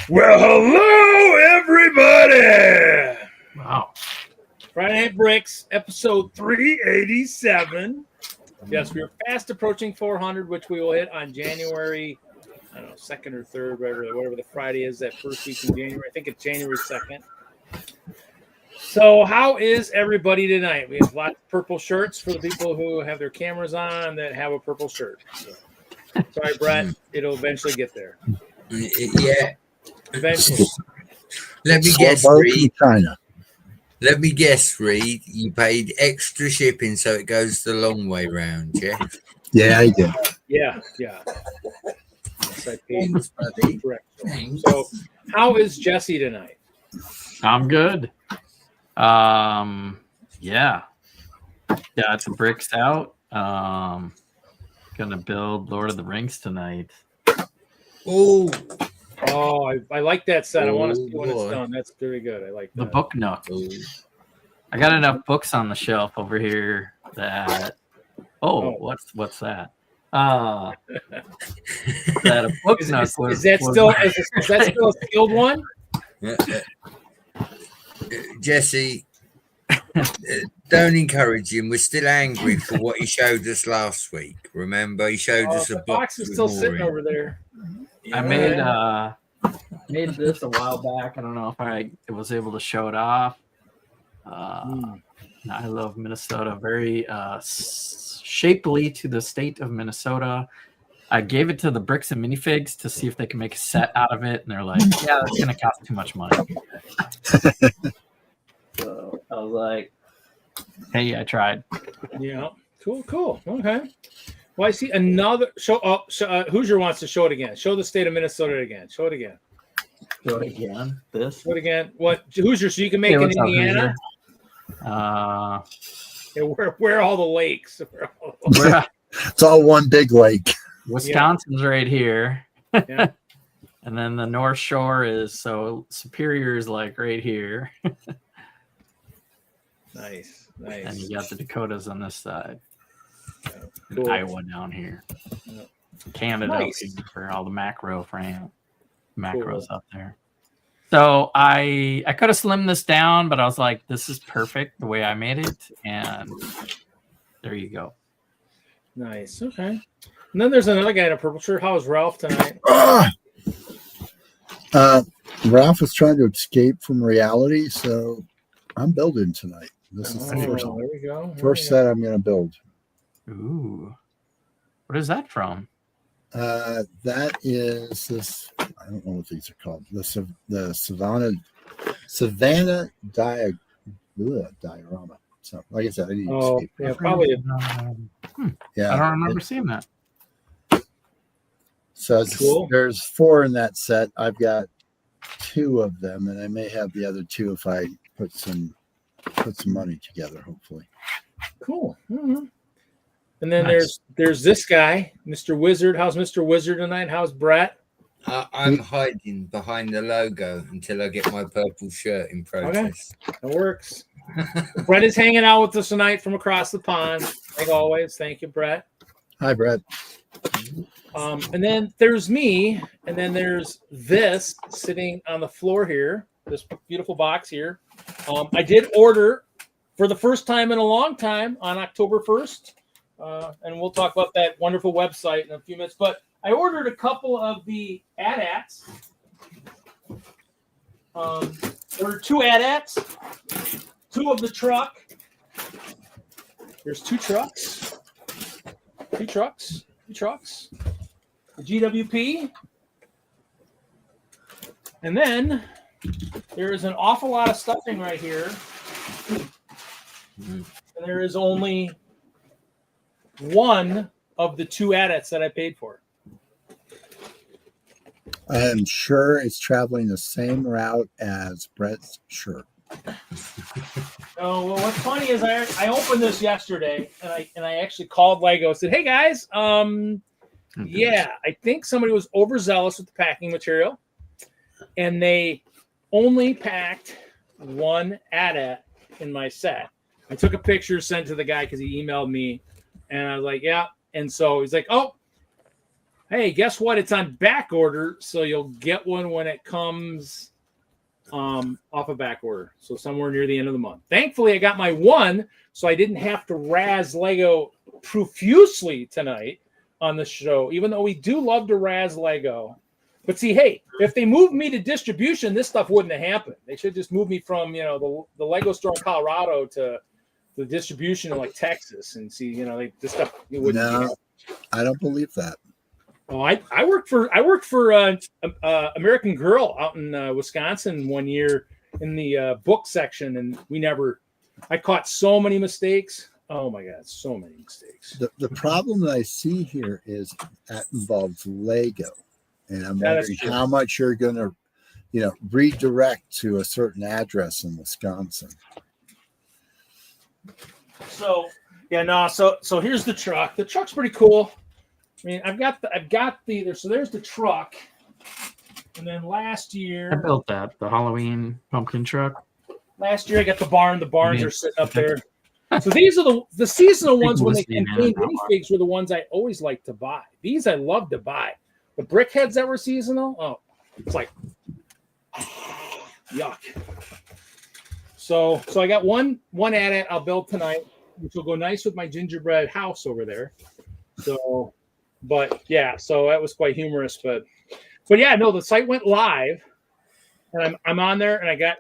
Well, hello, everybody. Wow. Friday Night Bricks, episode 387. Yes, we're fast approaching 400, which we will hit on January, I don't know, 2nd or 3rd, whatever the Friday is, that first week in January. I think it's January 2nd. So how is everybody tonight? We have lots of purple shirts for the people who have their cameras on that have a purple shirt. Sorry, Brett. It'll eventually get there. Yeah. Eventually. Let me guess, Reed. Let me guess, Reed. You paid extra shipping, so it goes the long way round, yeah? Yeah, I did. Yeah. Yes, I paid. Thanks, buddy. Correct. Thanks. So, how is Jesse tonight? I'm good. Yeah. Got the bricks out. Gonna build Lord of the Rings tonight. Oh, I like that set. I want to Oh, see when it's boy. done. That's very good. I like that. The book nook. oh. I got enough books on the shelf over here that what's that? That a book Is nook that still a skilled one? Jesse, don't encourage him. We're still angry for what he showed us last week. Remember, he showed us a The box is still sitting over there. I made this a while back. I don't know if I was able to show it off. I love Minnesota. Very shapely to the state of Minnesota. I gave it to the Bricks and Minifigs to see if they can make a set out of it, and they're like, "Yeah, that's gonna cost too much money." So I was like, "Hey, I tried." Yeah. Cool. Okay. Well, I see another show. Hoosier wants to show it again. Show the state of Minnesota again. Show it again. Show it again. This. Show it again. What Hoosier? So you can make Hey, an what's up, Indiana. Hoosier? Yeah, where are all the lakes? It's all one big lake. Wisconsin's right here. Yeah. And then the North Shore is Superior is like right here. Nice. And you got the Dakotas on this side. Cool. Iowa down here. Yeah. Canada Nice. up here for all the macros up there. So I could have slimmed this down, but I was like, this is perfect the way I made it. And there you go. Nice. Okay. And then there's another guy in a purple shirt. How is Ralph tonight? Ralph is trying to escape from reality, so I'm building tonight. This is the There we go. first set I'm going to build. Ooh. What is that from? That is this. I don't know what these are called. The Savannah diorama. So, like I said, I need to escape. Yeah, probably. Yeah, I don't remember seeing that. So Cool. There's 4 in that set. I've got 2 of them, and I may have the other 2 if I put some money together. Hopefully. Cool. Mm-hmm. And then Nice. there's this guy, Mr. Wizard. How's Mr. Wizard tonight? How's Brett? I'm hiding behind the logo until I get my purple shirt in process. That works. Brett is hanging out with us tonight from across the pond, like always. Thank you, Brett. Hi, Brett. And then there's me, and then there's this sitting on the floor here, this beautiful box here. I did order for the first time in a long time on October 1st, and we'll talk about that wonderful website in a few minutes. But I ordered a couple of the AT-ATs. Ordered 2 AT-ATs, 2 of the truck. There's 2 trucks. 2 trucks. 2 trucks. The GWP. And then there is an awful lot of stuffing right here. And there is only 1 of the 2 AT-ATs that I paid for. I am sure it's traveling the same route as Brett's shirt. Oh, well, what's funny is I opened this yesterday and I actually called Lego and said, hey guys, yeah, I think somebody was overzealous with the packing material and they only packed 1 AT-AT in my set. I took a picture, sent to the guy because he emailed me, and I was like, yeah. And so he's like, oh, hey, guess what? It's on back order, so you'll get one when it comes off a back order. So somewhere near the end of the month. Thankfully, I got my 1, so I didn't have to razz Lego profusely tonight on the show, even though we do love to razz Lego. But see, hey, if they moved me to distribution, this stuff wouldn't have happened. They should just move me from, the Lego store in Colorado to the distribution in like Texas and see, this stuff wouldn't. No, I don't believe that. Oh, I worked for American Girl out in Wisconsin one year in the book section, and I caught so many mistakes. Oh my God, so many mistakes. The problem that I see here is that involves Lego, and I'm wondering how much you're going to, redirect to a certain address in Wisconsin. So so here's the truck. The truck's pretty cool. I mean, I've got so there's the truck, and then last year I built the Halloween pumpkin truck. Last year I got the barn. The barns are sitting up there. So these are the seasonal ones when they contain minifigs were the ones I always like to buy. These I love to buy. The brickheads that were seasonal, it's like yuck. So I got one AT-AT I'll build tonight, which will go nice with my gingerbread house over there. So. But yeah, so that was quite humorous. But yeah, no, the site went live, and I'm on there, and I got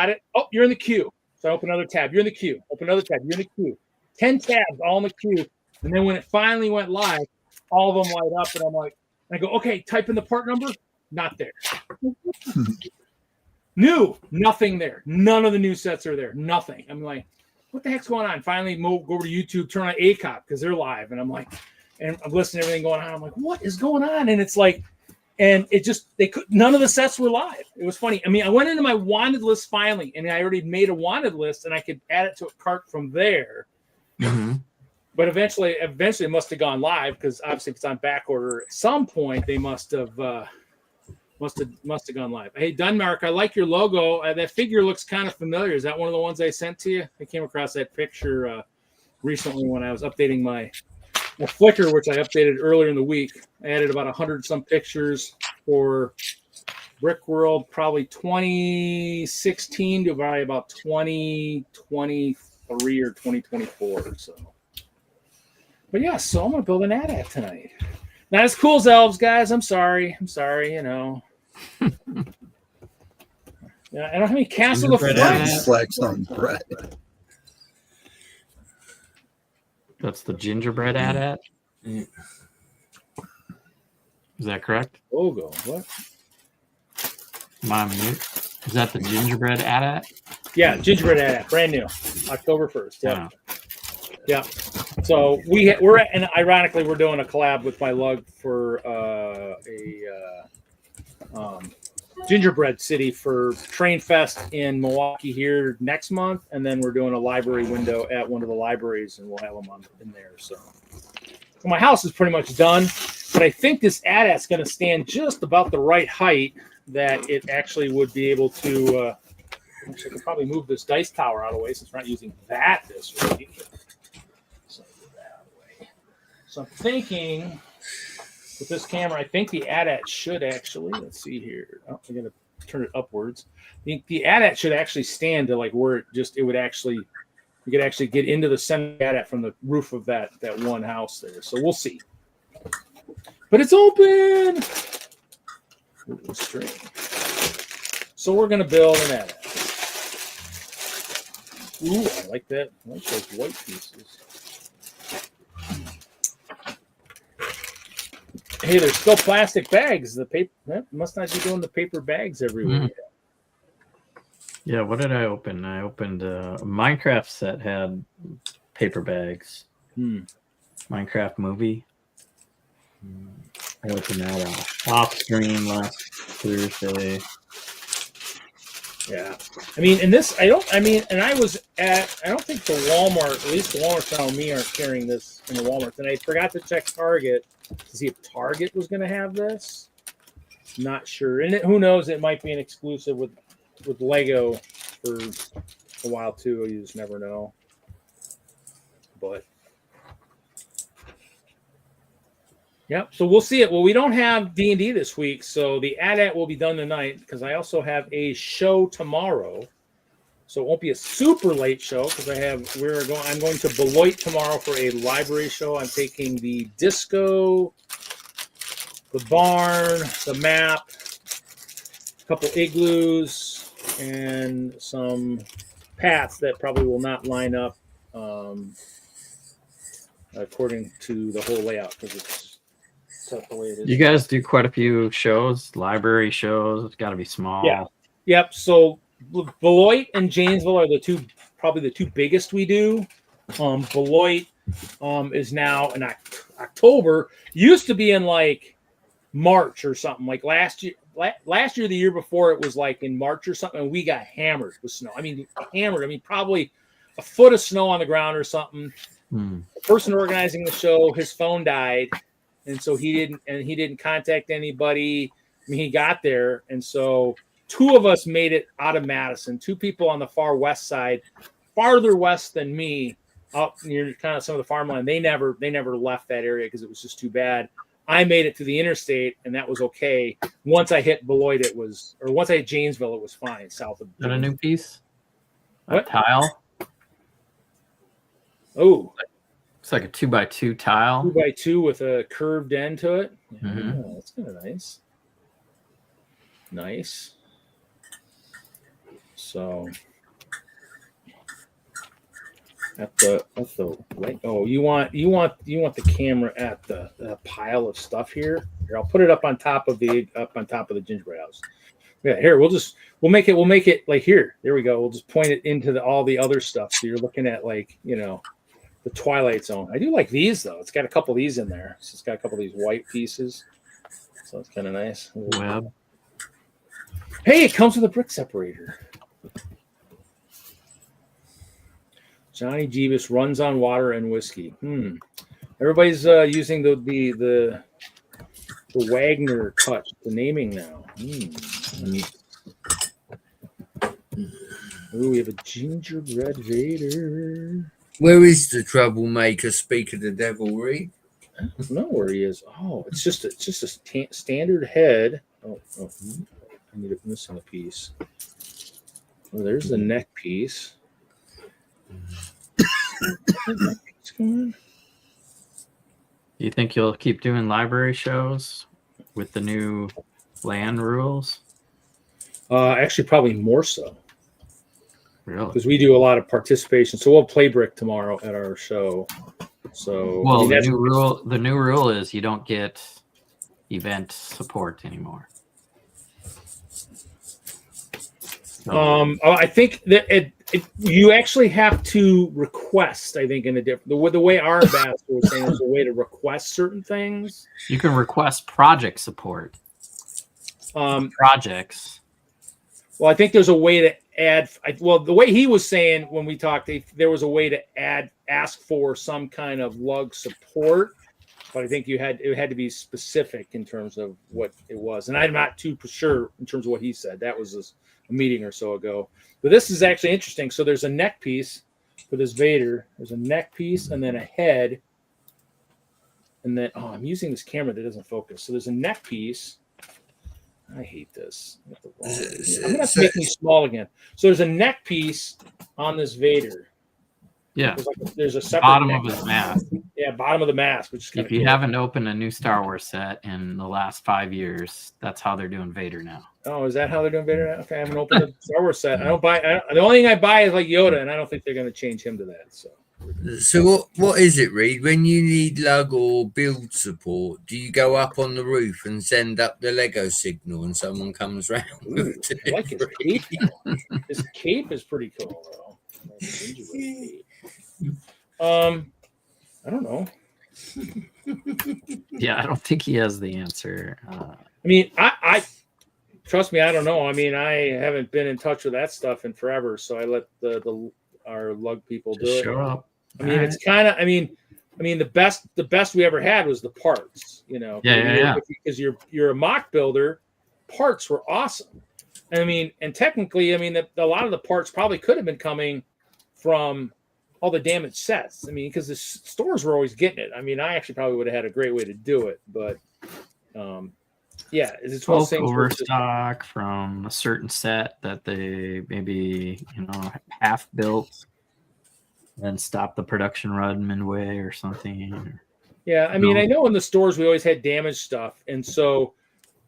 it. Oh, you're in the queue. So I open another tab. You're in the queue. Open another tab. You're in the queue. 10 tabs all in the queue. And then when it finally went live, all of them light up, and I go, okay, type in the part number. Not there. New, nothing there. None of the new sets are there. Nothing. I'm like, what the heck's going on? Finally, go over to YouTube, turn on ACOP because they're live, and I'm like. And I'm listening to everything going on. I'm like, what is going on? And it's like, and it just, none of the sets were live. It was funny. I mean, I went into my wanted list finally, and I already made a wanted list, and I could add it to a cart from there. Mm-hmm. But eventually it must have gone live because obviously if it's on back order at some point they must have gone live. Hey Denmark, I like your logo. That figure looks kind of familiar. Is that one of the ones I sent to you? I came across that picture recently when I was updating my Flickr, which I updated earlier in the week. I added about 100 some pictures for Brick World, probably 2016 to probably about 2023 or 2024. So. But yeah, so I'm gonna build an AT-AT tonight. Not as cool as elves, guys. I'm sorry. You know. Yeah, I don't have any Castle of Flex. Flex on bread. That's the gingerbread AT-AT. Mm. Is that correct? Logo. What? Am I on mute? Is that the gingerbread AT-AT? Yeah, gingerbread AT-AT, brand new, October 1st. Yeah. Yeah. So we're and ironically we're doing a collab with my lug for a gingerbread city for Train Fest in Milwaukee here next month, and then we're doing a library window at one of the libraries, and we'll have them in there. So my house is pretty much done, but I think this AT-AT's going to stand just about the right height that it actually would be able to. Actually, I could probably move this dice tower out of the way since we're not using that this week. So I'm thinking with this camera, I think the AT-AT should actually, let's see here. Oh, I'm going to turn it upwards. The AT-AT should actually stand to like where you could actually get into the center of the AT-AT from the roof of that one house there. So we'll see. But it's open. Ooh, straight. So we're going to build an AT-AT. Ooh, I like that. I like those white pieces. Hey, there's still plastic bags. The paper must not be doing the paper bags everywhere. Yeah, what did I open? I opened a Minecraft set had paper bags. Minecraft movie. I opened that off stream last Thursday. Yeah, I mean, and this, I don't think the Walmart, at least the Walmart around me aren't carrying this in the Walmart. And I forgot to check Target to see if Target was going to have this. Not sure. And who knows, it might be an exclusive with Lego for a while too. You just never know. But yep. So we'll see it. Well, we don't have D&D this week, so the AT-AT will be done tonight because I also have a show tomorrow. So it won't be a super late show because I'm going to Beloit tomorrow for a library show. I'm taking the disco, the barn, the map, a couple igloos, and some paths that probably will not line up according to the whole layout because it's the way it is. You guys do quite a few shows, library shows. It's got to be small. Yeah. Yep. So Beloit and Janesville are probably the two biggest we do. Beloit is now in October. Used to be in like March or something. Like last year, the year before, it was like in March or something, and we got hammered with snow. I mean, probably a foot of snow on the ground or something. The person organizing the show, his phone died, and so he didn't contact anybody. I mean, he got there, and so two of us made it out of Madison. Two people on the far west side, farther west than me, up near kind of some of the farmland. They never left that area because it was just too bad. I made it to the interstate, and that was okay. Once I hit Beloit, once I hit Janesville, it was fine. South of. Is that a new piece? What? A tile? Oh, it's like a 2x2 tile. 2x2 with a curved end to it. Mm-hmm. Yeah, that's kind of nice. Nice. So at the right. Oh, you want the camera at the pile of stuff here. Here, I'll put it up on top of the gingerbread house. Yeah, here we'll make it like here. There we go. We'll just point it into all the other stuff. So you're looking at like the Twilight Zone. I do like these though. It's got a couple of these in there. So it's got a couple of these white pieces. So it's kind of nice. Web. Hey, it comes with a brick separator. Johnny Jeebus runs on water and whiskey. Everybody's using the Wagner touch, the naming now. Ooh, we have a gingerbread Vader. Where is the troublemaker? Speak of the devil, Reed. I don't know where he is. Oh, it's just a standard head. Oh, I need a missing a piece. Oh, there's the neck piece. Do you think you'll keep doing library shows with the new land rules? Actually, probably more so. Really? Because we do a lot of participation. So we'll play brick tomorrow at our show. So well, the new rule is you don't get event support anymore. I think that you actually have to request. I think in a different the way our ambassador was saying is a way to request certain things. You can request project support. Projects. Well, I think there's a way to add. The way he was saying when we talked, there was a way to ask for some kind of lug support, but I think it had to be specific in terms of what it was. And I'm not too sure in terms of what he said. That was a meeting or so ago. But this is actually interesting. So there's a neck piece for this Vader. There's a neck piece and then a head. And then, I'm using this camera that doesn't focus. So there's a neck piece. I hate this. I'm going to have to make me small again. So there's a neck piece on this Vader. Yeah. There's a separate bottom of his mask. Yeah, bottom of the mask. Which is if you haven't opened a new Star Wars set in the last 5 years, that's how they're doing Vader now. Oh, is that how they're doing Vader now? Okay, I haven't opened a Star Wars set. The only thing I buy is like Yoda, and I don't think they're going to change him to that. So what is it, Reed? When you need lug or build support, do you go up on the roof and send up the Lego signal and someone comes round? Ooh, I like his cape. His cape is pretty cool, though. I don't know. Yeah, I don't think he has the answer. I mean, I trust me, I don't know. I mean, I haven't been in touch with that stuff in forever, so I let our lug people do it. Show up. I mean, it's kind of. I mean, the best we ever had was the parts. You know. Yeah. Because you're a mock builder, parts were awesome. I mean, and technically, I mean, a lot of the parts probably could have been coming from all the damaged sets. I mean, because the stores were always getting it. I mean, I actually probably would have had a great way to do it, but yeah, it's one of those things overstock from a certain set that they maybe half built, then stop the production run midway or something. Yeah, I mean, I know in the stores we always had damaged stuff, and so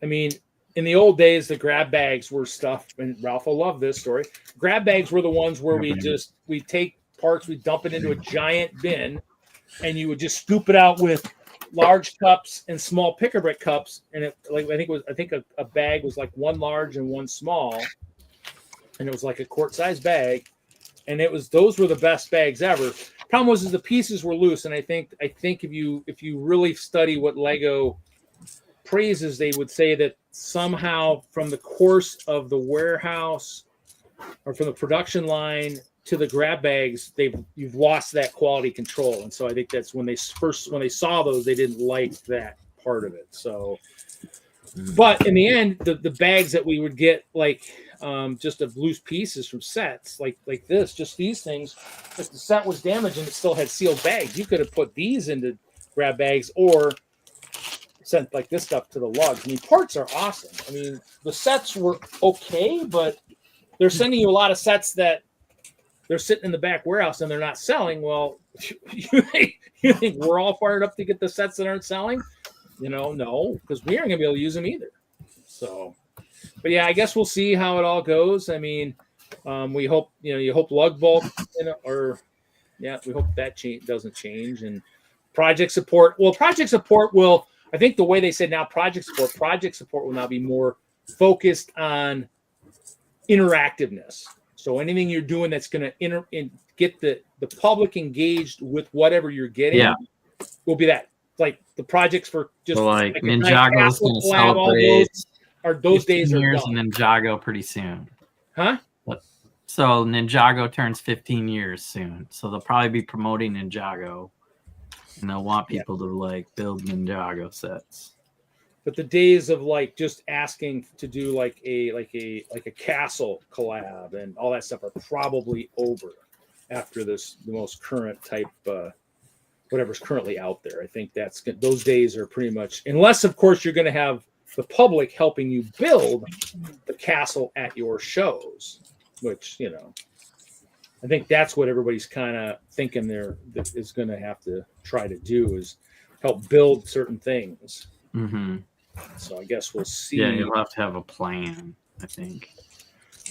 I mean, in the old days, the grab bags were stuff, and Ralph will love this story. Grab bags were the ones where we take parts, we dump it into a giant bin, and you would just scoop it out with large cups and small pick-a-brick cups, and I think a bag was like one large and one small, and it was like a quart-sized bag, and those were the best bags ever. Problem was the pieces were loose, and I think if you really study what Lego praises, they would say that somehow from the course of the warehouse or from the production line to the grab bags, you've lost that quality control, and so I think that's when they saw those, they didn't like that part of it. So, but in the end, the bags that we would get just of loose pieces from sets like this, just these things, if the set was damaged and it still had sealed bags, you could have put these into grab bags or sent like this stuff to the lugs. I mean, parts are awesome. I mean, the sets were okay, but they're sending you a lot of sets that they're sitting in the back warehouse and they're not selling. Well, you think we're all fired up to get the sets that aren't selling? No, because we aren't going to be able to use them either. So, but yeah, I guess we'll see how it all goes. I mean, we hope, you hope lug bulk, we hope that doesn't change. And project support will, I think the way they said now, project support will now be more focused on interactiveness. So anything you're doing that's going to get the public engaged with whatever you're getting will be that. Like the projects for just like Ninjago's going to celebrate those days are years done. in Ninjago pretty soon. Huh? So Ninjago turns 15 years soon. So they'll probably be promoting Ninjago. And they'll want people to like build Ninjago sets. But the days of like just asking to do like a castle collab and all that stuff are probably over after the most current type whatever's currently out there. I think those days are pretty much, unless of course you're going to have the public helping you build the castle at your shows, which, you know, I think that's what everybody's kind of thinking that is going to have to try to do, is help build certain things. Mm-hmm. So I guess we'll see. Yeah, you'll have to have a plan, I think.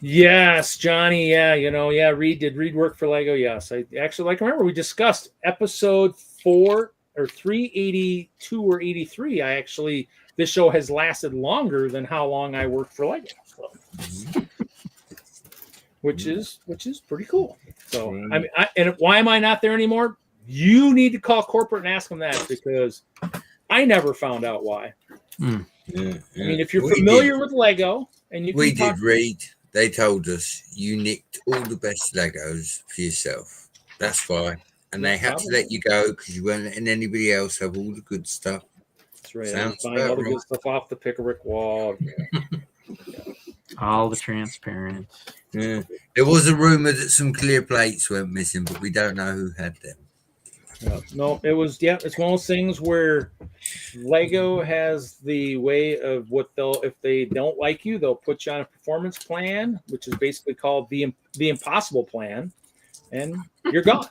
Yes, Johnny. Yeah, you know, yeah. Reed work for Lego? Yes, I actually remember we discussed episode 4 or 382 or 83. This show has lasted longer than how long I worked for Lego, so. which is pretty cool. So I mean, and why am I not there anymore? You need to call corporate and ask them that, because I never found out why. Yeah. I mean, if you're familiar with Lego and we did read, they told us you nicked all the best Legos for yourself. That's why. And they had to let you go because you weren't letting anybody else have all the good stuff. That's right. I was buying all the good stuff off the Pickerick wall. Yeah. All the transparent. Yeah. There was a rumor that some clear plates went missing, but we don't know who had them. No, it's one of those things where Lego has the way of if they don't like you, they'll put you on a performance plan, which is basically called the impossible plan, and you're gone.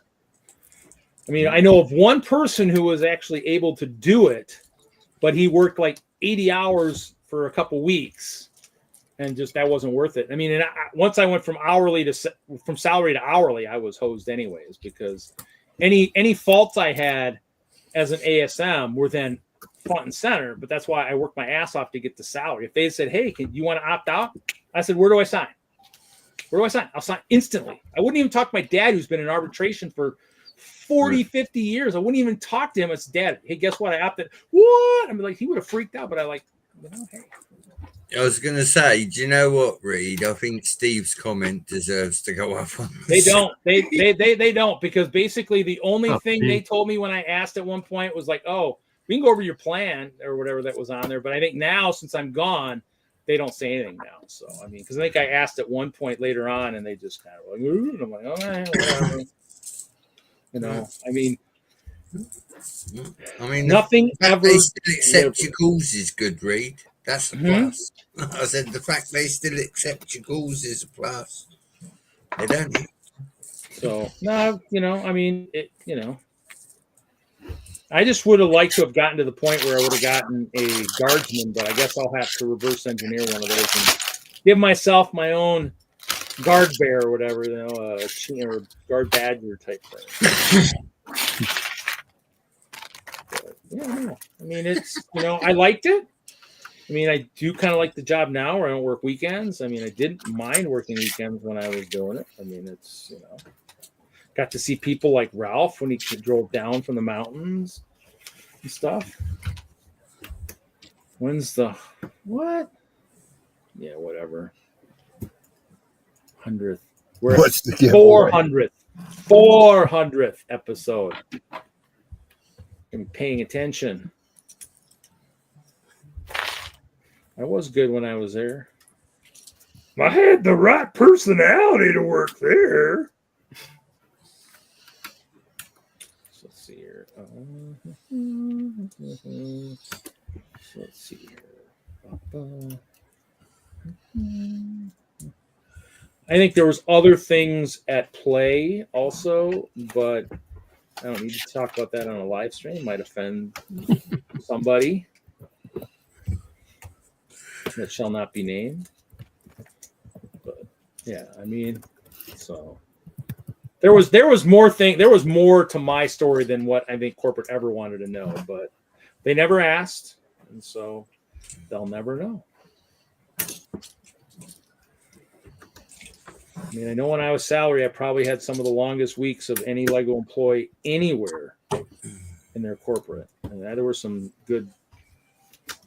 I mean, I know of one person who was actually able to do it, but he worked like 80 hours for a couple weeks, and just that wasn't worth it. I mean, once I went from salary to hourly, I was hosed anyways, because any faults I had as an ASM were then front and center, but that's why I worked my ass off to get the salary. If they had said, hey, you want to opt out? I said, where do I sign? Where do I sign? I'll sign instantly. I wouldn't even talk to my dad, who's been in arbitration for 40, 50 years. I wouldn't even talk to him. It's dad. Hey, guess what? I opted. What? I mean, like, he would have freaked out, but hey. I was going to say, do you know what, Reed? I think Steve's comment deserves to go up on They don't. They don't, because basically the only thing they told me when I asked at one point was like, oh, we can go over your plan or whatever that was on there. But I think now, since I'm gone, they don't say anything now. So, I mean, because I think I asked at one point later on, and they just kind of like, ooh, and I'm like, all right, whatever. You know, I mean, nothing ever. They still accept your calls is good, Reed. That's the plus. I said the fact they still accept your calls is a plus. They don't. So no, you know, I mean, I just would have liked to have gotten to the point where I would have gotten a guardsman, but I guess I'll have to reverse engineer one of those and give myself my own guard bear or whatever, you know, or guard badger type thing. But, no. I mean, it's, you know, I liked it. I mean, I do kind of like the job now where I don't work weekends. I mean, I didn't mind working weekends when I was doing it. I mean, it's, you know, got to see people like Ralph when he drove down from the mountains and stuff. When's the what? Yeah, whatever. 100th. What's the 400th episode. I'm paying attention. I was good when I was there. I had the right personality to work there. So let's see here. So let's see here. I think there was other things at play also, but I don't need to talk about that on a live stream. It might offend somebody that shall not be named. But yeah, I mean, so there was more to my story than what I think corporate ever wanted to know, but they never asked, and so they'll never know. I mean, I know when I was salary, I probably had some of the longest weeks of any Lego employee anywhere in their corporate. And there were some good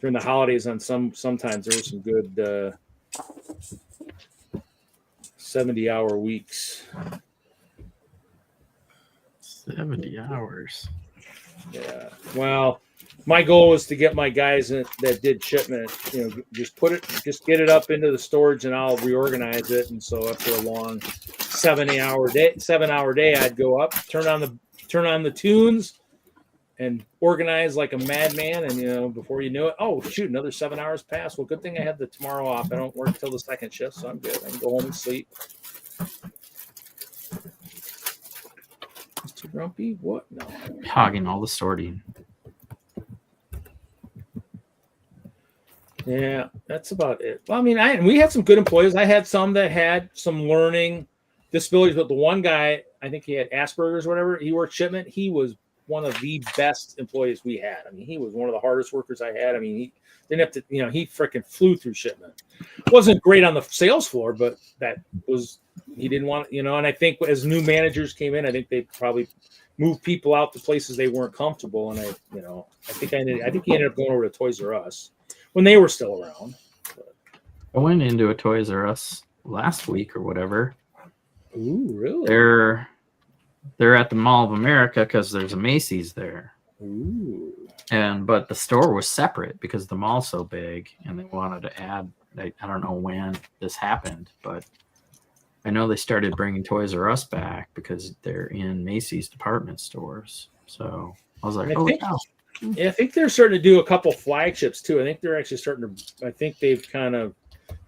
during the holidays. Sometimes there were some good 70-hour weeks. 70 hours. Yeah. Well, my goal was to get my guys that did shipment, just get it up into the storage and I'll reorganize it. And so after a long 7-hour day, I'd go up, turn on the tunes and organize like a madman. And, before you knew it, oh shoot, another 7 hours passed. Well, good thing I had the tomorrow off. I don't work till the second shift. So I'm good. I can go home and sleep. Too grumpy? What? No. Hogging all the sorting. Yeah, that's about it. Well, I mean, we had some good employees. I had some that had some learning disabilities, but the one guy, I think he had Asperger's or whatever. He worked shipment. He was one of the best employees we had. I mean, he was one of the hardest workers I had. I mean, he didn't have to, he freaking flew through shipment. Wasn't great on the sales floor, but he didn't want, and I think as new managers came in, I think they probably moved people out to places they weren't comfortable. And I think he ended up going over to Toys R Us when they were still around. I went into a Toys R Us last week or whatever. Ooh, really? They're at the Mall of America because there's a Macy's there. Ooh. But the store was separate because the mall's so big, and they wanted to add. I don't know when this happened, but I know they started bringing Toys R Us back because they're in Macy's department stores. So I was like, yeah, I think they're starting to do a couple flagships too. I think they're actually I think they've kind of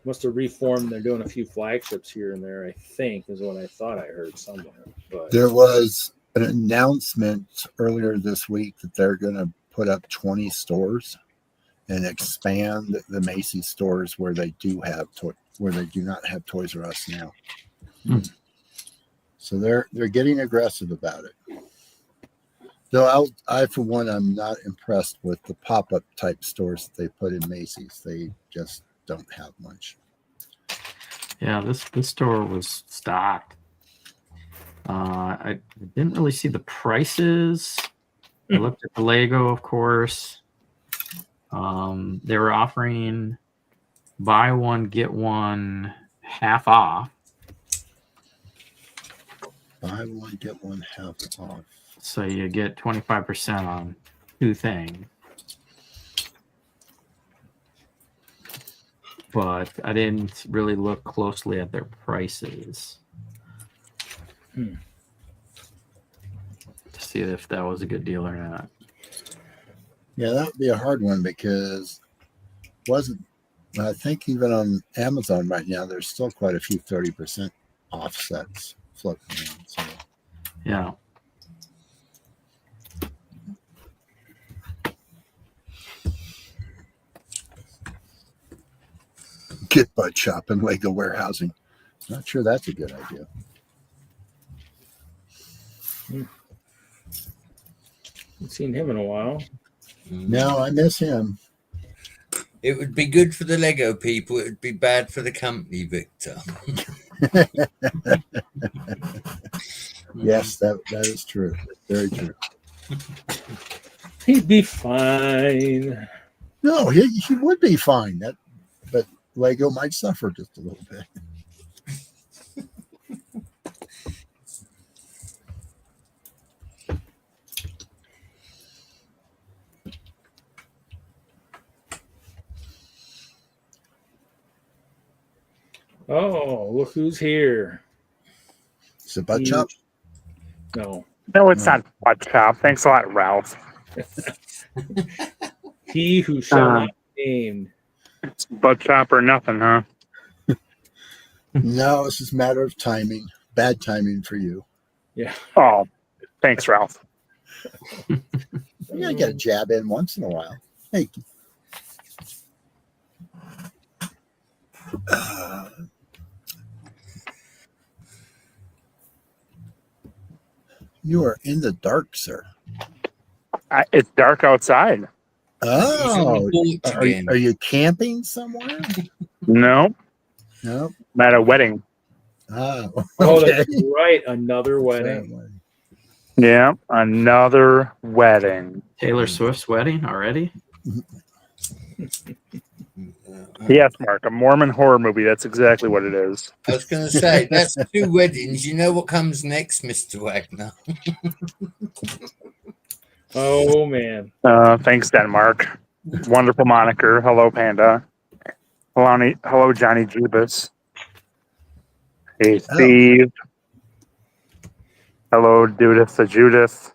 must have reformed. They're doing a few flagships here and there, I think, is what I thought I heard somewhere. But there was an announcement earlier this week that they're going to put up 20 stores and expand the Macy's stores where they do not have Toys R Us now. So they're getting aggressive about it. Though I for one, I'm not impressed with the pop-up type stores that they put in Macy's. They just don't have much. Yeah, this store was stocked. I didn't really see the prices. I looked at the Lego, of course. They were offering buy one, get one half off. Buy one, get one half off. So you get 25% on 2 things. But I didn't really look closely at their prices to see if that was a good deal or not. Yeah, that would be a hard one because I think even on Amazon right now, there's still quite a few 30% offsets floating around. So. Yeah. Get bud shop and Lego warehousing. Not sure that's a good idea. Haven't seen him in a while. No, I miss him. It would be good for the Lego people. It would be bad for the company, Victor. Yes, that is true. Very true. He'd be fine. No, he would be fine. But Lego might suffer just a little bit. Oh, look who's here. Is it butt chop? No. No, it's not butt chop. Thanks a lot, Ralph. He who shall not be named. It's butt chop or nothing, huh? No, it's just a matter of timing. Bad timing for you. Yeah. Oh, thanks, Ralph. You gotta get a jab in once in a while. Hey. You are in the dark, sir. It's dark outside. Oh, are you camping somewhere? No, No. I'm at a wedding. Oh, Oh, okay. that's right. Another wedding. Yeah, another wedding. Taylor Swift's wedding already? Yes, Mark, a Mormon horror movie. That's exactly what it is. I was going to say, that's 2 weddings. You know what comes next, Mr. Wagner? Oh man. Thanks, Denmark. Wonderful moniker. Hello, Panda. Hello, Johnny Jeebus. Hey, Steve. Hello, Judith the Judith.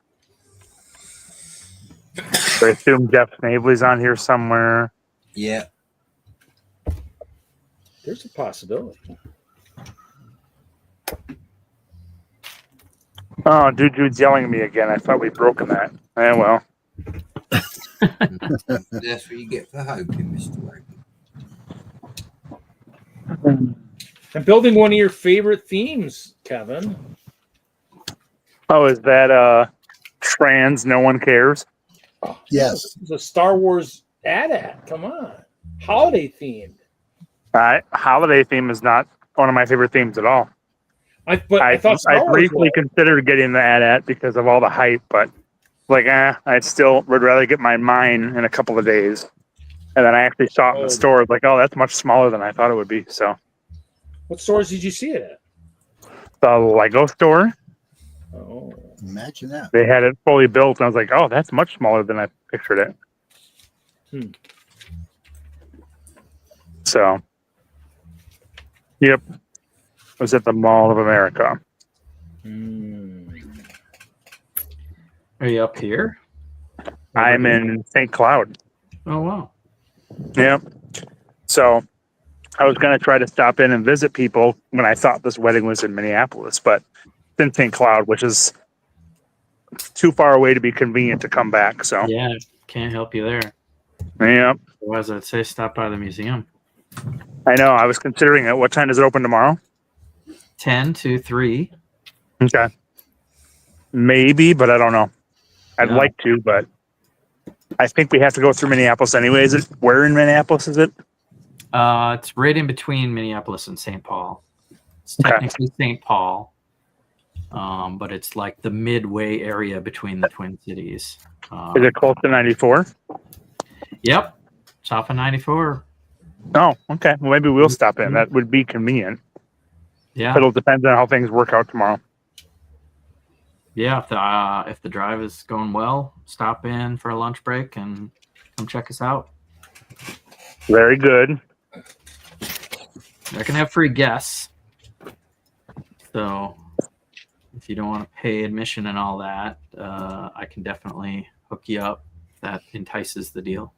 I assume Jeff Snavely's on here somewhere. Yeah. There's a possibility. Oh, Jude's yelling at me again. I thought we'd broken that. Well. That's what you get for hoping, Mr. Wagner. I'm building one of your favorite themes, Kevin. Oh, is that trans? No one cares. Yes. It's a Star Wars AT-AT. Come on. Holiday themed. Holiday theme is not one of my favorite themes at all. I thought Star I Wars briefly was. considered getting the AT-AT because of all the hype, but I still would rather get mine in a couple of days. And then I actually saw it in the store. Like, oh, that's much smaller than I thought it would be. So, What stores did you see it at? the Lego store, Oh. Imagine that. they had it fully built, and I was like, oh, that's much smaller than I pictured it. So, yep, it was at the Mall of America. Are you up here? I'm in St. Cloud. Oh wow. Yep. So I was going to try to stop in and visit people when I thought this wedding was in Minneapolis, but it's in St. Cloud, which is too far away to be convenient to come back. So Yeah, can't help you there. Yep. Otherwise, I'd say stop by the museum. I know. I was considering it. What time does it open tomorrow? 10 to 3. Okay. Maybe, but I don't know. I'd Yeah. like to, but I think we have to go through Minneapolis anyways. Where in Minneapolis is it? It's right in between Minneapolis and St. Paul. It's Okay. technically St. Paul, but it's like the midway area between the Twin Cities. Is it close to 94? Yep. It's off of 94. Oh, okay. Well, maybe we'll stop in. That would be convenient. Yeah. It'll depend on how things work out tomorrow. Yeah. If the drive is going well, stop in for a lunch break and come check us out. Very good. They're going to have free guests. So if you don't want to pay admission and all that, I can definitely hook you up. That entices the deal.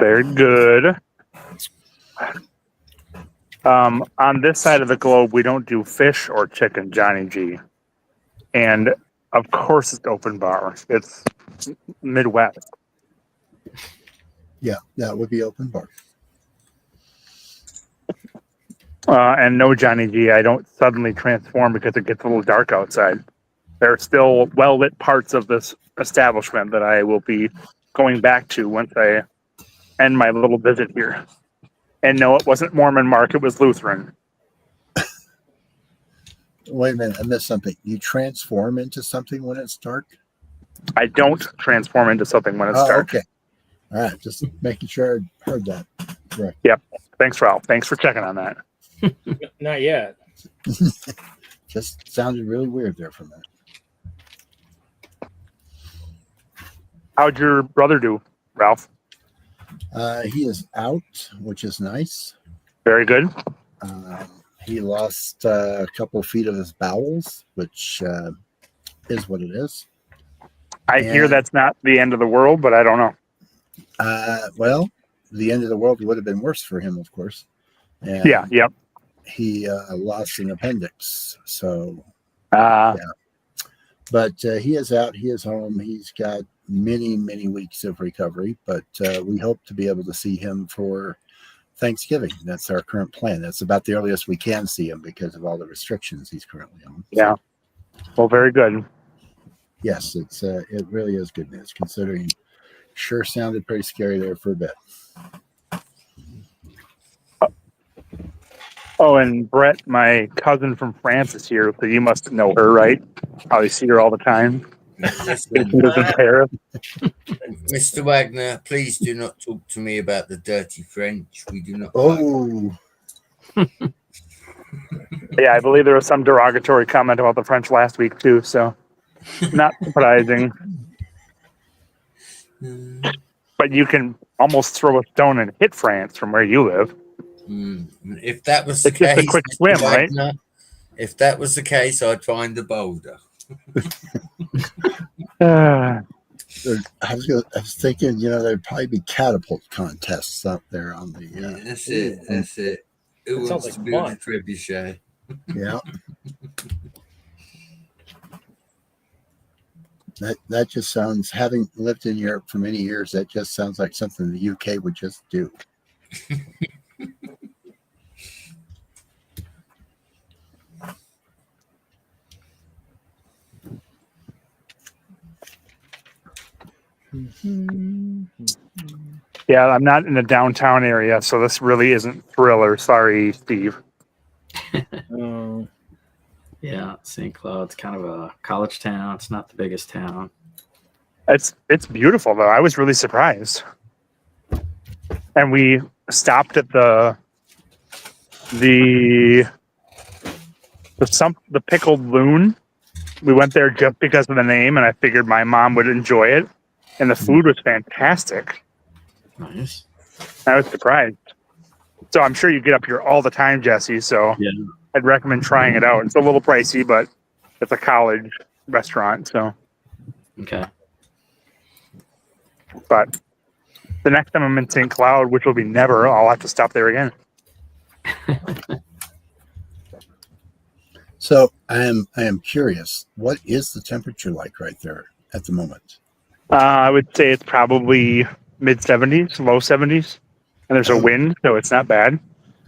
Very good. On this side of the globe, we don't do fish or chicken, Johnny G. And of course, it's open bar. It's Midwest. Yeah, that would be open bar. And no, Johnny G, I don't suddenly transform because it gets a little dark outside. There are still well-lit parts of this establishment that I will be going back to once I end my little visit here. And no, it wasn't Mormon, Mark. It was Lutheran. Wait a minute, I missed something. You transform into something when it's dark? I don't transform into something when it's dark. Okay. All right, just making sure I heard that. Right. Yep. Thanks, Ralph. Thanks for checking on that. Not yet. Just sounded really weird there for a minute. How'd your brother do, Ralph? He is out, which is nice. Very good. He lost a couple of feet of his bowels, which is what it is. I hear that's not the end of the world, but I don't know. Well, the end of the world would have been worse for him, of course. And Yeah, yep. he lost an appendix. So, Yeah. But he is out. He is home. He's got many, many weeks of recovery, but we hope to be able to see him for Thanksgiving. That's our current plan. That's about the earliest we can see him because of all the restrictions he's currently on. Yeah. Well, very good. Yes, it really is good news considering sure sounded pretty scary there for a bit. Oh, and Brett, my cousin from France, is here, so you must know her, right? Probably see her all the time. Listen, Paris. Mr. Wagner, please do not talk to me about the dirty French. We do not. Oh, Yeah, I believe there was some derogatory comment about the French last week too. So not surprising. But you can almost throw a stone and hit France from where you live. If that was the It's just case, a quick Mr. swim, right? Wagner, if that was the case, I'd find a boulder. I was thinking, there'd probably be catapult contests out there on the. Yeah, that's it. That's it. Who That wants sounds to like build fun. a trebuchet? Yeah. That just sounds, having lived in Europe for many years, that just sounds like something the UK would just do. Yeah, I'm not in the downtown area, so this really isn't Thriller. Sorry, Steve. Oh. Yeah, St. Cloud's kind of a college town. It's not the biggest town. It's beautiful though. I was really surprised. And we stopped at the pickled loon. We went there just because of the name, and I figured my mom would enjoy it. And the food was fantastic. Nice. I was surprised. So I'm sure you get up here all the time, Jesse. So Yeah. I'd recommend trying it out. It's a little pricey, but it's a college restaurant. So, Okay. but the next time I'm in St. Cloud, which will be never, I'll have to stop there again. So I am curious, what is the temperature like right there at the moment? I would say it's probably mid 70s, low 70s, and there's a wind, so it's not bad.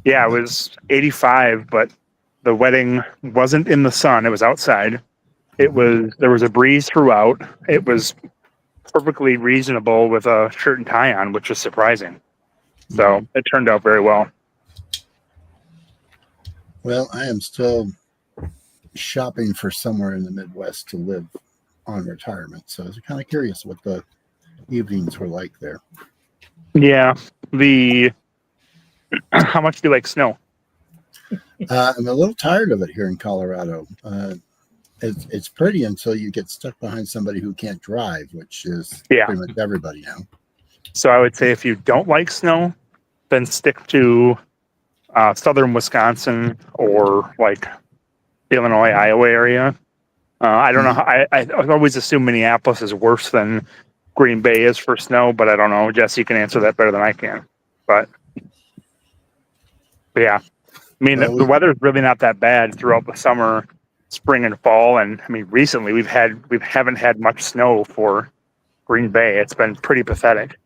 Yeah, it was 85, but the wedding wasn't in the sun; it was outside. There was a breeze throughout. It was perfectly reasonable with a shirt and tie on, which was surprising. So it turned out very well. Well, I am still shopping for somewhere in the Midwest to live on retirement, so I was kind of curious what the evenings were like there. Yeah, how much do you like snow? I'm a little tired of it here in Colorado. It's pretty until you get stuck behind somebody who can't drive, which is pretty much everybody now. So I would say if you don't like snow, then stick to southern Wisconsin or like Illinois, Iowa area. I don't know. I always assume Minneapolis is worse than Green Bay is for snow, but I don't know. Jesse, you can answer that better than I can. But yeah, I mean, the weather's really not that bad throughout the summer, spring, and fall. And I mean, recently we haven't had much snow for Green Bay. It's been pretty pathetic.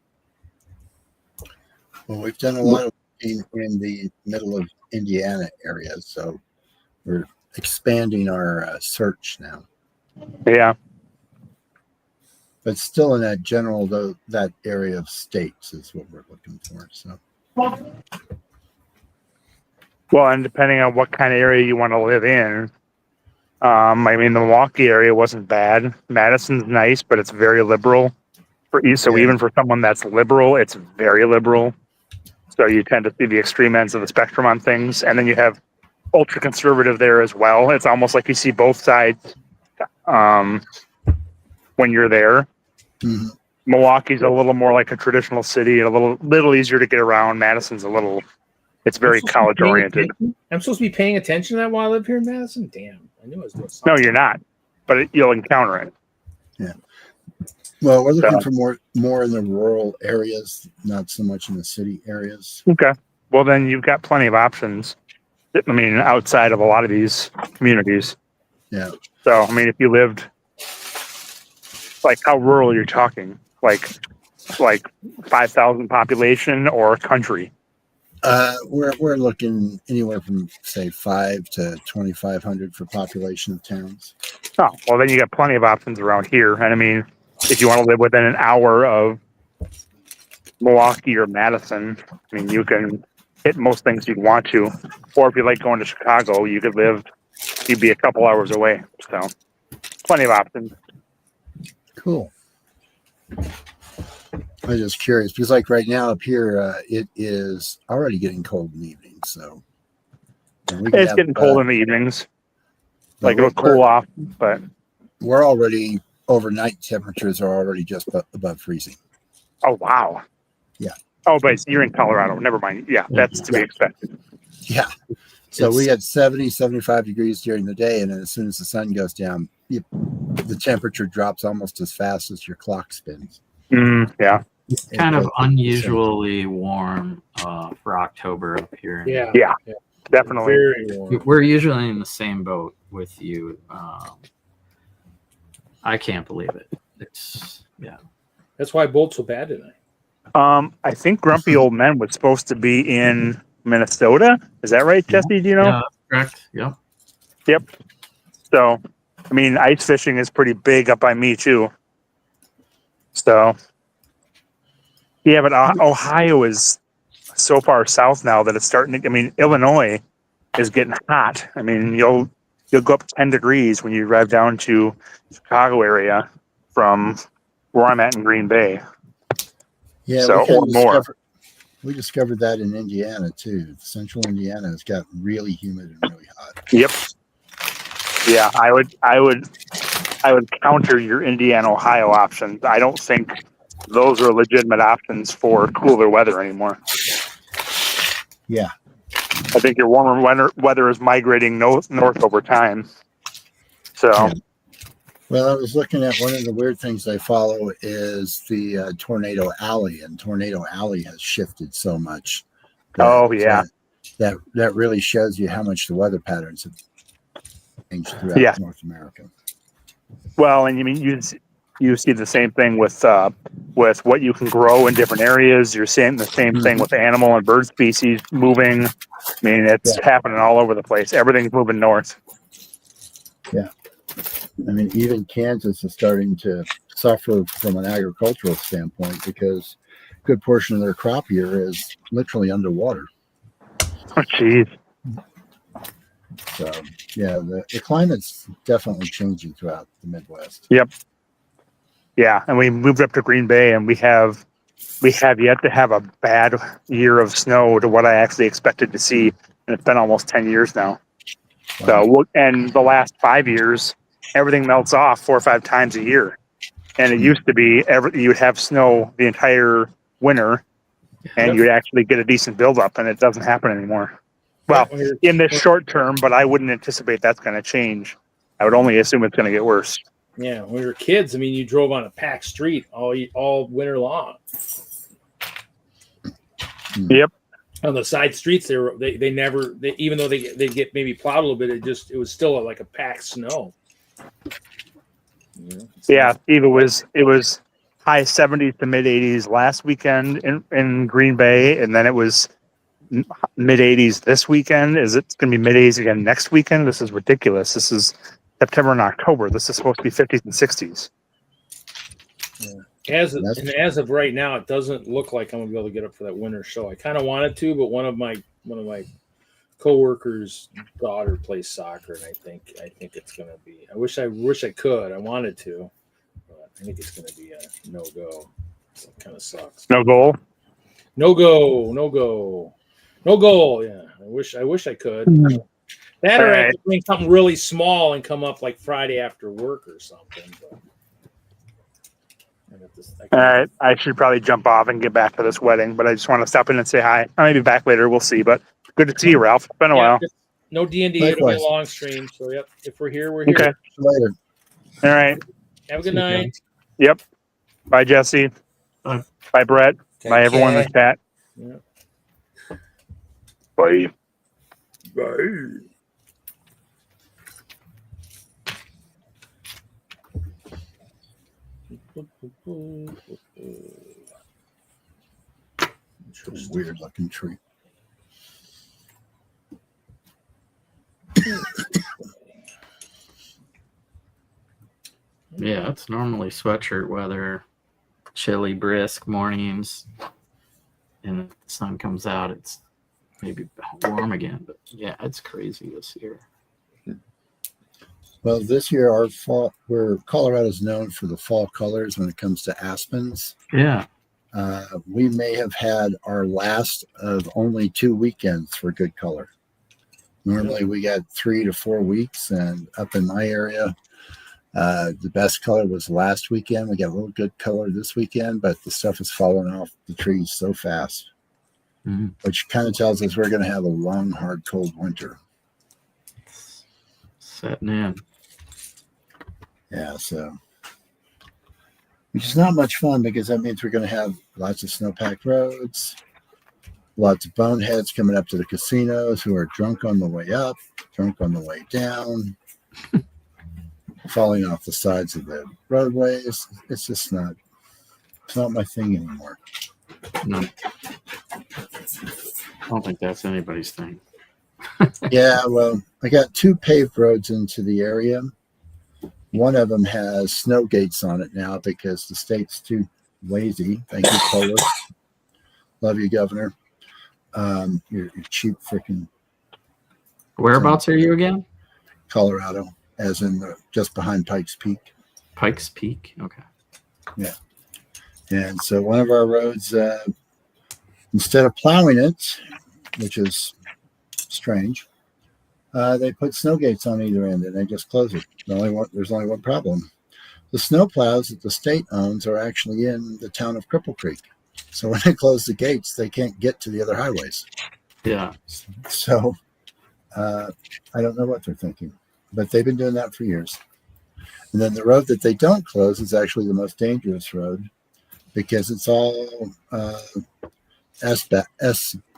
Well, we've done a lot of in the middle of Indiana area, so we're expanding our search now. Yeah. But still in that general, that area of states is what we're looking for. So, well, and depending on what kind of area you want to live in, I mean, the Milwaukee area wasn't bad. Madison's nice, but it's very liberal. Even for someone that's liberal, it's very liberal. So you tend to see the extreme ends of the spectrum on things, and then you have ultra conservative there as well. It's almost like you see both sides when you're there. mm-hmm. Milwaukee's a little more like a traditional city, a little easier to get around. Madison's it's very college oriented. I'm supposed to be paying attention to that while I live here in Madison? Damn, I knew I was doing something. No, you're not, but you'll encounter it. Yeah. Well, we're looking for more in the rural areas, not so much in the city areas. Okay. Well, then you've got plenty of options. I mean, outside of a lot of these communities. Yeah. So, I mean, if you lived, like, how rural you're talking, like 5,000 population or country. We're looking anywhere from say 5 to 2,500 for population of towns. Oh, well, then you got plenty of options around here. And I mean, if you want to live within an hour of Milwaukee or Madison, I mean, you can hit most things you'd want to. Or if you like going to Chicago, you'd be a couple hours away. So, plenty of options. Cool. I was just curious because, like right now up here, it is already getting cold in the evening. So and we could It's have, getting cold in the evenings. but Like it'll cool off, but we're already overnight temperatures are already just above freezing. oh wow. Yeah. Oh, but you're in Colorado. Never mind. Yeah, that's to be expected. Yeah. So we had 70, 75 degrees during the day, and then as soon as the sun goes down, the temperature drops almost as fast as your clock spins. Yeah. It's kind of unusually warm for October up here. Yeah. Yeah. Definitely. Very warm. We're usually in the same boat with you. I can't believe it. It's That's why Bolt's so bad tonight. I think Grumpy Old Men was supposed to be in Minnesota. Is that right, Jesse? Do you know? Yeah, that's correct. Yep. Yep. So, I mean, ice fishing is pretty big up by me too. So, yeah, but Ohio is so far south now that it's starting to. I mean, Illinois is getting hot. I mean, you'll go up 10 degrees when you drive down to Chicago area from where I'm at in Green Bay. Yeah, so or more. We discovered that in Indiana too. Central Indiana has got really humid and really hot. Yep. Yeah, I would counter your Indiana, Ohio options. I don't think those are legitimate options for cooler weather anymore. Yeah. I think your warmer weather is migrating north over time. So, yeah. Well, I was looking at one of the weird things I follow is the Tornado Alley, and Tornado Alley has shifted so much. That really shows you how much the weather patterns have changed throughout North America. Well, and you mean you see the same thing with what you can grow in different areas. You're seeing the same thing with animal and bird species moving. I mean, it's happening all over the place. Everything's moving north. Yeah. I mean, even Kansas is starting to suffer from an agricultural standpoint because a good portion of their crop year is literally underwater. Oh, jeez. So, yeah, the climate's definitely changing throughout the Midwest. Yep. Yeah, and we moved up to Green Bay, and we have yet to have a bad year of snow to what I actually expected to see, and it's been almost 10 years now. Wow. So, and the last 5 years, everything melts off 4 or 5 times a year, and it used to be you'd have snow the entire winter, and you'd actually get a decent buildup, and it doesn't happen anymore. Well, in the short term, but I wouldn't anticipate that's going to change. I would only assume it's going to get worse. Yeah, when we were kids, I mean, you drove on a packed street all winter long. Yep. On the side streets, they never even though they get maybe plowed a little bit, it was still like a packed snow. Yeah, Steve, it was high 70s to mid 80s last weekend in Green Bay, and then it was mid 80s this weekend. Is it going to be mid 80s again next weekend? This is ridiculous. This is September and October. This is supposed to be 50s and 60s. Yeah. As of right now, it doesn't look like I'm gonna be able to get up for that winter show. I kind of wanted to, but one of my coworkers' daughter plays soccer, and I think it's gonna be. I wish I could. I wanted to, but I think it's gonna be a no go. So it kind of sucks. No goal. No goal. Yeah, I wish I could. That or I have to bring something really small and come up like Friday after work or something. But all right, I should probably jump off and get back to this wedding, but I just want to stop in and say hi. I may be back later. We'll see, but good to see you, Ralph. It's been a while. No D&D. It'll be a long stream. So, yep, if we're here, we're here. Okay. Later. All right. Have a good night. Yep. Bye, Jesse. Bye. Bye, Brett. Bye, everyone in the chat. Yep. Bye. Bye. Weird looking tree. Yeah, it's normally sweatshirt weather, chilly, brisk mornings, and the sun comes out. It's maybe warm again, but yeah, it's crazy this year. Well, this year our fall, Colorado's known for the fall colors when it comes to aspens. Yeah. We may have had our last of only 2 weekends for good color. Normally we got 3 to 4 weeks, and up in my area, the best color was last weekend. We got a little good color this weekend, but the stuff is falling off the trees so fast, which kind of tells us we're going to have a long, hard, cold winter. Setting in. Yeah, so which is not much fun because that means we're going to have lots of snowpacked roads, lots of boneheads coming up to the casinos who are drunk on the way up, drunk on the way down, falling off the sides of the roadways. It's just not. It's not my thing anymore. No. I don't think that's anybody's thing. Yeah, well, I got 2 paved roads into the area. One of them has snow gates on it now because the state's too lazy. Thank you, Polar. Love you, Governor. You're cheap freaking Whereabouts are you again? Colorado, as in just behind Pikes Peak. Pikes Peak. Okay. Yeah. And so one of our roads, instead of plowing it, which is strange, they put snow gates on either end and they just close it. There's only one problem. The snow plows that the state owns are actually in the town of Cripple Creek. So when they close the gates, they can't get to the other highways. Yeah. So I don't know what they're thinking, but they've been doing that for years. And then the road that they don't close is actually the most dangerous road because it's all S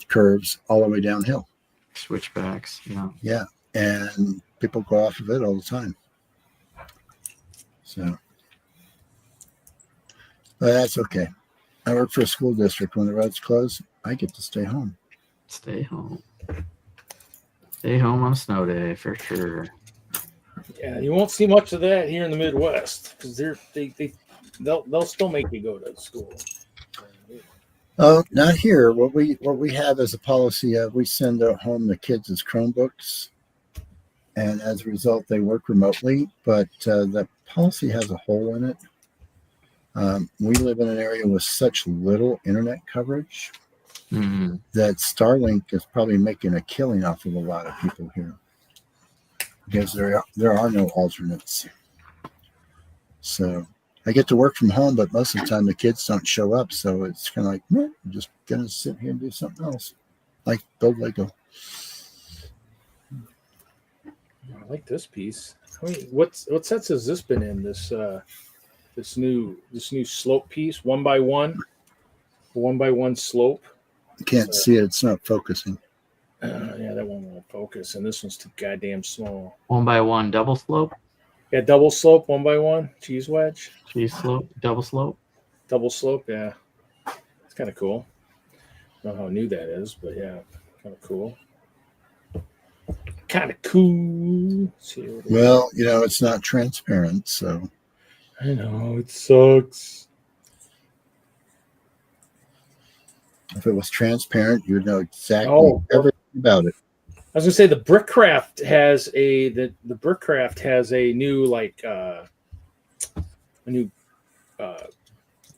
curves all the way downhill. Switchbacks. Yeah. Yeah. And people go off of it all the time. So, but that's okay. I work for a school district. When the roads close, I get to stay home. Stay home. Stay home on a snow day for sure. Yeah, you won't see much of that here in the Midwest because they'll still make you go to school. Oh, not here. What we have as a policy, we send home the kids as Chromebooks, and as a result, they work remotely. But the policy has a hole in it. We live in an area with such little internet coverage that Starlink is probably making a killing off of a lot of people here because there are no alternates. So I get to work from home, but most of the time the kids don't show up. So it's kind of like, I'm just going to sit here and do something else, like build Lego. I like this piece. I mean, what sets has this been in? This new slope piece, 1x1 slope. You can't see it; it's not focusing. Yeah, that one won't focus, and this one's too goddamn small. 1x1 double slope. Yeah, double slope, 1x1 cheese wedge. Cheese slope, double slope. Double slope, yeah. It's kind of cool. I don't know how new that is, but yeah, kind of cool. Kind of cool. Well, it's not transparent, so. I know, it sucks. If it was transparent, you would know exactly everything about it. I was gonna say the Brickcraft has the Brickcraft has a new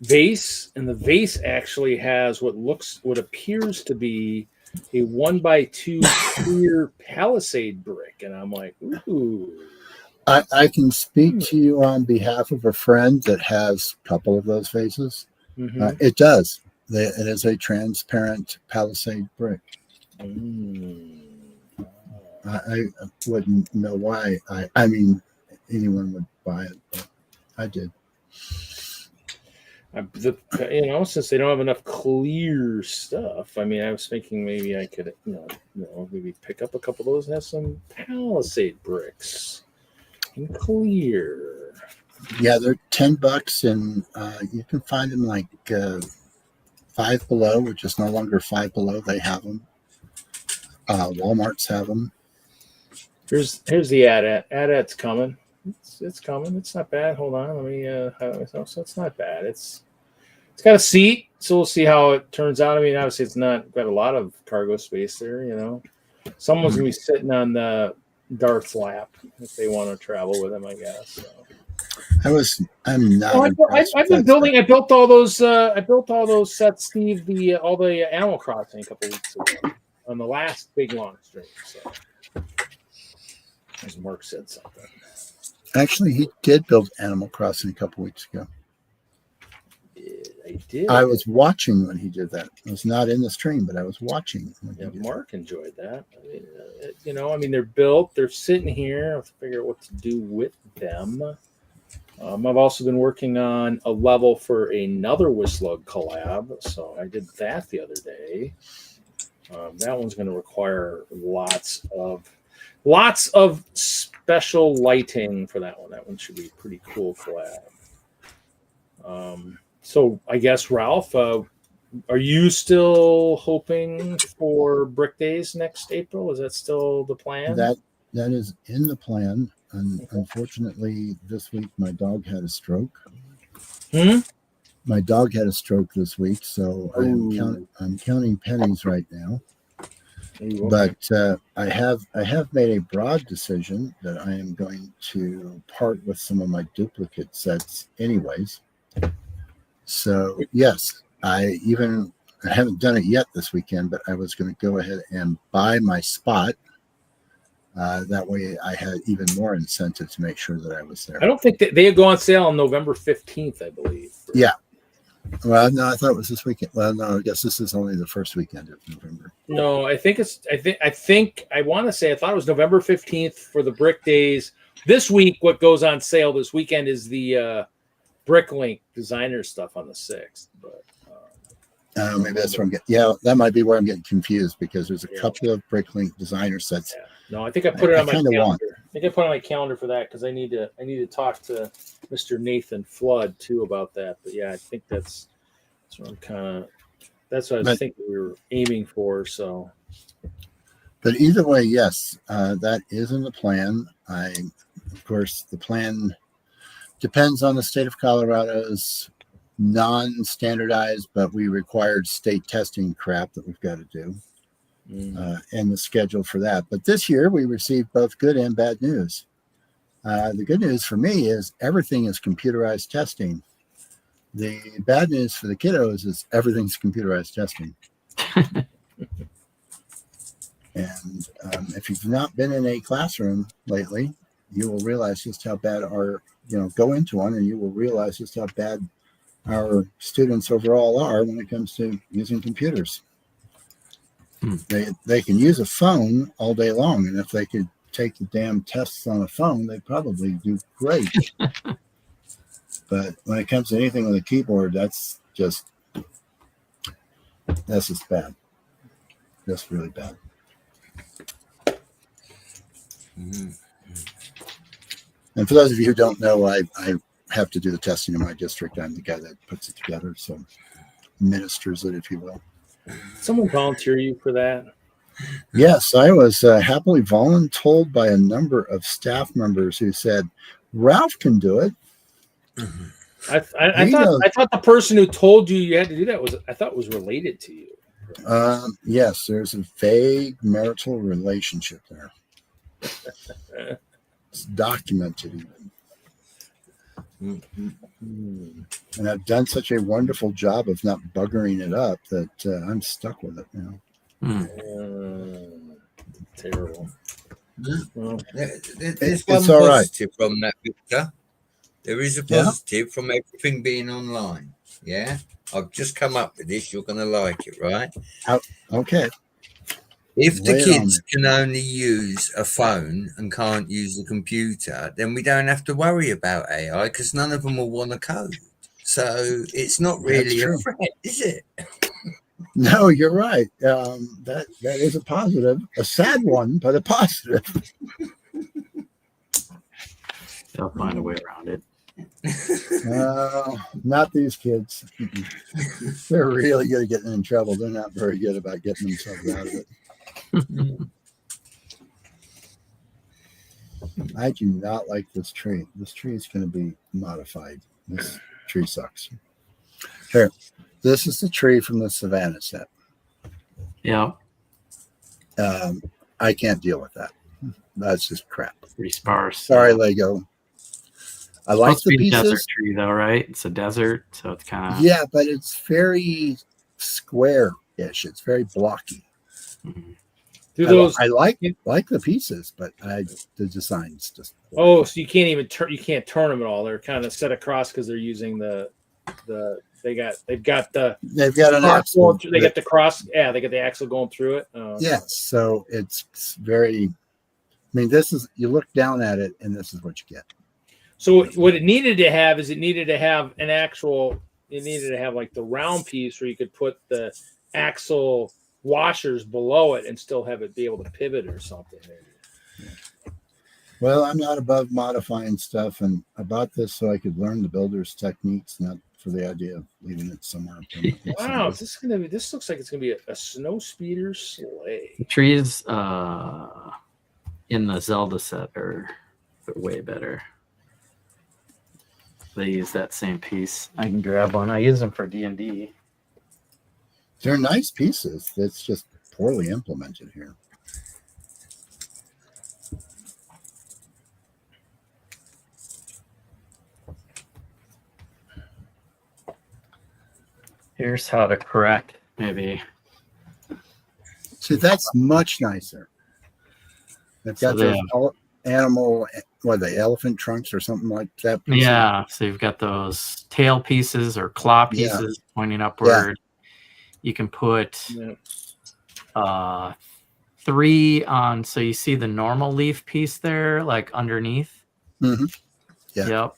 vase, and the vase actually has what appears to be a 1x2 clear palisade brick, and I'm like, ooh. I can speak to you on behalf of a friend that has a couple of those vases. Mm-hmm. It does. It is a transparent palisade brick. I wouldn't know why. I mean, anyone would buy it, but I did. Since they don't have enough clear stuff, I mean, I was thinking maybe I could, maybe pick up a couple of those and have some palisade bricks in clear. Yeah, they're $10, and you can find them like Five Below, which is no longer Five Below. They have them. Walmart's have them. Here's the AT-AT's coming. It's coming. It's not bad. Hold on. Let me. So it's not bad. It's got a seat, so we'll see how it turns out. I mean, obviously, it's not got a lot of cargo space there. Someone's gonna be sitting on the Darth's lap if they want to travel with him, I guess. So. I'm not. I've been building. I built all those sets, Steve. All the Animal Crossing a couple weeks ago on the last big long stream. So, as Mark said something. Actually, he did build Animal Crossing a couple weeks ago. I did. I was watching when he did that. I was not in the stream, but I was watching. Mark enjoyed that. I mean, they're built. They're sitting here. I have to figure out what to do with them. I've also been working on a level for another WISLUG collab, so I did that the other day. That one's going to require lots of special lighting for that one. That one should be a pretty cool collab. So I guess, Ralph, are you still hoping for Brick Days next April? Is that still the plan? That is in the plan. And unfortunately, this week my dog had a stroke. My dog had a stroke this week, so I'm counting pennies right now. But I have made a broad decision that I am going to part with some of my duplicate sets, anyways. So yes, I haven't done it yet this weekend, but I was going to go ahead and buy my spot. That way I had even more incentive to make sure that I was there. I don't think they go on sale on November 15th, I believe. Yeah. Well, no, I thought it was this weekend. Well, no, I guess this is only the first weekend of November. No, I think I want to say I thought it was November 15th for the Brick Days. This week, what goes on sale this weekend is the Bricklink designer stuff on the 6th. But maybe that's where I'm getting. Yeah, that might be where I'm getting confused because there's a couple of Bricklink designer sets. Yeah. No, I think I put it on my calendar. I think I put it on my calendar for that because I need to talk to Mr. Nathan Flood too about that. But yeah, I think that's what I was thinking we were aiming for. So, but either way, yes, that is in the plan. Of course, the plan depends on the state of Colorado's non-standardized, but we required state testing crap that we've got to do. And the schedule for that. But this year we received both good and bad news. The good news for me is everything is computerized testing. The bad news for the kiddos is everything's computerized testing. And if you've not been in a classroom lately, you will realize just how bad go into one and you will realize just how bad our students overall are when it comes to using computers. They can use a phone all day long, and if they could take the damn tests on a phone, they'd probably do great. But when it comes to anything with a keyboard, that's just bad. Just really bad. And for those of you who don't know, I have to do the testing in my district. I'm the guy that puts it together, so ministers it, if you will. Someone volunteer you for that? Yes, I was happily voluntold by a number of staff members who said, Ralph can do it. I thought the person who told you had to do that was related to you. Yes, there's a vague marital relationship there. It's documented even. And I've done such a wonderful job of not buggering it up that I'm stuck with it now. Terrible. Well, there's it's one all right. positive from that, Victor. There is a positive from everything being online. Yeah, I've just come up with this. You're going to like it, right? Okay. If the kids can only use a phone and can't use a computer, then we don't have to worry about AI because none of them will want to code. So it's not really a threat, is it? No, you're right. That is a positive, a sad one, but a positive. They'll find a way around it. Not these kids. They're really good at getting in trouble. They're not very good about getting themselves out of it. I do not like this tree. This tree is going to be modified. This tree sucks. Here, this is the tree from the Savannah set. Yeah. I can't deal with that. That's just crap. Pretty sparse. Sorry, Lego. I like Supposed to the be a desert pieces. tree, though, right? It's a desert, so it's kind of Yeah, but it's very square-ish. It's very blocky. Do those? I like the pieces, but the design's just. Oh, so you can't even turn. You can't turn them at all. They're kind of set across because they're using they've got an axle. They got the cross. Yeah, they got the axle going through it. Yes, so it's very. I mean, this is you look down at it, and this is what you get. So what it needed to have is it needed to have an actual. It needed to have like the round piece where you could put the axle washers below it and still have it be able to pivot or something. Maybe. Well, I'm not above modifying stuff, and I bought this so I could learn the builder's techniques, not for the idea of leaving it somewhere. Wow, is this gonna be? This looks like it's gonna be a snow speeder sleigh. The trees in the Zelda set are way better. They use that same piece. I can grab one. I use them for D&D. They're nice pieces. It's just poorly implemented here. Here's how to correct, maybe. See, that's much nicer. They've got those animal, elephant trunks or something like that. Yeah, so you've got those tail pieces or claw pieces pointing upward. Yeah. You can put 3 on, so you see the normal leaf piece there, like underneath. Mm-hmm. Yeah. Yep.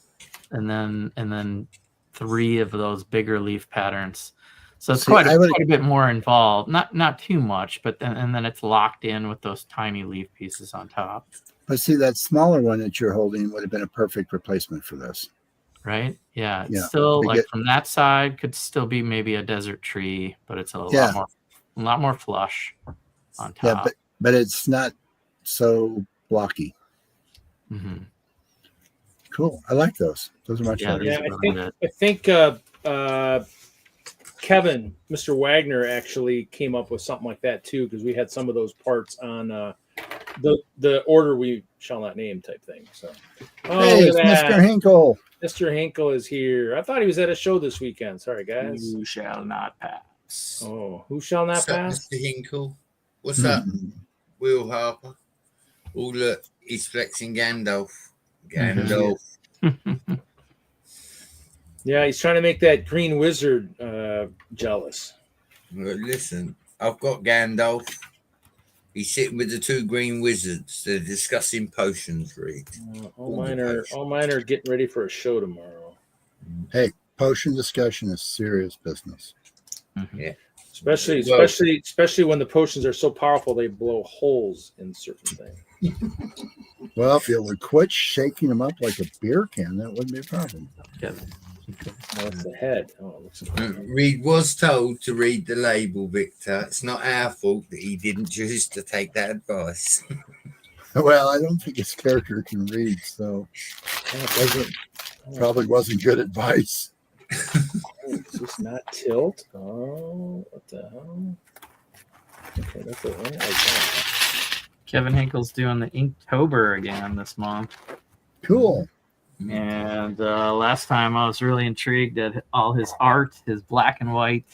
And then 3 of those bigger leaf patterns. So it's quite a bit more involved. Not too much, but then it's locked in with those tiny leaf pieces on top. But see, that smaller one that you're holding would have been a perfect replacement for this. Right? Yeah. It's still like from that side could still be maybe a desert tree, but it's a lot more flush on top. Yeah, but it's not so blocky. Mm-hmm. Cool. I like those. Those are much better. Yeah, I think Kevin, Mr. Wagner, actually came up with something like that too, because we had some of those parts on the order we shall not name type thing. So, hey, it's Mr. Hinkle. Mr. Hinkle is here. I thought he was at a show this weekend. Sorry, guys. Who shall not pass? Oh, who shall not pass? Mr. Hinkle. What's up, Will Harper? Oh, look, he's flexing Gandalf. Yeah, he's trying to make that green wizard jealous. Well, listen, I've got Gandalf. He's sitting with the 2 green wizards. They're discussing potions, Reed. All mine are getting ready for a show tomorrow. Hey, potion discussion is serious business. Yeah. Especially when the potions are so powerful they blow holes in certain things. Well, if you would quit shaking them up like a beer can, that wouldn't be a problem. Oh, it's the head. Oh, it looks Reed was told to read the label, Victor. It's not our fault that he didn't choose to take that advice. Well, I don't think his character can read, so probably wasn't good advice. Is this not tilt? Oh, what the hell? Okay, that's it. Kevin Hinkle's doing the Inktober again this month. Cool. And last time I was really intrigued at all his art, his black and white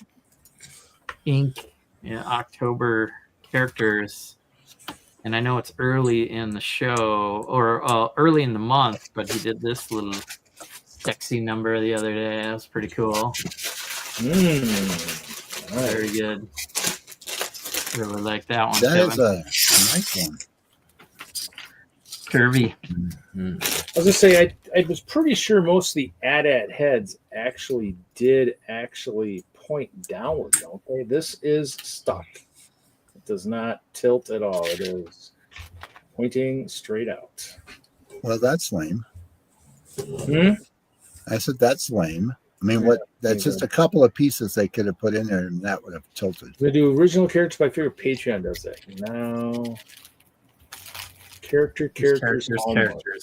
ink October characters. And I know it's early in the show or early in the month, but he did this little sexy number the other day. That was pretty cool. Very good. Really like that one. That Kevin. is a nice one. Curvy. I was gonna say I was pretty sure most of the AT-AT heads actually point downward, don't they? This is stuck. It does not tilt at all. It is pointing straight out. Well, that's lame. Hmm? I said that's lame. I mean, that's just a couple of pieces they could have put in there, and that would have tilted. They do original characters, but I figure Patreon does that. No. Characters,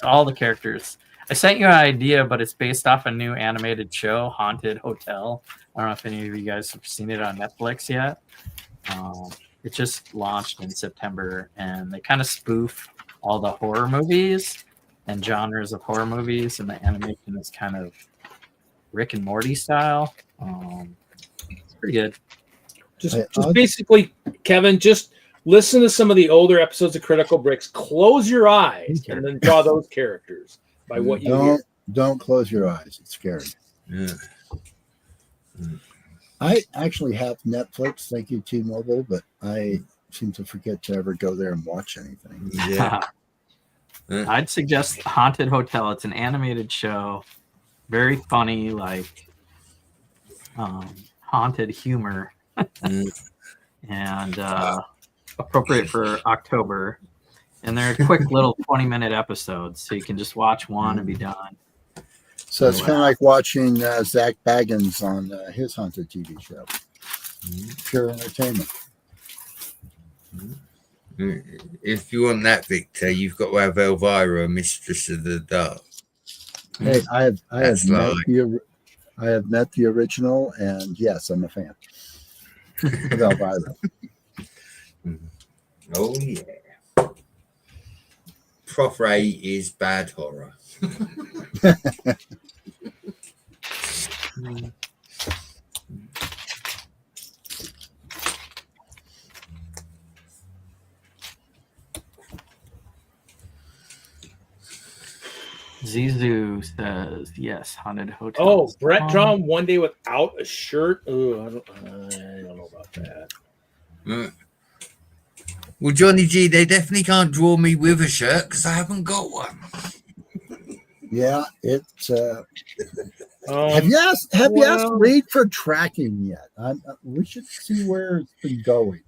all the characters. I sent you an idea, but it's based off a new animated show, Haunted Hotel. I don't know if any of you guys have seen it on Netflix yet. It just launched in September, and they kind of spoof all the horror movies and genres of horror movies, and the animation is kind of Rick and Morty style. It's pretty good. Just basically, Kevin, just listen to some of the older episodes of Critical Bricks. Close your eyes and then draw those characters by what you hear. Don't close your eyes. It's scary. Yeah. I actually have Netflix, thank you, T-Mobile, but I seem to forget to ever go there and watch anything. Yeah. I'd suggest Haunted Hotel. It's an animated show, very funny, like haunted humor, and appropriate for October. And they're quick little 20-minute episodes, so you can just watch one and be done. So it's kind of like watching Zach Baggins on his haunted TV show. Pure entertainment. If you want that, Victor, you've got to have Elvira, Mistress of the Dark. Hey, I have met the original, and yes, I'm a fan of Elvira. Oh yeah. Prof Ray is bad horror. Zizu says yes, Haunted Hotel. Oh, Brett drawn one day without a shirt. Oh, I don't know about that. Well, Johnny G, they definitely can't draw me with a shirt because I haven't got one. Yeah, it's. Have you asked Reed for tracking yet? We should see where it's been going.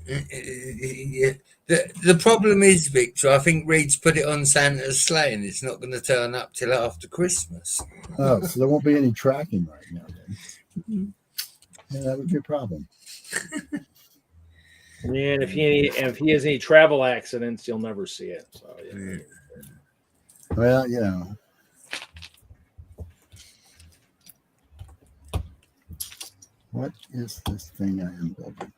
Yeah. The problem is, Victor, I think Reed's put it on Santa's sleigh and it's not going to turn up till after Christmas. Oh, so there won't be any tracking right now then. Yeah, that would be a problem. And if he has any travel accidents, you'll never see it. So yeah. Well, you know. What is this thing I am building?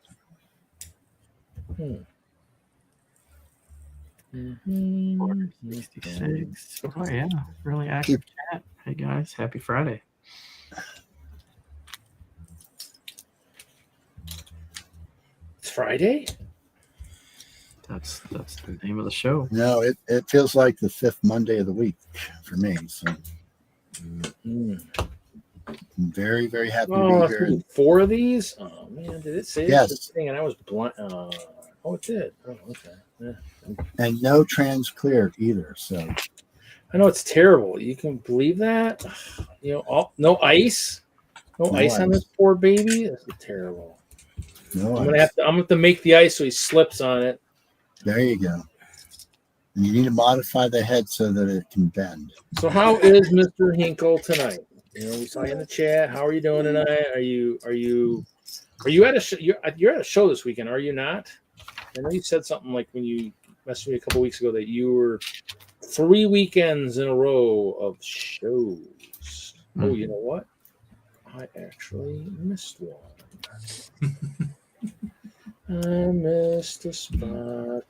466. Oh yeah, really active chat. Hey guys, happy Friday. It's Friday? That's the name of the show. No, it feels like the 5th Monday of the week for me. So I'm very, very happy to be here. 4 of these? Oh man, did it say yes? Thing and I was blind. Oh, it did. Oh, okay. Yeah. And no trans clear either. So I know it's terrible. You can believe that? You know, no ice. No ice on this poor baby. This is terrible. No I'm gonna have to make the ice so he slips on it. There you go. And you need to modify the head so that it can bend. So how is Mr. Hinkle tonight? You know, we saw you in the chat. How are you doing tonight? Are you at a show? You're at a show this weekend, are you not? I know you said something like when you messaged me a couple weeks ago that you were 3 weekends in a row of shows. Mm-hmm. Oh, you know what? I actually missed one. I missed a spot.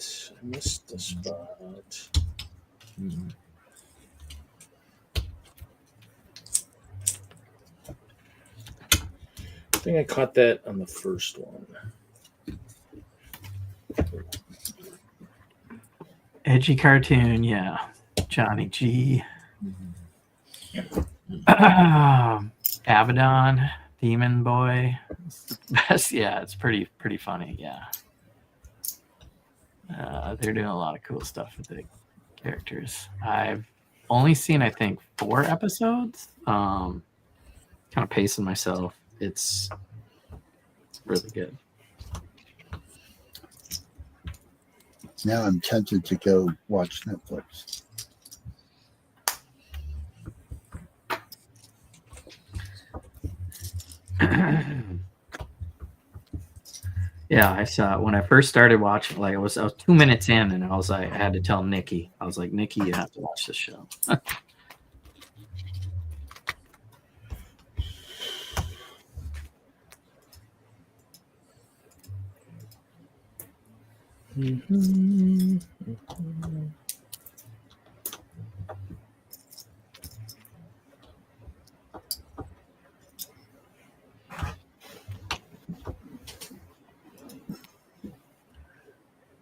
Mm-hmm. I think I caught that on the first one. Edgy cartoon, yeah. Johnny G. Abaddon, Demon Boy. Best, yeah, it's pretty funny, yeah. They're doing a lot of cool stuff with the characters. I've only seen, I think, 4 episodes. Kind of pacing myself. It's really good. Now I'm tempted to go watch Netflix. Yeah, I saw when I first started watching. Like I was 2 minutes in, and I had to tell Nikki. I was like, Nikki, you have to watch this show.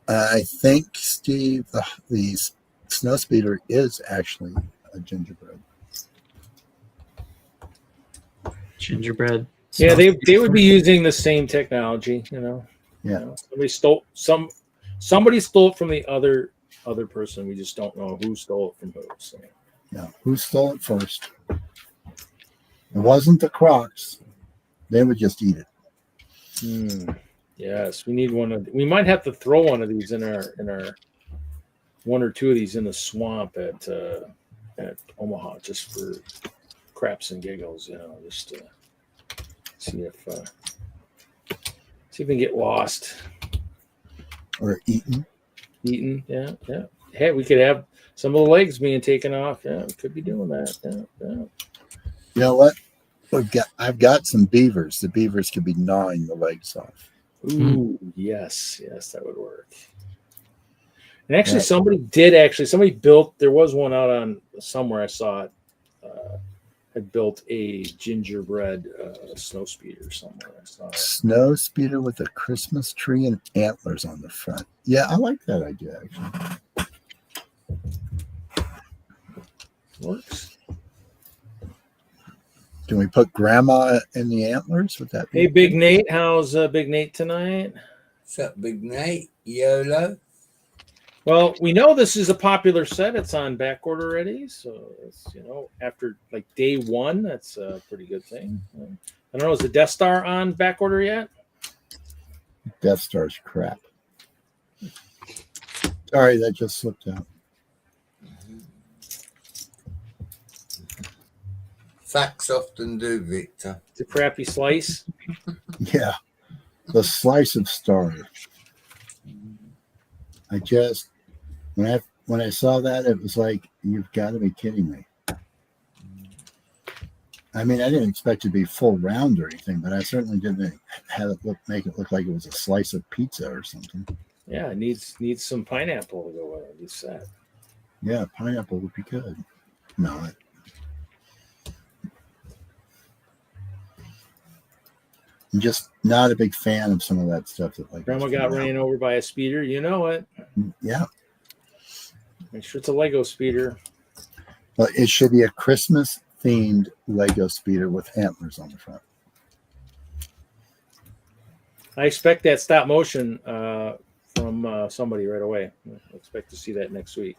I think, Steve, the snow speeder is actually a gingerbread. Gingerbread. Yeah, snow they would speeder. be using the same technology, you know. Yeah. You know, somebody stole it from the other person. We just don't know who stole it from who. So. Yeah. Who stole it first? It wasn't the Crocs. They would just eat it. Yes, we need one of. We might have to throw one of these in our one or two of these in the swamp at Omaha just for craps and giggles. You know, just to see if we can get lost Or eaten. eaten. Yeah, yeah. Hey, we could have some of the legs being taken off. Yeah, we could be doing that. Yeah. You know what? I've got some beavers. The beavers could be gnawing the legs off. Ooh, yes, that would work. And actually, somebody built. There was one out on somewhere. I saw it. Had built a gingerbread snow speeder somewhere. I saw it. Snow speeder with a Christmas tree and antlers on the front. Yeah, I like that idea, actually. Works. Can we put grandma in the antlers? Would that be? Hey, Big Nate, how's Big Nate tonight? What's up, Big Nate? YOLO? Well, we know this is a popular set. It's on back order already, so it's after like day one, that's a pretty good thing. I don't know, is the Death Star on back order yet? Death Star's crap. Sorry, that just slipped out. Facts often do, Victor. It's a crappy slice. Yeah, the slice of star. I just when I saw that, it was like, you've got to be kidding me. I mean, I didn't expect it to be full round or anything, but I certainly didn't have it make it look like it was a slice of pizza or something. Yeah, it needs some pineapple to go with it. Be set. Yeah, pineapple would be good. No, I'm just not a big fan of some of that stuff that like Grandma got ran over by a speeder. You know it. Yeah. Make sure it's a Lego speeder. Well, it should be a Christmas themed Lego speeder with antlers on the front. I expect that stop motion from somebody right away. I expect to see that next week.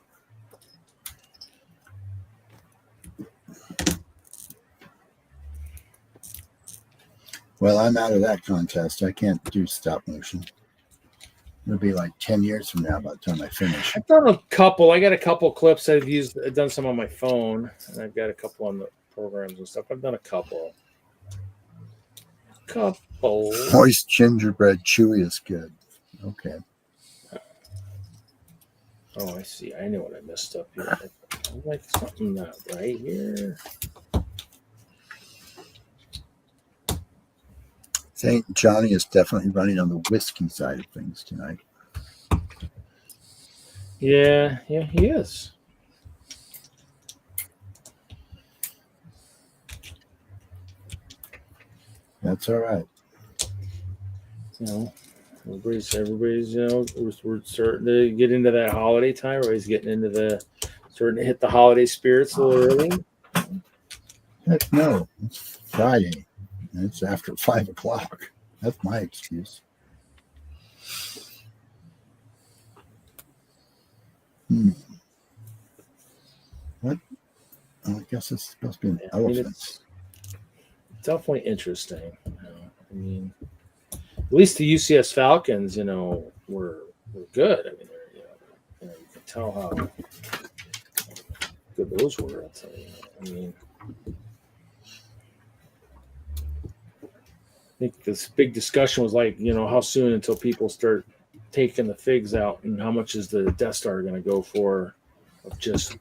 Well, I'm out of that contest. I can't do stop motion. It'll be like 10 years from now by the time I finish. I've done a couple. I got a couple clips I've done some on my phone, and I've got a couple on the programs and stuff. I've done a couple. Moist gingerbread chewy is good. Okay. Oh, I see. I know what I messed up here. I'm like something not right here. St. Johnny is definitely running on the whiskey side of things tonight. Yeah, he is. That's all right. Everybody's we're starting to get into that holiday time. Everybody's starting to hit the holiday spirits a little early. Heck no, it's Friday. It's after 5 o'clock. That's my excuse. What? Oh, I guess it's supposed to be an elephant. It's definitely interesting. I mean, at least the UCS Falcons, were good. I mean, you can tell how good those were. I'll tell you. I mean, I think this big discussion was like, how soon until people start taking the figs out, and how much is the Death Star going to go for of just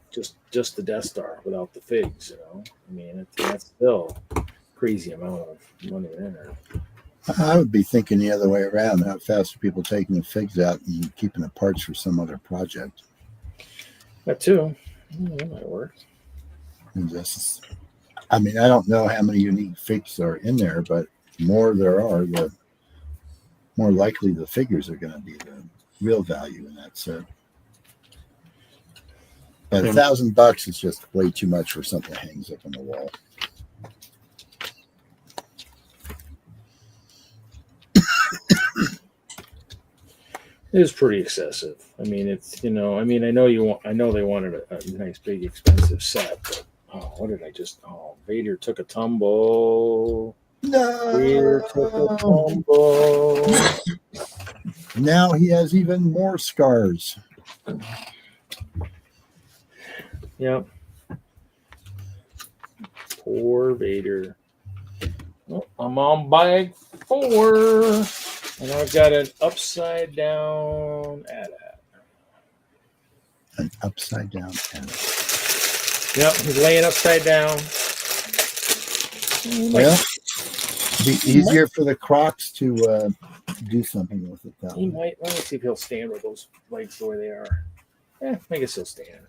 the Death Star without the figs? I mean, that's still a crazy amount of money in there. I would be thinking the other way around. How fast are people taking the figs out and keeping the parts for some other project? That too. That might work. I mean, I don't know how many unique figs are in there, but the more there are, the more likely the figures are going to be. real value in that set. But $1,000 is just way too much for something that hangs up on the wall. It is pretty excessive. I mean, it's, I know they wanted a nice, big, expensive set, but what did I just? Oh, Vader took a tumble. No. Vader took a tumble. Now he has even more scars. Yep. Poor Vader. Oh, I'm on bag 4, and I've got an upside down AT-AT. An upside down AT-AT. Yep, he's laying upside down. Well, it'd be easier for the Crocs to do something with it. He might. Let me see if he'll stand with those legs the way they are. I guess he'll stand.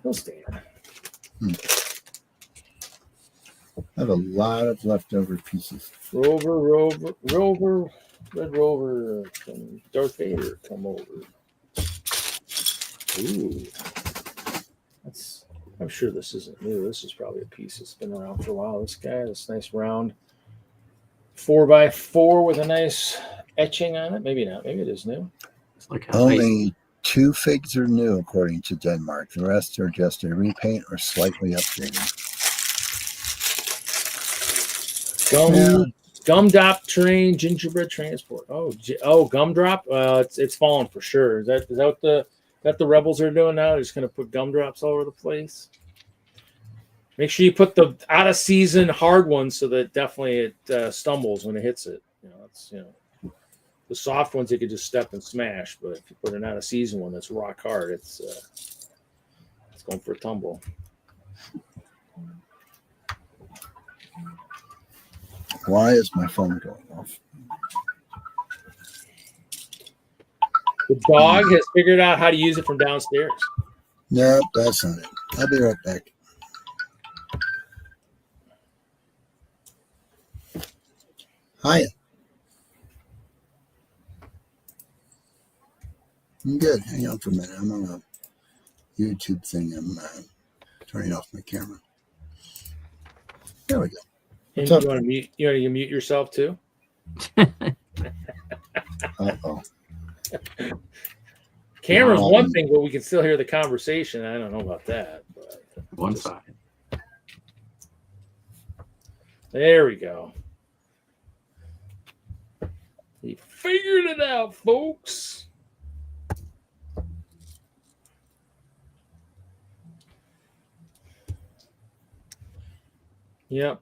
He'll stand. I have a lot of leftover pieces. Rover, Red Rover, Darth Vader, come over. Ooh, I'm sure this isn't new. This is probably a piece that's been around for a while. This nice round 4x4 with a nice etching on it. Maybe not. Maybe it is new. It's like Only 2 figs are new, according to Denmark. The rest are just a repaint or slightly updated. Gumdrop train, gingerbread transport. Oh, gumdrop. It's fallen for sure. Is that what the rebels are doing now? They're just going to put gumdrops all over the place. Make sure you put the out of season hard ones so that definitely it stumbles when it hits it. The soft ones you could just step and smash, but if you put an out of season one that's rock hard, it's going for a tumble. Why is my phone going off? The dog has figured out how to use it from downstairs. Nope, that's not it. I'll be right back. Hiya. I'm good. Hang on for a minute. I'm on a YouTube thing. I'm turning off my camera. There we go. And you want to mute yourself too? Uh-oh. Camera's one thing, but we can still hear the conversation. I don't know about that. But one side. There we go. He figured it out, folks. Yep.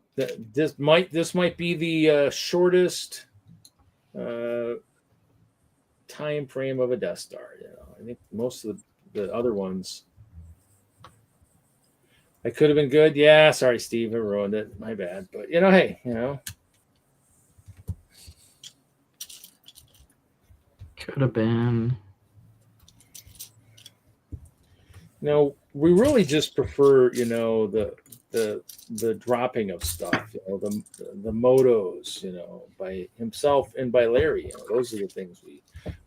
This might be the shortest time frame of a Death Star. I think most of the other ones. I could have been good. Yeah, sorry, Steve, I ruined it. My bad. But hey, could have been. We really just prefer, the dropping of stuff, the motos, by himself and by Larry. Those are the things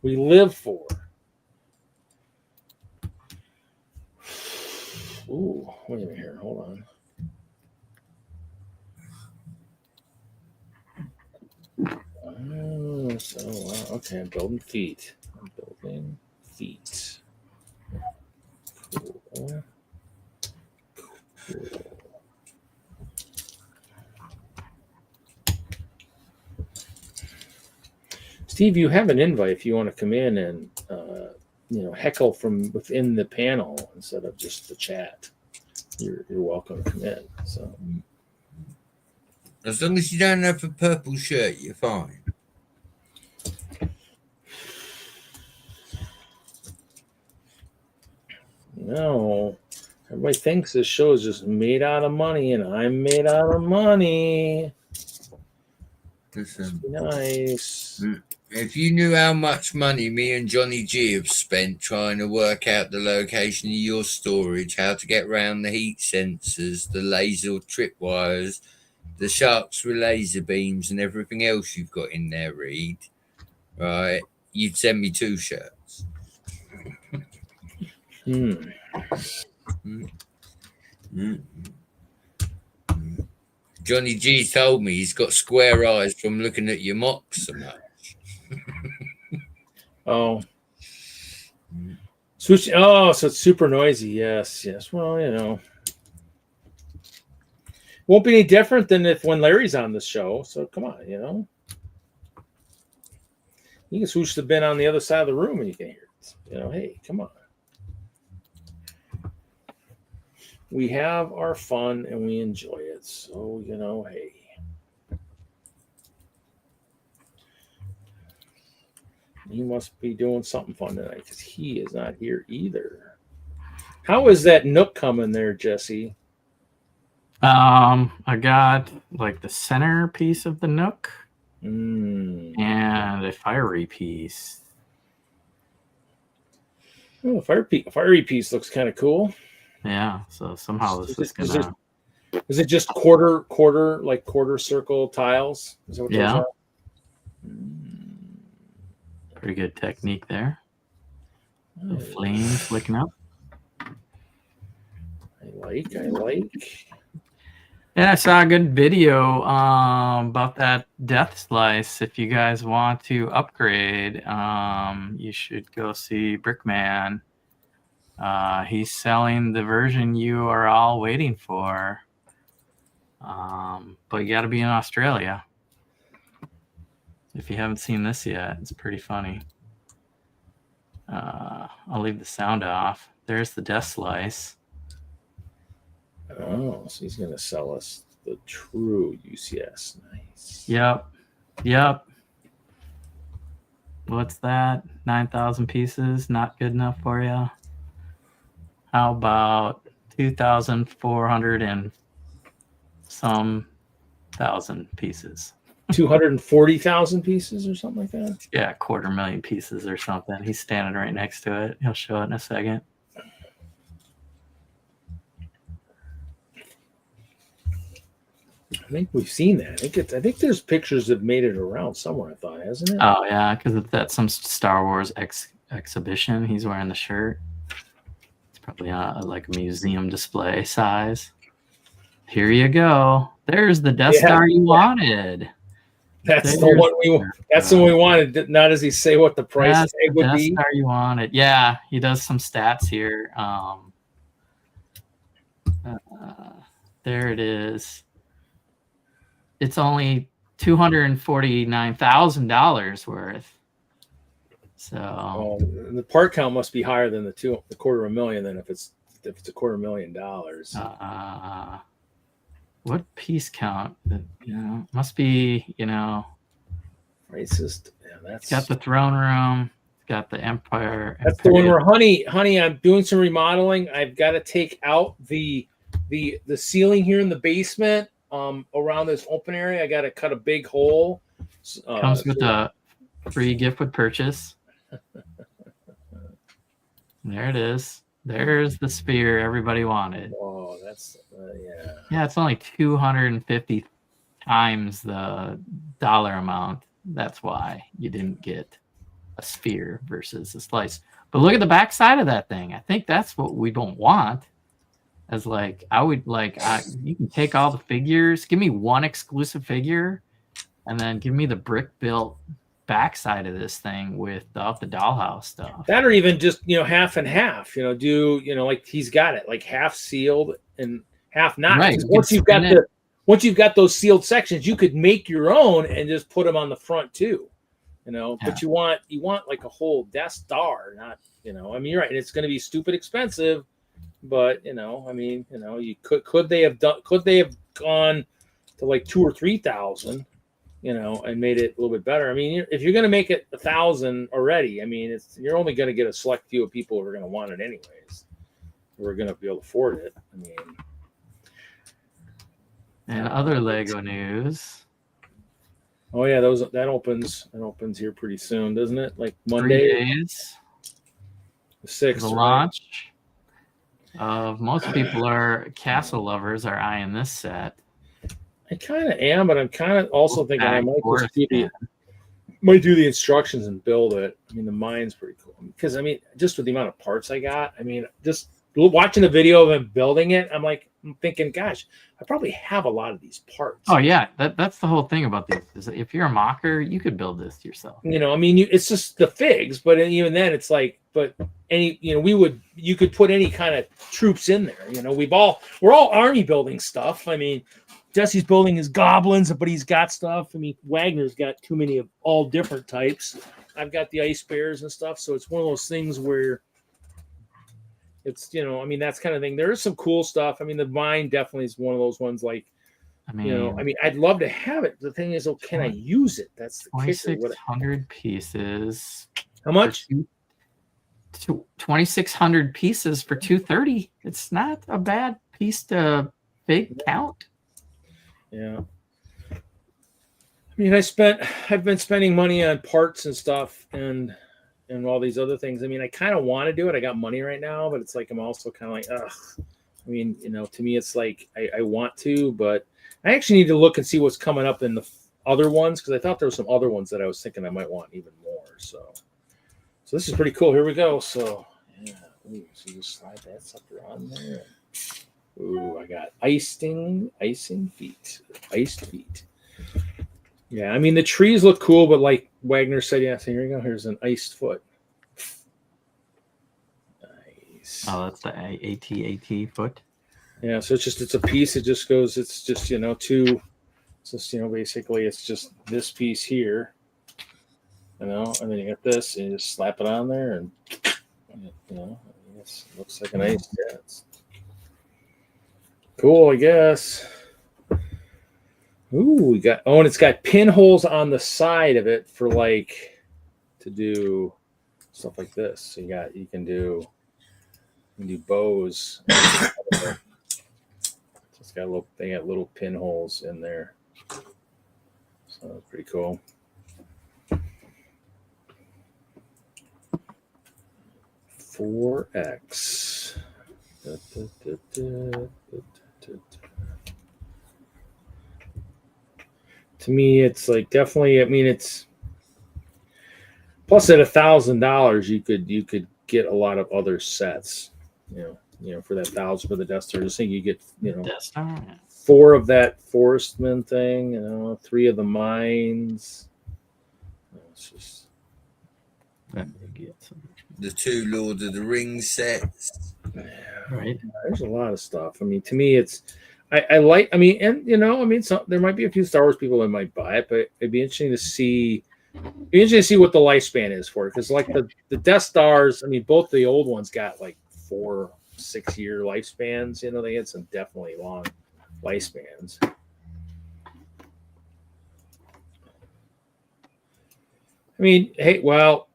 we live for. Ooh, wait a minute here. Hold on. Okay, I'm building feet. Cool. Steve, you have an invite if you want to come in and heckle from within the panel instead of just the chat. You're welcome to come in. So as long as you don't have a purple shirt, you're fine. No, everybody thinks this show is just made out of money, and I'm made out of money. Listen, nice. If you knew how much money me and Johnny G have spent trying to work out the location of your storage, how to get around the heat sensors, the laser tripwires, the sharks with laser beams, and everything else you've got in there, Reed, right? you'd send me 2 shirts. Hmm. Johnny G told me he's got square eyes from looking at your mocks so much. Oh. Switch. Oh, so it's super noisy. Yes. Well, won't be any different than when Larry's on the show. So come on, you can switch the bin on the other side of the room and you can hear it. Hey, come on. We have our fun and we enjoy it. So, hey. He must be doing something fun tonight because he is not here either. How is that Nook coming there, Jesse? I got like the center piece of the Nook And a fiery piece. Oh, fiery piece looks kind of cool. Yeah, so somehow this is gonna. Is it just quarter circle tiles? Is that what those are? Pretty good technique there. The flames flicking up. I like. Yeah, I saw a good video about that death slice. If you guys want to upgrade, you should go see Brickman. He's selling the version you are all waiting for. But you got to be in Australia. If you haven't seen this yet, it's pretty funny. I'll leave the sound off. There's the death slice. Oh, so he's going to sell us the true UCS. Nice. Yep. What's that? 9,000 pieces? Not good enough for you? How about 2,400 and some thousand pieces? 240,000 pieces or something like that? Yeah, 250,000 pieces or something. He's standing right next to it. He'll show it in a second. I think we've seen that. I think there's pictures that made it around somewhere, I thought, hasn't it? Oh, yeah, because it's at some Star Wars exhibition. He's wearing the shirt. It's probably like a museum display size. Here you go. There's the Death Star you wanted. That's the one we wanted. Now does he say what the price tag would be? Death Star you wanted. Yeah, he does some stats here. There it is. It's only $249,000 worth. So the part count must be higher than the $250,000. Then if it's $250,000. What piece count? Must be racist. Yeah, it's got the throne room. It's got the Empire. That's the one where honey, I'm doing some remodeling. I've got to take out the ceiling here in the basement. Around this open area, I got to cut a big hole. Comes with a free gift with purchase. There it is. There's the sphere everybody wanted. Oh, that's yeah. Yeah, it's only 250 times the dollar amount. That's why you didn't get a sphere versus a slice. But look at the back side of that thing. I think that's what we don't want. As you can take all the figures, give me one exclusive figure, and then give me the brick built backside of this thing without the dollhouse stuff. That or even just half and half. Like he's got it like half sealed and half not. Right. Once you've got those sealed sections, you could make your own and just put them on the front too. But you want like a whole Death Star, not you're right. It's going to be stupid expensive. But you could they have gone to like 2,000 or 3,000, and made it a little bit better. If you're going to make it 1,000 already, you're only going to get a select few of people who are going to want it anyways. Who are going to be able to afford it. And other Lego news. Oh yeah, that opens here pretty soon, doesn't it? Like Monday. 3 days. The 6th. The launch. Most people are castle lovers are eyeing this set. I kind of am, but I'm kind of also thinking I might just do might do the instructions and build it. I mean, the mine's pretty cool because I mean, just with the amount of parts I got, I mean, just watching the video of him building it, I'm thinking, gosh, I probably have a lot of these parts. Oh yeah, that's the whole thing about these. Is if you're a mocker, you could build this yourself. You know, I mean, it's just the figs, but even then, it's like, but any, you know, you could put any kind of troops in there. You know, we're all army building stuff. I mean, Jesse's building his goblins, but he's got stuff. I mean, Wagner's got too many of all different types. I've got the ice bears and stuff. So it's one of those things where it's, you know, I mean, that's kind of thing. There is some cool stuff. I mean, the mine definitely is one of those ones like, I mean, I'd love to have it. The thing is, can I use it? That's the kicker. 2,600 pieces. How much? 2,600 pieces for 230. It's not a bad piece to big count. Yeah. I mean, I've been spending money on parts and stuff and all these other things. I mean, I kind of want to do it. I got money right now, but it's like, I'm also kind of like, ugh. I mean, you know, to me, it's like, I want to, but I actually need to look and see what's coming up in the other ones. Cause I thought there were some other ones that I was thinking I might want even more. So this is pretty cool. Here we go. So yeah. Ooh, so you just slide that sucker on there. Ooh, I got icing feet, iced feet. Yeah, I mean the trees look cool, but like Wagner said, yeah. So here you go. Here's an iced foot. Nice. Oh, that's the AT foot. Yeah, so it's a piece. It just goes. It's just It's just basically it's just this piece here. And then you get this, and you just slap it on there, and it looks like an ice. Yeah, it's cool, I guess. Ooh, and it's got pinholes on the side of it for like to do stuff like this. So you can do bows. So it's got they got little pinholes in there. So pretty cool. $4X. To me, it's like definitely. I mean, it's plus at $1,000, you could get a lot of other sets. You know, for that $1,000 for the Death Star. Just think you get 4 of that Forestman thing. 3 of the mines. It's just the 2 Lord of the Rings sets. Right. There's a lot of stuff. I mean, to me, it's I like. I mean, and there might be a few Star Wars people that might buy it, but it'd be interesting to see. What the lifespan is for it, because like the Death Stars. I mean, both the old ones got like 4-6 year lifespans. They had some definitely long lifespans. I mean, hey, well,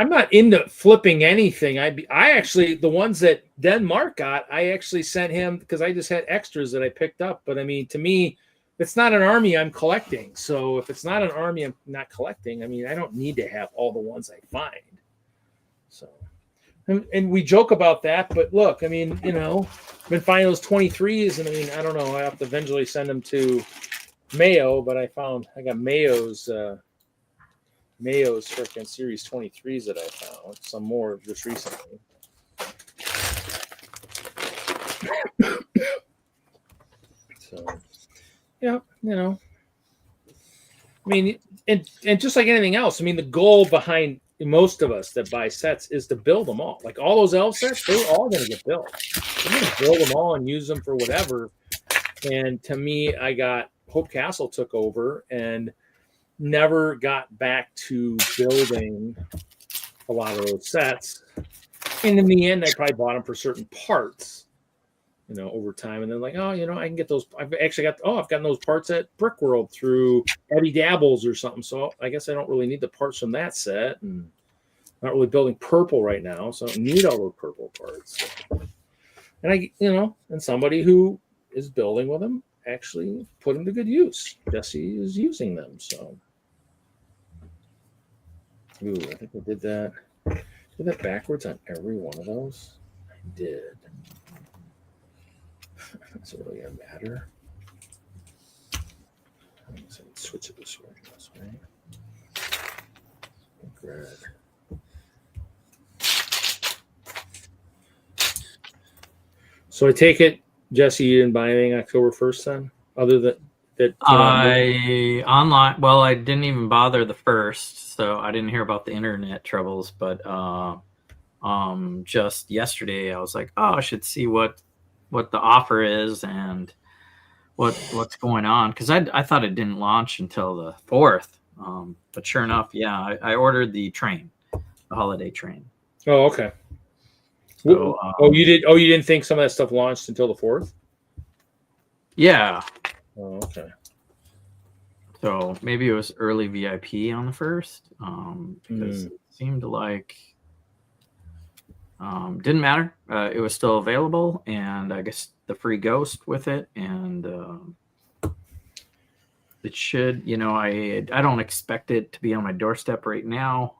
I'm not into flipping anything. I actually, the ones that Denmark got, I actually sent him because I just had extras that I picked up. But I mean, to me, it's not an army I'm collecting. So if it's not an army I'm not collecting, I mean, I don't need to have all the ones I find. So, and we joke about that, but look, I mean, I've been finding those 23s, and I mean, I don't know, I have to eventually send them to Mayo, but I got Mayo's freaking Series 23s that I found. Some more just recently. So, yeah, I mean, and just like anything else, I mean, the goal behind most of us that buy sets is to build them all. Like all those elf sets, they're all going to get built. I'm going to build them all and use them for whatever. And to me, Hope Castle took over and never got back to building a lot of those sets. And in the end, I probably bought them for certain parts, over time. And then like, I can get those. I've gotten those parts at Brick World through Eddie Dabbles or something. So I guess I don't really need the parts from that set. And I'm not really building purple right now, so I don't need all those purple parts. And and somebody who is building with them actually put them to good use. Jesse is using them, so. Ooh, I think I did that. Did that backwards on every one of those? I did. That's really gonna matter. I'm gonna switch it this way. spread. So I take it, Jesse, you didn't buy anything October 1st then, other than that? I online. Well, I didn't even bother the first, so I didn't hear about the internet troubles. But just yesterday, I was like, oh, I should see what the offer is and what's going on, because I thought it didn't launch until the 4th. But sure enough, yeah, I ordered the train, the holiday train. Oh, okay. So, you did. Oh, you didn't think some of that stuff launched until the 4th? Yeah. Oh, okay. So maybe it was early VIP on the 1st, because it seemed like didn't matter. It was still available, and I guess the free ghost with it, and it should. I don't expect it to be on my doorstep right now.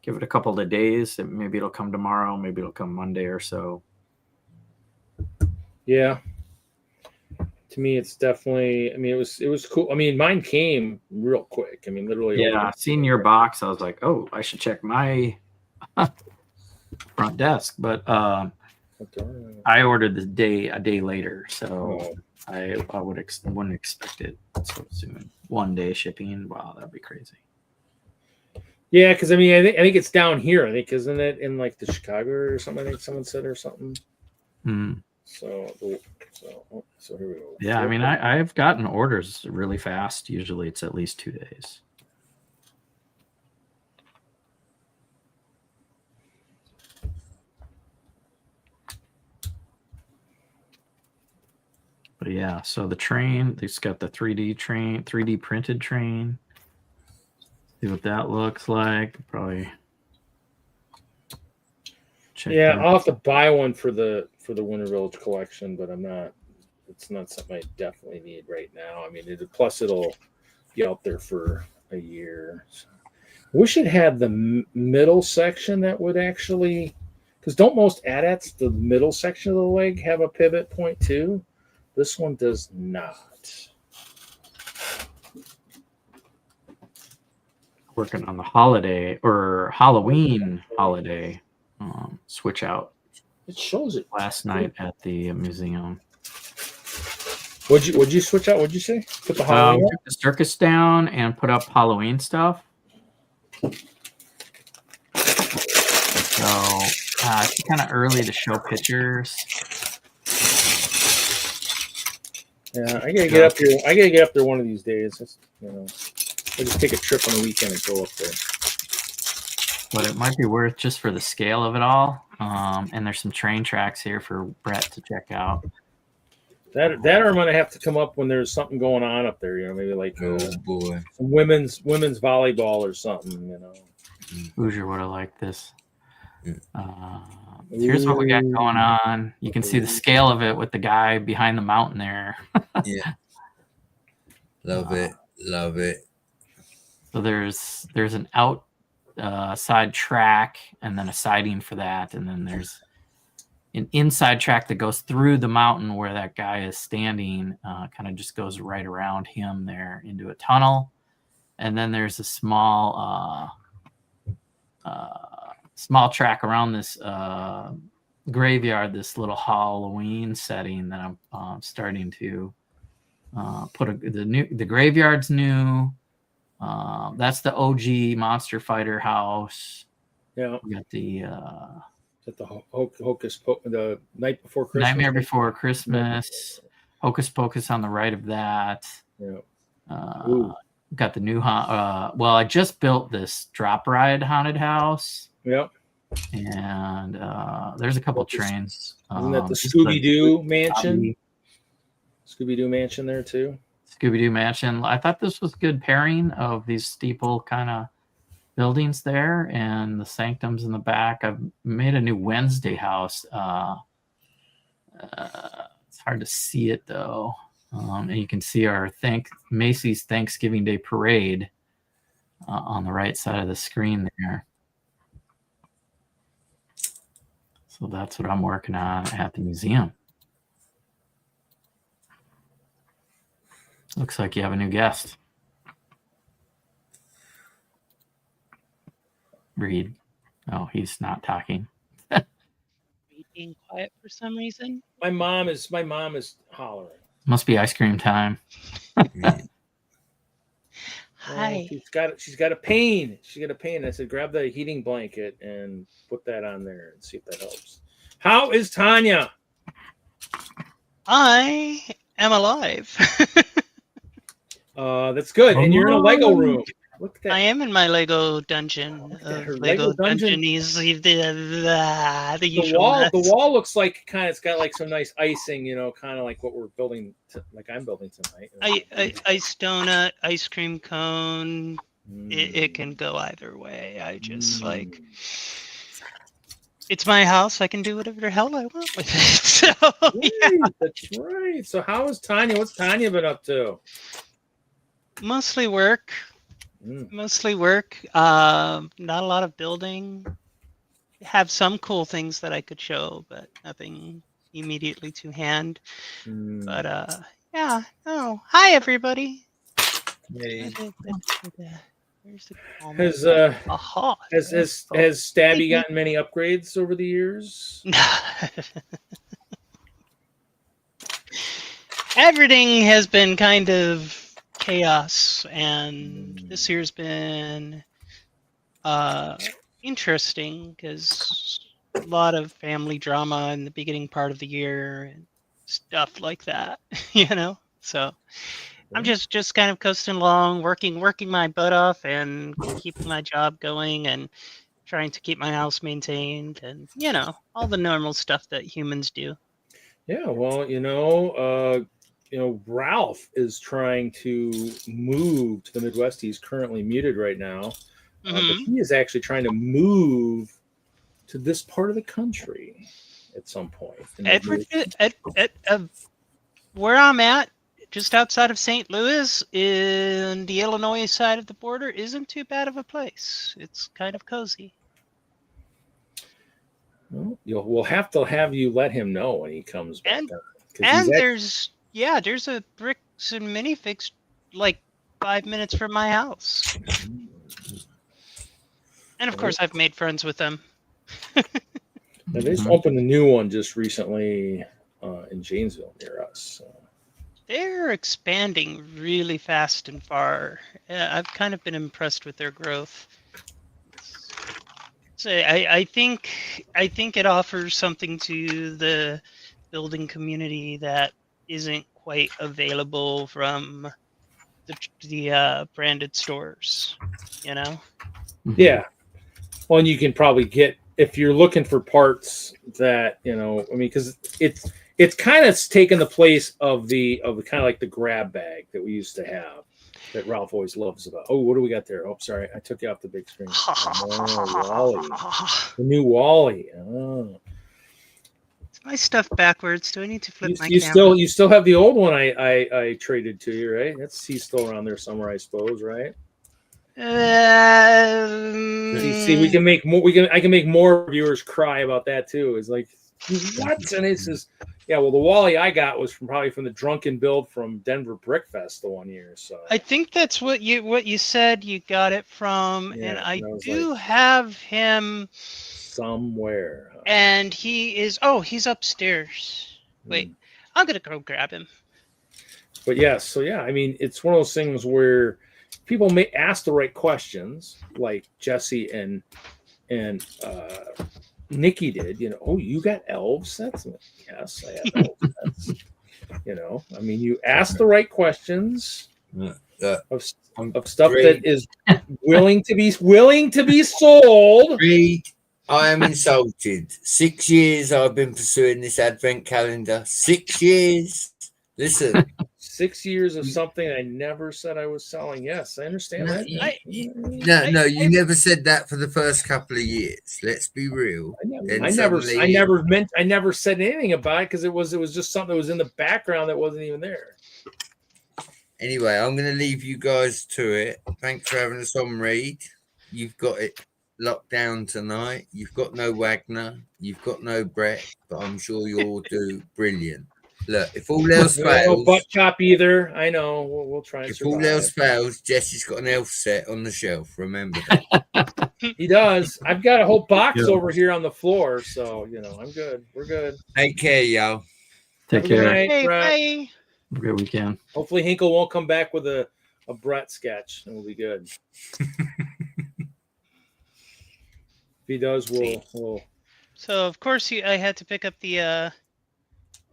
Give it a couple of days, and maybe it'll come tomorrow. Maybe it'll come Monday or so. Yeah. To me, it's definitely. I mean, it was cool. I mean, mine came real quick. I mean, literally. Yeah, seeing your box, I was like, oh, I should check my front desk. But I ordered a day later, so I wouldn't expect it so soon. 1 day shipping. Wow, that'd be crazy. Yeah, because I mean, I think it's down here. I think isn't it in like the Chicago or something? I think someone said or something. So here we go. Yeah, I mean, I've gotten orders really fast. Usually, it's at least 2 days. But yeah, so the train, it's got the 3D printed train. See what that looks like. Probably check. Yeah, I'll have to buy one for the Winter Village collection, but I'm not. It's not something I definitely need right now. I mean, plus it'll be out there for a year. So. Wish it had the middle section that would actually, because don't most AT-ATs, the middle section of the leg, have a pivot point too? This one does not. Working on the holiday or Halloween holiday switch out. It shows it last night at the museum. What'd you switch out? What'd you say? Put the Halloween took the circus down and put up Halloween stuff. So it's kind of early to show pictures. Yeah, I gotta get up here. I gotta get up there one of these days. I'll just take a trip on the weekend and go up there. But it might be worth just for the scale of it all. And there's some train tracks here for Brett to check out. That or I'm gonna have to come up when there's something going on up there. Maybe like some women's volleyball or something. Hoosier would have liked this. Here's what we got going on. You can see the scale of it with the guy behind the mountain there. Yeah, love it. So there's an outside track and then a siding for that, and then there's an inside track that goes through the mountain where that guy is standing. Kind of just goes right around him there into a tunnel, and then there's a small track around this graveyard, this little Halloween setting that I'm starting to put the graveyard's new. That's the OG Monster Fighter house. Yeah, we got the the Night Before Christmas. Nightmare Before Christmas. Hocus Pocus on the right of that. Yeah. Got the new well, I just built this drop ride haunted house. Yep. And there's a couple trains. Isn't that the Scooby-Doo mansion? Scooby-Doo mansion there too. Scooby-Doo mansion. I thought this was good pairing of these steeple kind of buildings there and the sanctums in the back. I've made a new Wednesday house. It's hard to see it though. And you can see our Macy's Thanksgiving Day Parade on the right side of the screen there. So that's what I'm working on at the museum. Looks like you have a new guest. Read. Oh, he's not talking. Being quiet for some reason. My mom is hollering. Must be ice cream time. Hi. She's got a pain. She got a pain. I said, grab the heating blanket and put that on there and see if that helps. How is Tanya? I am alive. That's good. And you're in a Lego room. Look at that. I am in my Lego dungeon of Lego Dungeonies. The wall looks like it's got like some nice icing, kind of like what we're building, like I'm building tonight. Ice donut, ice cream cone. It can go either way. I just like. It's my house. I can do whatever the hell I want with it. So yeah. That's right. So how is Tanya? What's Tanya been up to? Mostly work. Mostly work. Not a lot of building. Have some cool things that I could show, but nothing immediately to hand. But yeah. Oh, hi everybody. Hey. Has Stabby gotten many upgrades over the years? Everything has been kind of chaos, and this year's been interesting because a lot of family drama in the beginning part of the year and stuff like that, So I'm just kind of coasting along, working my butt off and keeping my job going and trying to keep my house maintained and, all the normal stuff that humans do. Yeah, well, Ralph is trying to move to the Midwest. He's currently muted right now. But he is actually trying to move to this part of the country at some point. Where I'm at, just outside of St. Louis, in the Illinois side of the border, isn't too bad of a place. It's kind of cozy. Well, we'll have to have you let him know when he comes back. And there's a bricks and minifigs like 5 minutes from my house. And of course, I've made friends with them. Now, they just opened a new one just recently in Janesville near us. So. They're expanding really fast and far. I've kind of been impressed with their growth. So I think it offers something to the building community that isn't quite available from the branded stores. Yeah. Well, and you can probably get, if you're looking for parts that, because it's kind of taken the place of the kind of like the grab bag that we used to have that Ralph always loves about. Oh, what do we got there? Oh, sorry. I took you off the big screen. Wally. The new Wally. Oh. It's my stuff backwards. Do I need to flip my camera? You still have the old one I traded to you, right? He's still around there somewhere, I suppose, right? See, we can make more. I can make more viewers cry about that too. It's like, what? And it says, yeah. Well, the Wally I got was probably from the drunken build from Denver Brick Fest the one year. So I think that's what you said you got it from, yeah, and I do have him somewhere. And he is. Oh, he's upstairs. Wait, I'm gonna go grab him. But yes, so yeah, I mean, it's one of those things where people may ask the right questions, like Jesse and Nikki did. Oh, you got elves? That's yes, I have elves. I mean, you ask the right questions of stuff that is willing to be sold. I am insulted. 6 years I've been pursuing this advent calendar. 6 years. Listen. 6 years of something I never said I was selling. Yes, I understand that. No, you never said that for the first couple of years. Let's be real. I never said anything about it because it was just something that was in the background that wasn't even there. Anyway, I'm going to leave you guys to it. Thanks for having us on, Reed. You've got it locked down tonight. You've got no Wagner. You've got no Brett, but I'm sure you'll do brilliant. Look, if all else No fails, butt chop either. I know. We'll try and if all survive. else fails, Jesse's got an elf set on the shelf. Remember that. He does. I've got a whole box Yeah. over here on the floor, so I'm good. We're good. Take care, y'all. Take Have a good care. night, Hey, Brett. bye. Have a good weekend. Hopefully Hinkle won't come back with a Brett sketch, and we'll be good. If he does, we'll So of course I had to pick up the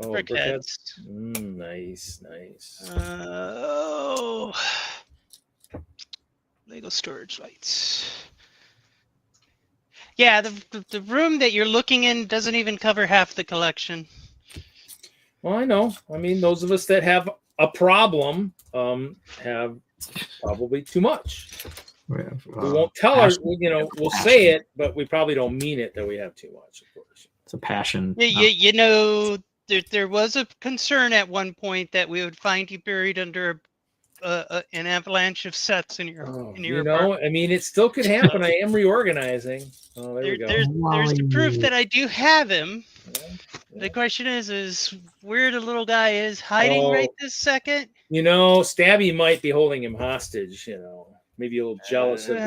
brickheads. brickheads. Nice. Lego storage lights. Yeah, the room that you're looking in doesn't even cover half the collection. Well, I know. I mean, those of us that have a problem have probably too much. We have, We won't tell her, we'll say it, but we probably don't mean it that we have too much, of course. It's a passion. You know, there was a concern at one point that we would find you buried under an avalanche of sets in your apartment. I mean, it still could happen. I am reorganizing. Oh, there we go. There's the proof that I do have him. Yeah. The question is where the little guy is hiding right this second. Stabby might be holding him hostage. Maybe a little jealous of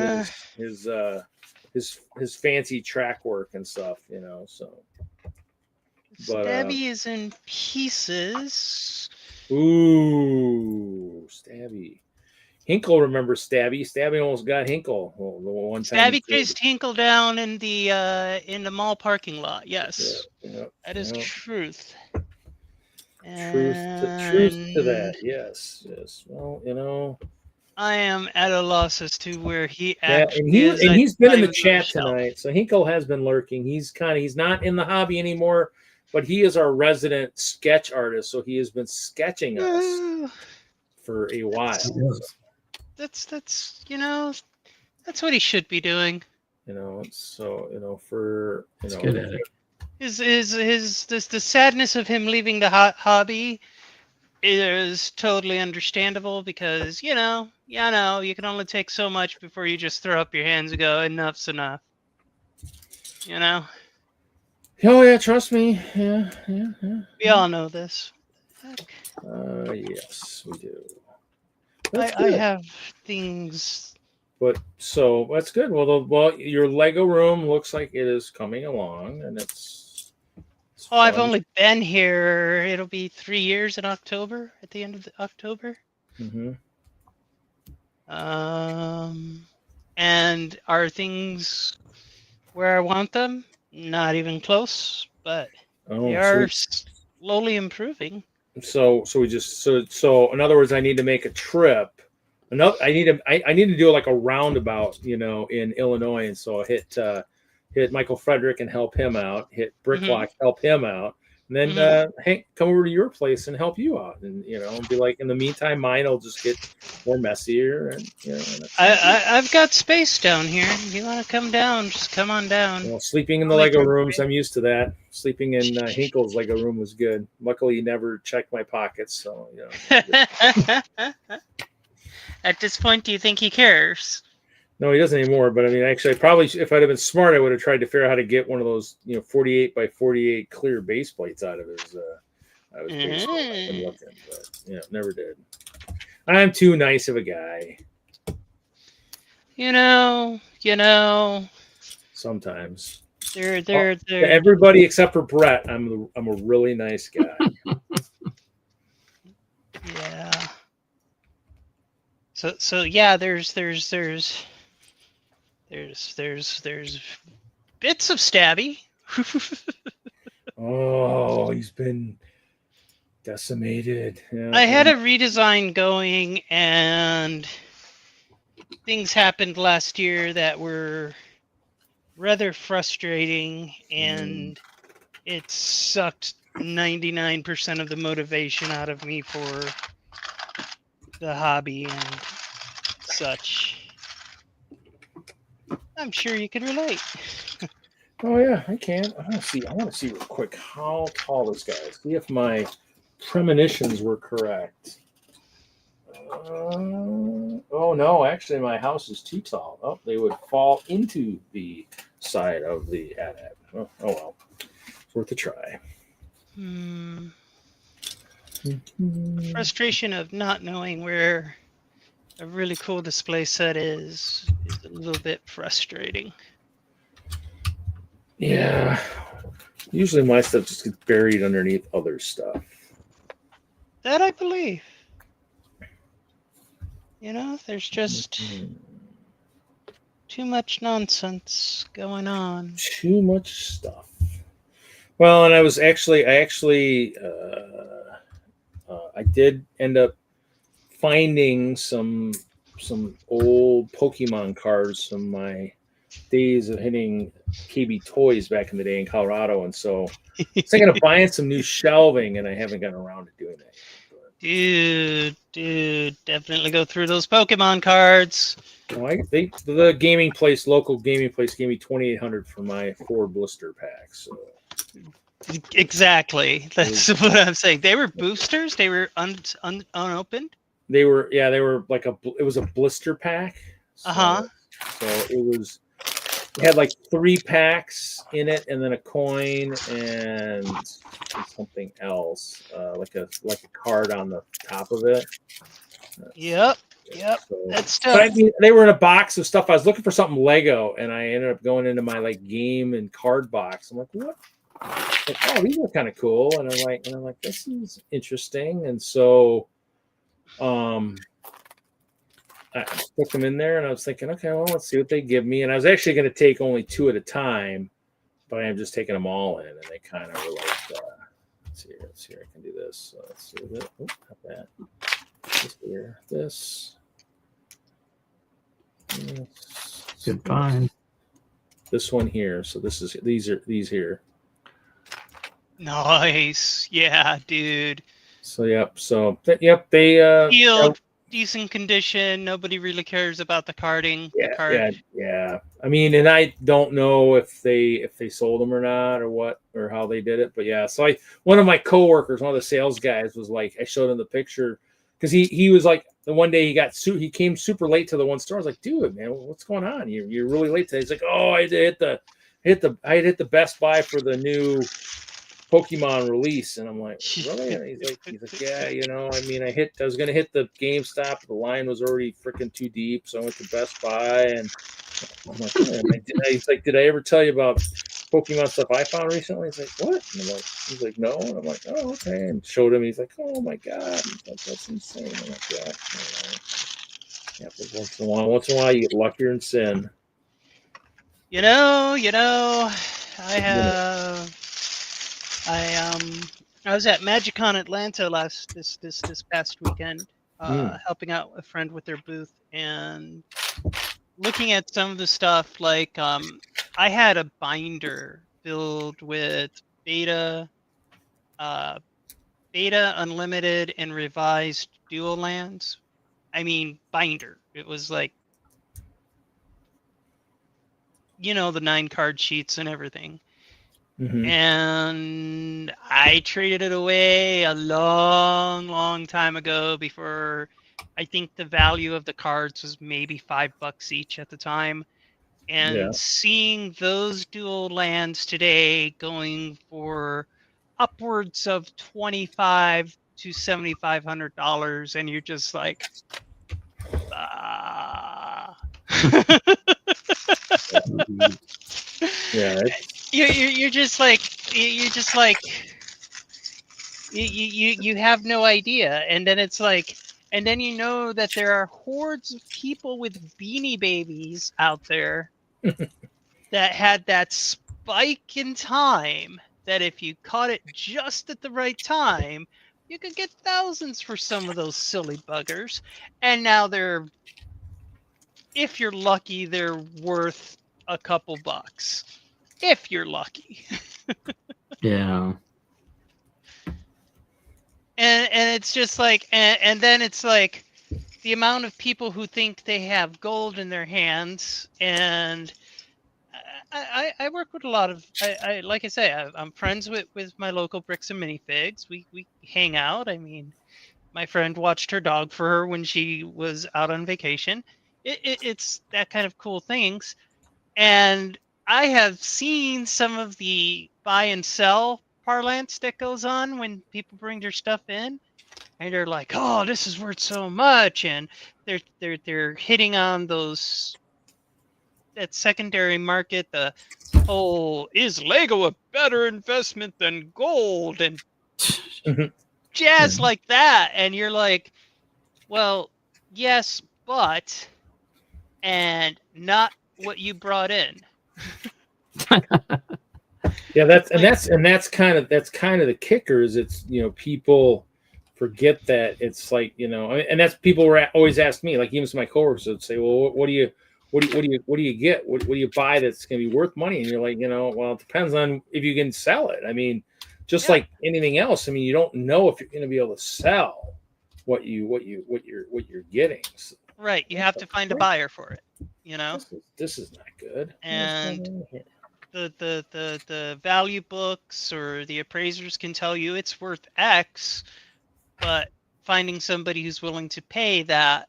his fancy track work and stuff. So. But, Stabby is in pieces. Ooh, Stabby. Hinkle remembers Stabby. Stabby almost got Hinkle the one time. Stabby chased Hinkle down in the mall parking lot. Yes, that is truth. Truth to that. Yes. Well, I am at a loss as to where he actually is. And he's been in the chat tonight. So Hinkle has been lurking. He's not in the hobby anymore, but he is our resident sketch artist. So he has been sketching us for a while. That's what he should be doing. For It's good at it. The sadness of him leaving the hobby is totally understandable because you can only take so much before you just throw up your hands and go enough's enough. Oh yeah, trust me. Yeah. We all know this. Yes, we do. I have things. But so that's good. Well, your Lego room looks like it is coming along, and it's Oh, I've only been here. It'll be 3 years in October. At the end of October. Mm-hmm. And are things where I want them? Not even close, but they are slowly improving. So in other words, I need to make a trip. I need to do like a roundabout, in Illinois, and so I hit Michael Frederick and help him out. Hit Bricklock, help him out, and then Hank, come over to your place and help you out, and be like, in the meantime, mine will just get more messier, and I've got space down here. If you want to come down, just come on down. Sleeping in the Lego rooms, I'm used to that. Sleeping in Hinkle's Lego room was good. Luckily, he never checked my pockets, so At this point, do you think he cares? No, he doesn't anymore. But I mean, actually, probably if I'd have been smart, I would have tried to figure out how to get one of those, 48 by 48 clear base plates out of his. I was basically looking, but never did. I'm too nice of a guy. Sometimes. They're everybody except for Brett. I'm a really nice guy. Yeah. So yeah, there's bits of Stabby. Oh, he's been decimated. Yeah. I had a redesign going, and things happened last year that were rather frustrating, and it sucked 99% of the motivation out of me for the hobby and such. I'm sure you can relate. Oh yeah, I can. I want to see real quick how tall this guy is. See if my premonitions were correct. Oh no, actually my house is too tall. Oh, they would fall into the side of the attic. Oh well, it's worth a try. Frustration of not knowing where a really cool display set is a little bit frustrating. Yeah. Usually my stuff just gets buried underneath other stuff. That I believe. You know, there's just too much nonsense going on. Too much stuff. Well, and I did end up finding some old Pokemon cards from my days of hitting KB Toys back in the day in Colorado, and so I was thinking of buying some new shelving, and I haven't gotten around to doing that yet. Dude, definitely go through those Pokemon cards. The gaming place, local gaming place, gave me $2,800 for my 4 blister packs. So. Exactly, that's what I'm saying. They were boosters. They were unopened. They were like it was a blister pack. So, So it had like 3 packs in it, and then a coin and something else, like a card on the top of it. Yep. So, That's tough. but I mean, they were in a box of stuff. I was looking for something Lego, and I ended up going into my like game and card box. I'm like, what? Like, oh, these are kind of cool. And I'm like, this is interesting. And so, I put them in there, and I was thinking, okay, well, let's see what they give me. And I was actually going to take only 2 at a time, but I am just taking them all in, and they kind of were like, let's see here, I can do this. So let's see that. Oh, not that. This here, this. Good find. This one here. So these here. Nice. Yeah, dude. So they Healed, decent condition. Nobody really cares about the carding. Yeah. I mean, and I don't know if they sold them or not, or what, or how they did it, but yeah. So one of my coworkers, one of the sales guys, was like, I showed him the picture because he was like, the one day he came super late to the one store. I was like, dude, man, what's going on? You're really late today. He's like, oh, I hit the Best Buy for the new Pokemon release, and I'm like, really? And he's like, yeah, you know, I mean, I was gonna hit the GameStop, the line was already freaking too deep, so I went to Best Buy, and I'm like, he's like, did I ever tell you about Pokemon stuff I found recently? He's like, what? And he's like, no, and I'm like, oh, okay, and showed him. He's like, oh my god, he's like, that's insane. I'm like, yeah, but once in a while, you get luckier in sin. You know, I was at MagicCon Atlanta this past weekend, helping out a friend with their booth and looking at some of the stuff. Like, I had a binder filled with beta unlimited and revised dual lands. I mean, binder. It was like, you know, the 9 card sheets and everything. Mm-hmm. And I traded it away a long time ago, before I think the value of the cards was maybe $5 each at the time. And seeing those dual lands today going for upwards of $2,500 to $7,500, and you're just like, yeah. You're just like you have no idea. And then it's like, and then you know that there are hordes of people with Beanie Babies out there that had that spike in time, that if you caught it just at the right time, you could get thousands for some of those silly buggers. And now if you're lucky, they're worth a couple bucks. If you're lucky. Yeah. And it's just like, and then it's like the amount of people who think they have gold in their hands. And I work with a lot of, I like I say, I'm friends with my local Bricks and Minifigs. We hang out. I mean, my friend watched her dog for her when she was out on vacation. It's that kind of cool things. And I have seen some of the buy and sell parlance that goes on when people bring their stuff in. and they're like, "Oh, this is worth so much," and they're hitting on that secondary market. The whole, is Lego a better investment than gold, and jazz like that, and you're like, well, yes, but, and not what you brought in. Yeah, that's kind of the kicker. Is it's people forget that it's like and that's people always ask me, like even some of my coworkers would say, well, what do you get? What do you buy that's going to be worth money? And you're like, well, it depends on if you can sell it. I mean, just like anything else. I mean, you don't know if you're going to be able to sell what you're getting. So, right, you have to find a buyer for it. This is not good. And the value books or the appraisers can tell you it's worth X, but finding somebody who's willing to pay that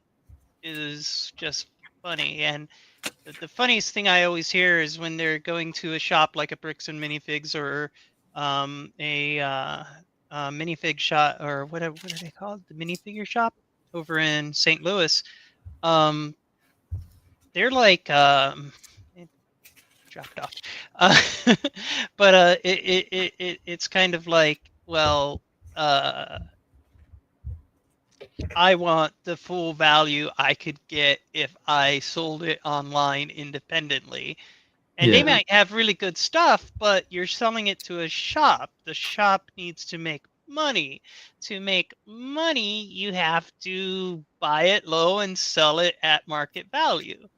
is just funny. And the funniest thing I always hear is when they're going to a shop like a Bricks and Minifigs or a minifig shop, or what are they called? The minifigure shop over in St. Louis. They're like dropped off. But it's kind of like, well, I want the full value I could get if I sold it online independently. And they might have really good stuff, but you're selling it to a shop. The shop needs to make money. To make money, you have to buy it low and sell it at market value.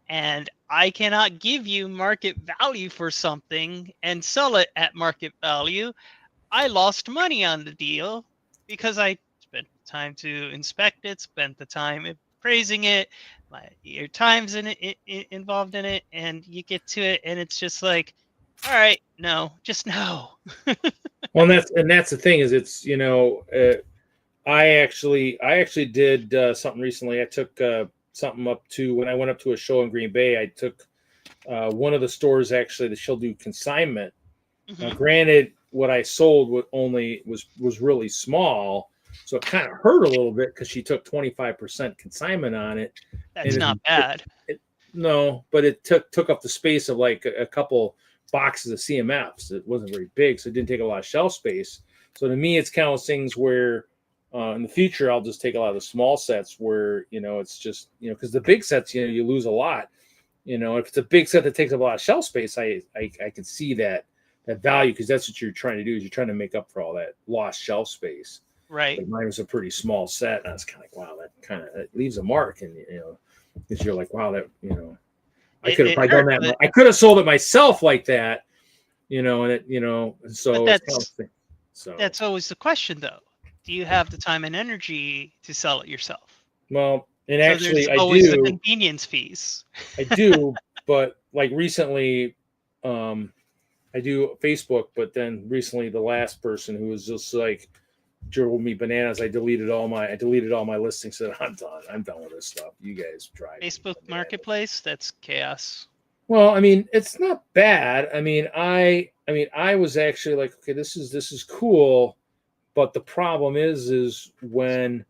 And I cannot give you market value for something and sell it at market value. I lost money on the deal because I spent the time to inspect it, spent the time appraising it, your time's involved in it, and you get to it, and it's just like, all right, no, just no. Well, and that's the thing is, it's I actually did something recently. I took something up to, when I went up to a show in Green Bay, I took one of the stores actually that she'll do consignment. Mm-hmm. Now, granted, what I sold was really small, so it kind of hurt a little bit because she took 25% consignment on it. That's not bad. No, but it took up the space of like a couple boxes of CMFs. It wasn't very big, so it didn't take a lot of shelf space. So to me, it's kind of things where in the future, I'll just take a lot of the small sets where, it's just, because the big sets, you lose a lot. If it's a big set that takes up a lot of shelf space, I can see that value, because that's what you're trying to do, is you're trying to make up for all that lost shelf space. Right. Like mine was a pretty small set, and I was kind of like, wow, that leaves a mark, and because you're like, wow, that I could have probably done that. I could have sold it myself like that, and so that's always the question, though. Do you have the time and energy to sell it yourself? Well, and actually, I do. The convenience fees. I do, but like recently, I do Facebook, but then recently the last person who was just like drove me bananas. I deleted all my listings. Said, I'm done with this stuff. You guys drive. Facebook Marketplace, that's chaos. Well, I mean, it's not bad. I mean, I was actually like, okay, this is cool, but the problem is when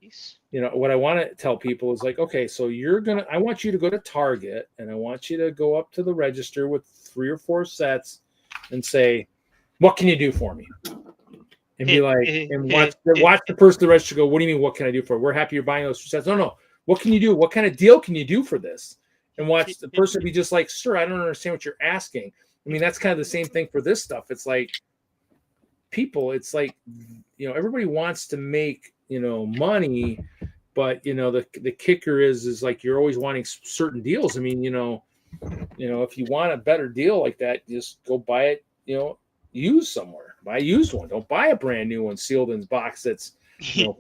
what I want to tell people is like, okay, so I want you to go to Target, and I want you to go up to the register with 3 or 4 sets and say, what can you do for me? And be like, and watch the person at the register go, what do you mean, what can I do for it? We're happy you're buying those sets. No. What can you do? What kind of deal can you do for this? And watch the person be just like, sir, I don't understand what you're asking. I mean, that's kind of the same thing for this stuff. It's like people, it's like, everybody wants to make, money, but, the kicker is like, you're always wanting certain deals. I mean, if you want a better deal like that, just go buy it, used somewhere. Buy a used one. Don't buy a brand new one sealed in a box that's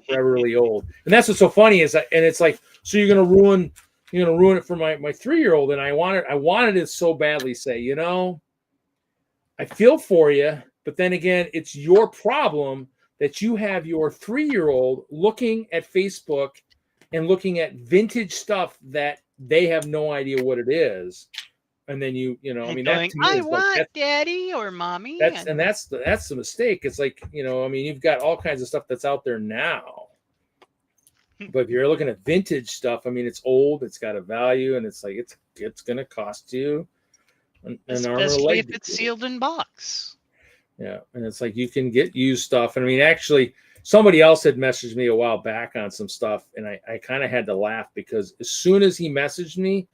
foreverly old. And that's what's so funny is that, and it's like, so you're gonna ruin it for my 3-year-old. And I wanted it so badly. Say, I feel for you, but then again, it's your problem that you have your 3-year-old looking at Facebook and looking at vintage stuff that they have no idea what it is. And then I mean, going, I want like, daddy or mommy. That's the mistake. It's like, I mean, you've got all kinds of stuff that's out there now. But if you're looking at vintage stuff, I mean, it's old, it's got a value, and it's like it's going to cost you an arm or a Especially leg. if it's sealed in box. Yeah, and it's like you can get used stuff. And I mean, actually, somebody else had messaged me a while back on some stuff, and I kind of had to laugh because as soon as he messaged me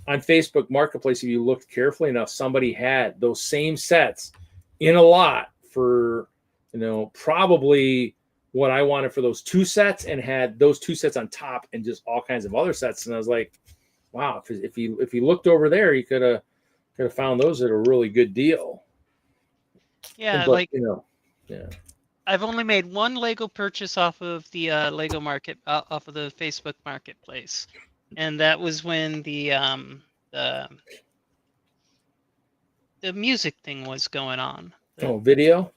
on Facebook Marketplace, if you looked carefully enough, somebody had those same sets in a lot for, probably what I wanted for those 2 sets, and had those 2 sets on top and just all kinds of other sets. And I was like, wow, if he looked over there, he could have found those at a really good deal. Yeah, But, like yeah. I've only made one Lego purchase off of the Lego market, off of the Facebook Marketplace, and that was when the music thing was going on. Video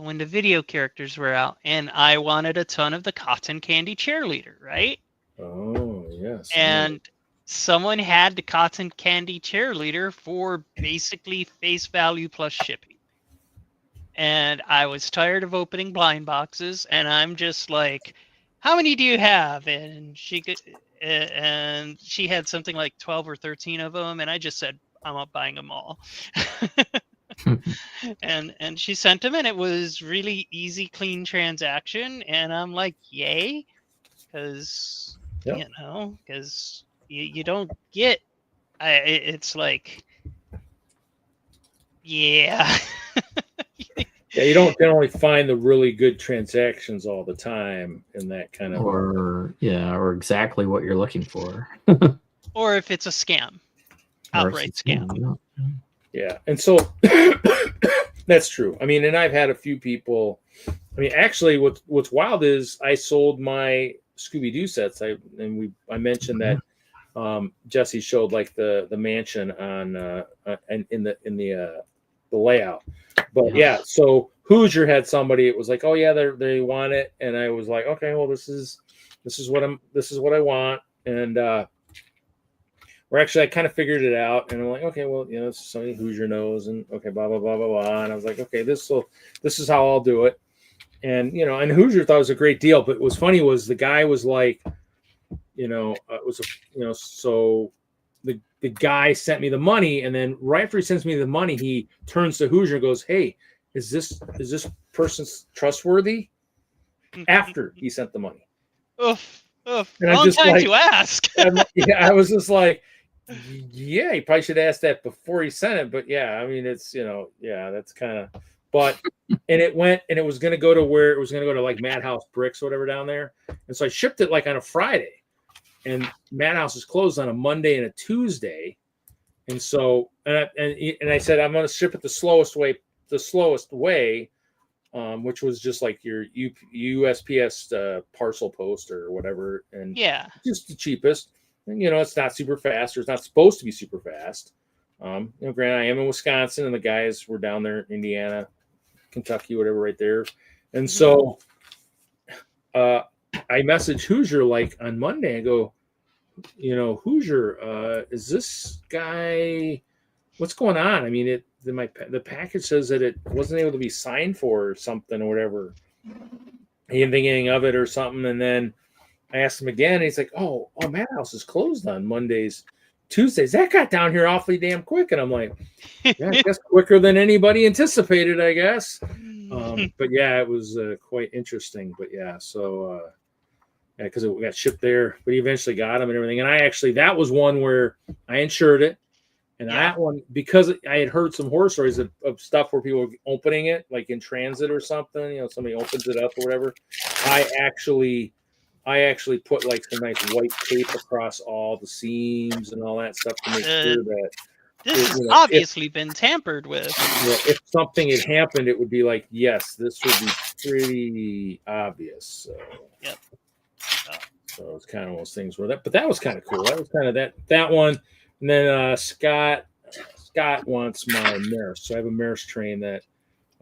When the video characters were out, and I wanted a ton of the cotton candy cheerleader, right? Oh, yes. And someone had the cotton candy cheerleader for basically face value plus shipping. And I was tired of opening blind boxes, and I'm just like, how many do you have? And she had something like 12 or 13 of them, and I just said, I'm not buying them all. and she sent them, and it was really easy, clean transaction. And I'm like, yay, because because you don't get. It's like, yeah. Yeah, you don't generally find the really good transactions all the time in that kind of or exactly what you're looking for. Or if it's a scam, outright scam. Yeah, and so that's true. I mean, and I've had a few people. I mean, actually, what's wild is I sold my Scooby-Doo sets. I mentioned that Jesse showed like the mansion on in the layout. But yeah, so Hoosier had somebody. It was like, oh yeah, they want it, and I was like, okay, well this is what I want, and I kind of figured it out, and I'm like, okay, well this is something Hoosier knows, and okay, blah blah blah blah blah, and I was like, okay, this is how I'll do it, and and Hoosier thought it was a great deal, but what was funny was the guy was like, so. The guy sent me the money, and then right after he sends me the money, he turns to Hoosier and goes, "Hey, is this person trustworthy?" After he sent the money. Oof. And Wrong time to ask. I was just like, yeah, he probably should ask that before he sent it. But yeah, I mean, it's that's kind of. But and it was going to go to where it was going to go to like Madhouse Bricks or whatever down there, and so I shipped it like on a Friday. And Madhouse is closed on a Monday and a Tuesday, and so and I said I'm going to ship it the slowest way, which was just like your USPS parcel post or whatever, and just the cheapest. And it's not super fast, or it's not supposed to be super fast. Granted, I am in Wisconsin, and the guys were down there in Indiana, Kentucky, whatever, right there, and so. I messaged Hoosier like on Monday. I go, Hoosier, is this guy? What's going on? I mean, the package says that it wasn't able to be signed for or something or whatever. He didn't think anything of it or something. And then I asked him again. And he's like, "Oh, Madhouse is closed on Mondays, Tuesdays. That got down here awfully damn quick." And I'm like, "Yeah, I guess quicker than anybody anticipated, I guess." But yeah, it was quite interesting. But yeah, so because it got shipped there, but he eventually got them and everything. And that was one where I insured it, and that one, because I had heard some horror stories of stuff where people were opening it like in transit or something. Somebody opens it up or whatever. I actually put like some nice white tape across all the seams and all that stuff to make sure that. This has obviously been tampered with. If something had happened, it would be like, yes, this would be pretty obvious. So, yep. So it's kind of those things where but that was kind of cool. That was kind of that one. And then Scott wants my Maris. So I have a Maris train that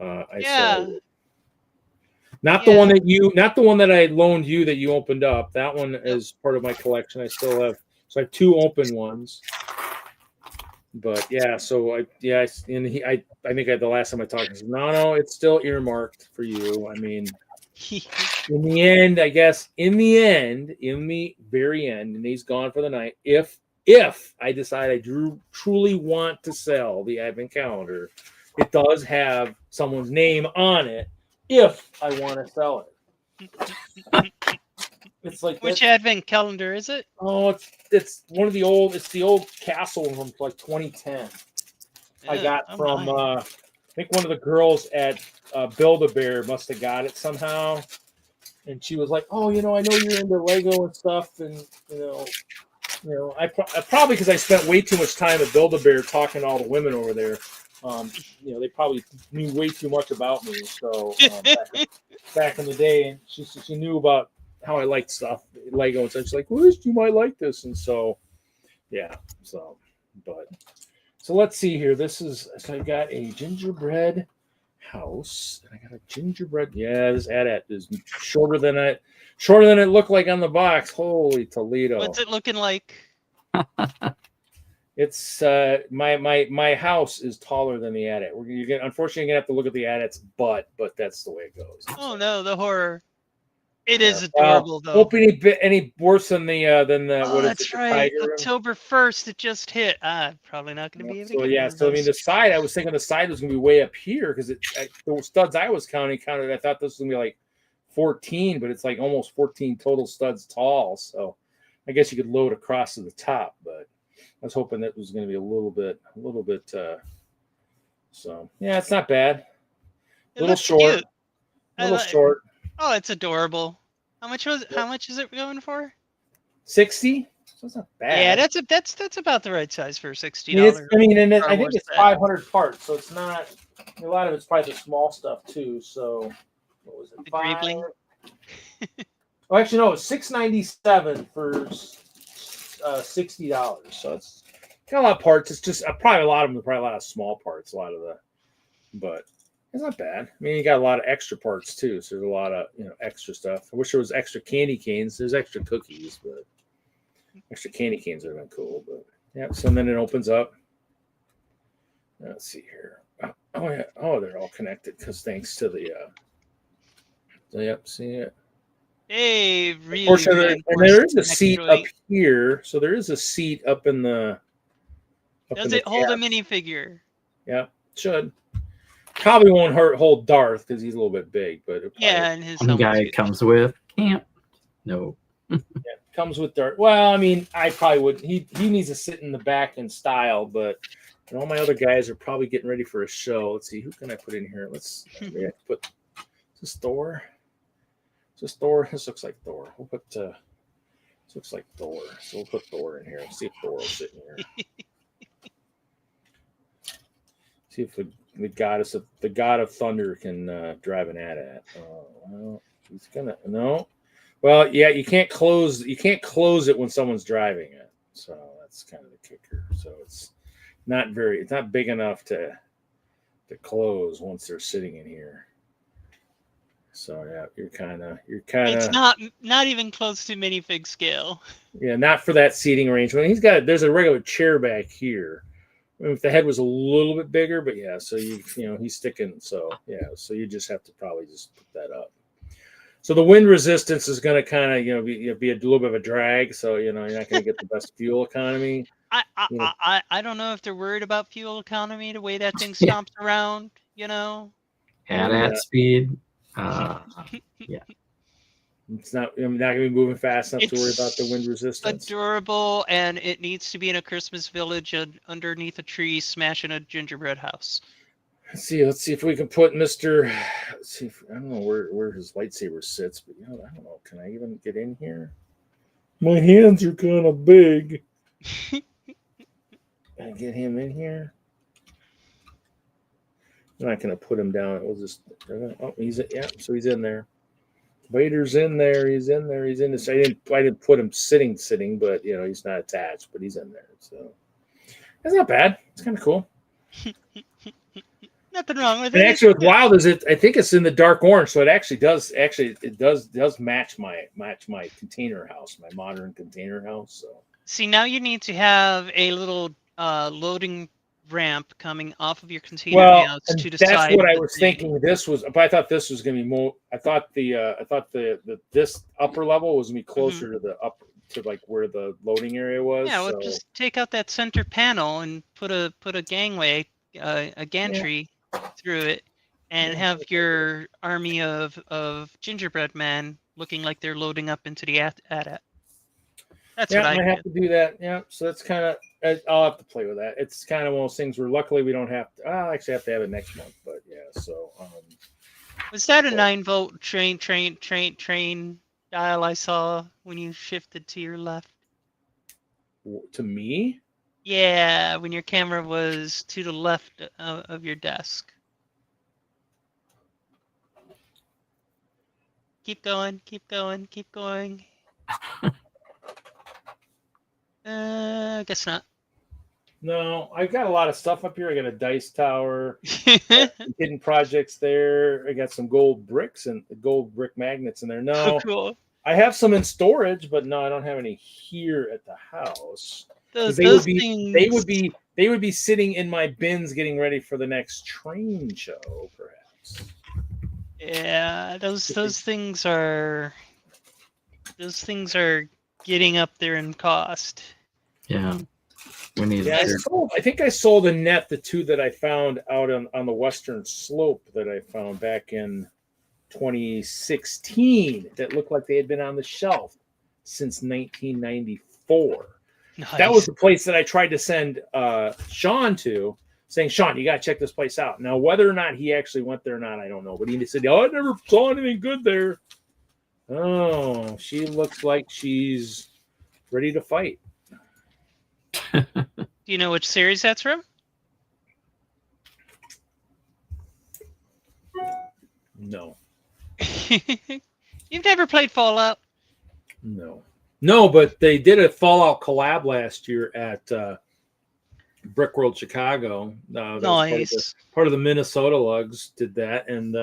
I sold. Not the one that I loaned you that you opened up. That one is part of my collection. I still have. So I have 2 open ones. But yeah, so I think the last time I talked, he said, no, it's still earmarked for you. I mean, in the end, I guess, in the very end, and he's gone for the night. If I decide I truly want to sell the advent calendar, it does have someone's name on it. If I want to sell it, it's like Which advent calendar is it? Oh, it's one of the old. It's the old castle from like 2010. I got from I think one of the girls at Build-A-Bear must have got it somehow, and she was like, "Oh, I know you're into Lego and stuff, and I probably because I spent way too much time at Build-A-Bear talking to all the women over there. They probably knew way too much about me. So back in the day, and she knew about how I liked stuff, Lego and such. She's like, "Well, you might like this," and so yeah. So let's see here. So I got a gingerbread house. I got a gingerbread. Yeah, this AT-AT is shorter than it looked like on the box. Holy Toledo! What's it looking like? It's my house is taller than the AT-AT. Unfortunately, you're gonna have to look at the AT-AT's butt, but that's the way it goes. Oh no, the horror! It is adorable though. Hope any worse than the Oh, that's right. October 1st, it just hit. Probably not going to be able to. So yeah, so I mean, the side. I was thinking the side was going to be way up here because the studs I was counted. I thought this was going to be like 14, but it's like almost 14 total studs tall. So I guess you could load across to the top, but I was hoping that was going to be a little bit. So yeah, it's not bad. A little short. Cute. A little short. Oh, it's adorable. How much is it going for? 60. So it's not bad. Yeah, that's about the right size for $60. I think it's 500 parts, so it's not. A lot of it's probably the small stuff too. So what was it? The Greebling? Oh, actually, no, it's $697 for $60. So it's got a lot of parts. It's just probably a lot of them. Probably a lot of small parts. But it's not bad. I mean, you got a lot of extra parts too. So there's a lot of extra stuff. I wish there was extra candy canes. There's extra cookies, but extra candy canes would have been cool. But yeah. So then it opens up. Let's see here. Oh yeah. Oh, they're all connected because thanks to the. Yep. See it. Hey, really. And there is a seat up here. So there is a seat up in the. Does it hold a minifigure? Yeah, should. Probably won't hold Darth because he's a little bit big, but and his guy comes with camp. No. Comes with Darth. Well, I mean, I probably would. He needs to sit in the back in style, but all my other guys are probably getting ready for a show. Let's see, who can I put in here? Let's put this Thor. Is this Thor? This looks like Thor. We'll put. This looks like Thor. So we'll put Thor in here. Let's see if Thor will sit in here. See if the god of thunder can drive an AT-AT. Well, he's gonna no. Well, yeah, you can't close it when someone's driving it. So that's kind of the kicker. So it's not big enough to close once they're sitting in here. So yeah, you're kind of. It's not even close to minifig scale. Yeah, not for that seating arrangement. There's a regular chair back here. If the head was a little bit bigger, but yeah, so he's sticking. So yeah, so you just have to probably just put that up. So the wind resistance is going to kind of be a little bit of a drag. So you're not going to get the best fuel economy. I don't know if they're worried about fuel economy the way that thing stomps around. At speed. Yeah. It's not. I'm not going to be moving fast enough to worry about the wind resistance. Adorable, and it needs to be in a Christmas village underneath a tree, smashing a gingerbread house. Let's see if we can put Mr. I don't know where his lightsaber sits, but I don't know. Can I even get in here? My hands are kind of big. Can I get him in here? I'm not going to put him down. We'll just. Oh, so he's in there. Vader's in there. He's in there. He's in this. I didn't put him sitting, but he's not attached, but he's in there. So that's not bad. It's kind of cool. Nothing wrong with and it. Actually, what's wild is I think it's in the dark orange, so it does match my container house, my modern container house. So see, now you need to have a little loading ramp coming off of your container Well, house and to the that's side. what I of the was thing. thinking. This was, but I thought this was going to be more. I thought the this upper level was going to be closer to the up to like where the loading area was. Yeah, well, so. just take out that center panel and put a gangway, a gantry through it, and have your army of gingerbread men looking like they're loading up into the AT-AT. That's what I I might do. have to do that. Yeah, so that's kind of. I'll have to play with that. It's kind of one of those things where luckily we don't have to. I'll actually have to have it next month, but yeah. So. Was that a 9-volt train dial I saw when you shifted to your left? To me. Yeah, when your camera was to the left of your desk. Keep going, keep going, keep going. I guess not. No, I've got a lot of stuff up here. I got a dice tower, hidden projects there. I got some gold bricks and gold brick magnets in there. No, Oh, cool. I have some in storage, but no, I don't have any here at the house. Those things... they would be sitting in my bins getting ready for the next train show, perhaps. Yeah, those things are getting up there in cost. Yeah. We need I think I sold a net the two that I found out on the western slope that I found back in 2016 that looked like they had been on the shelf since 1994. Nice. That was the place that I tried to send Sean to, saying, Sean, you got to check this place out. Now, whether or not he actually went there or not, I don't know. But he said, I never saw anything good there. Oh, she looks like she's ready to fight. Do you know which series that's from? No. You've never played Fallout? No, but they did a Fallout collab last year at Brickworld Chicago. Nice. Part of the Minnesota Lugs did that, and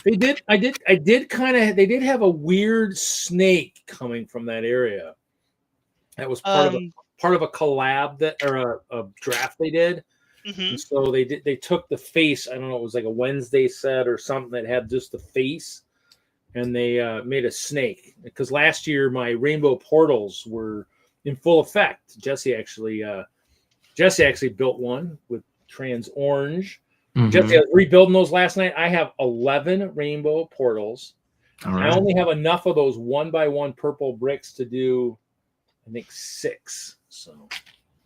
they did. They did have a weird snake coming from that area. That was part of a collab or a draft they did. And so they took the face. I don't know. It was like a Wednesday set or something that had just the face. And they made a snake because last year my rainbow portals were in full effect. Jesse actually built one with trans orange. Jesse, I was rebuilding those last night. I have 11 rainbow portals. Right. I only have enough of those 1x1 purple bricks to do, I think, 6. So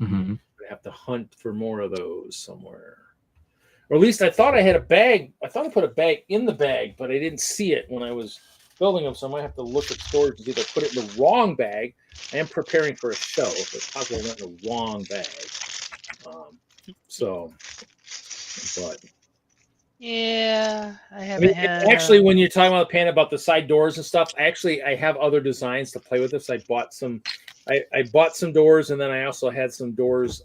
I have to hunt for more of those somewhere. Or at least I thought I had a bag. I thought I put a bag in the bag, but I didn't see it when I was building them. So I might have to look at storage to see if I put it in the wrong bag. I am preparing for a show. So it's possible I went in the wrong bag. But yeah, I haven't had. Actually, when you're talking about the pan about the side doors and stuff, I have other designs to play with this. I bought some. I bought some doors, and then I also had some doors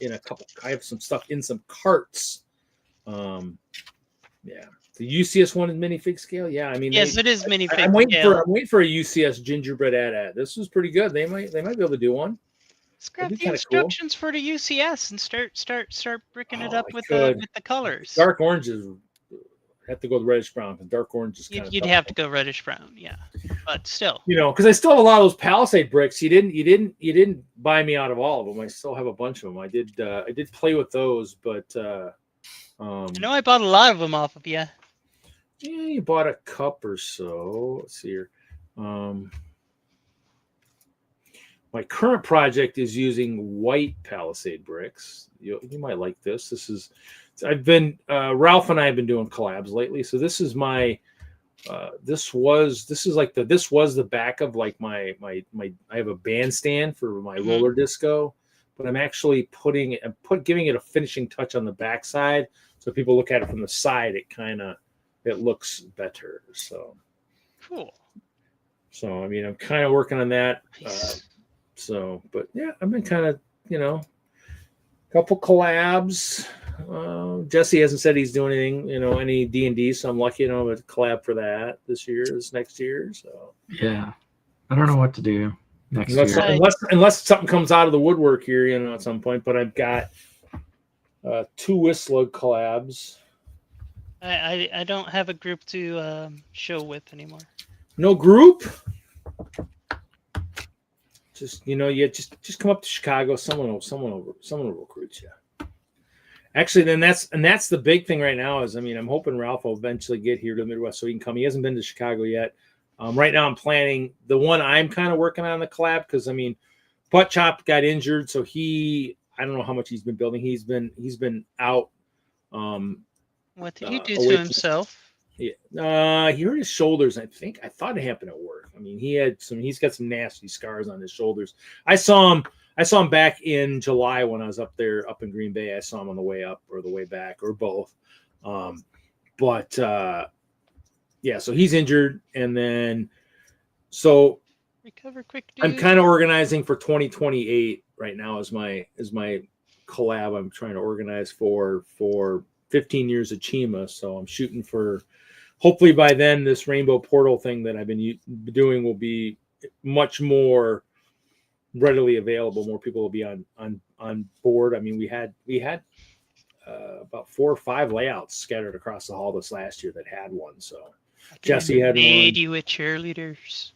in a couple. I have some stuff in some carts. The UCS one is minifig scale. Yeah, I mean, yes, it is minifig scale. I'm waiting for a UCS gingerbread ad. This was pretty good. They might be able to do one. Scrap the instructions for the UCS and start bricking it up with the colors. Dark oranges have to go with reddish brown because dark orange is kind of. You'd have to go reddish brown, yeah, but still. Because I still have a lot of those Palisade bricks. You didn't buy me out of all of them. I still have a bunch of them. I did play with those, but. I know I bought a lot of them off of you. Yeah, you bought a cup or so. Let's see here. My current project is using white Palisade bricks. You might like this. Ralph and I have been doing collabs lately. So this is my, this was the back of like my I have a bandstand for my roller disco, but I'm actually giving it a finishing touch on the backside. So if people look at it from the side, it looks better. So cool. So I mean, I'm kind of working on that. Nice. But yeah, I've been kind of, couple collabs. Jesse hasn't said he's doing anything, any D&D, so I'm lucky, to collab for that this next year. So yeah, I don't know what to do next year. Unless something comes out of the woodwork here, at some point. But I've got 2 WISLUG collabs. I don't have a group to show with anymore. No group. Just just come up to Chicago. Someone will recruit you. Actually, then that's the big thing right now. Is I'm hoping Ralph will eventually get here to the Midwest so he can come. He hasn't been to Chicago yet. Right now, I'm planning the one I'm kind of working on the collab because Butt Chop got injured, so I don't know how much he's been building. He's been out. What did he do to himself? Yeah, he hurt his shoulders. I thought it happened at work. He's got some nasty scars on his shoulders. I saw him back in July when I was up in Green Bay. I saw him on the way up or the way back or both. Yeah, so he's injured, and then recover quick, dude. I'm kind of organizing for 2028 right now is my collab. I'm trying to organize for 15 years of Chima, so I'm shooting for. Hopefully by then, this Rainbow Portal thing that I've been doing will be much more readily available. More people will be on board. We had about 4 or 5 layouts scattered across the hall this last year that had one. So Jesse had one. Invade you with cheerleaders.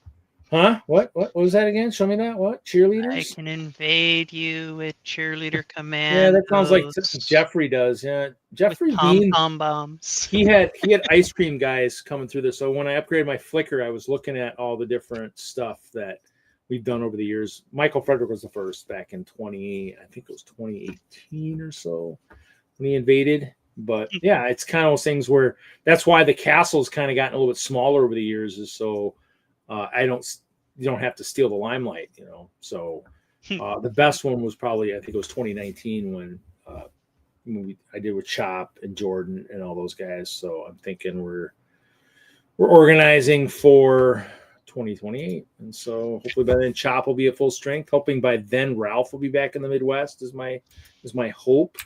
Huh? What was that again? Show me that. What? Cheerleaders? I can invade you with cheerleader command. Yeah, that sounds like Jeffrey does. Yeah, Jeffrey Dean. Pom bombs. He had ice cream guys coming through this. So when I upgraded my Flickr, I was looking at all the different stuff that we've done over the years. Michael Frederick was the first back in 2018 or so when he invaded. But yeah, it's kind of those things where that's why the castle's kind of gotten a little bit smaller over the years, is so you don't have to steal the limelight, So the best one was probably, I think it was 2019 when I did with Chop and Jordan and all those guys. So I'm thinking we're organizing for 2028, and so hopefully by then Chop will be at full strength. Hoping by then Ralph will be back in the Midwest is my hope,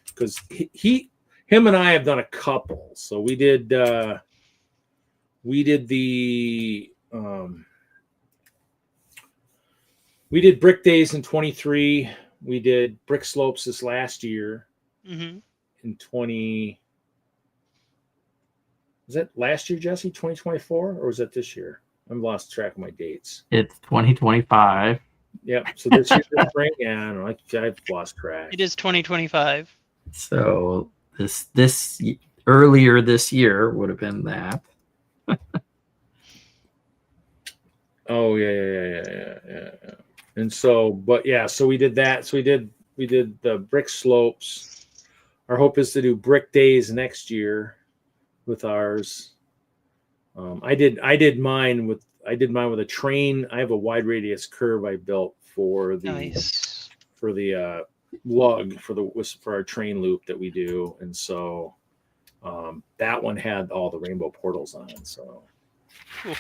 because him and I have done a couple. So we did the we did Brick Days in 23. We did Brick Slopes this last year. Mm-hmm. In 20. Was that last year, Jesse? 2024, or was that this year? I've lost track of my dates. It's 2025. Yep. So this year, spring. Yeah, I don't know. I've lost track. It is 2025. So this earlier this year would have been that. Oh yeah. And so, but yeah, so we did that. So we did the Brick Slopes. Our hope is to do Brick Days next year with ours. I did mine with a train. I have a wide radius curve I built for the lug for our train loop that we do, and so that one had all the rainbow portals on. So. Cool.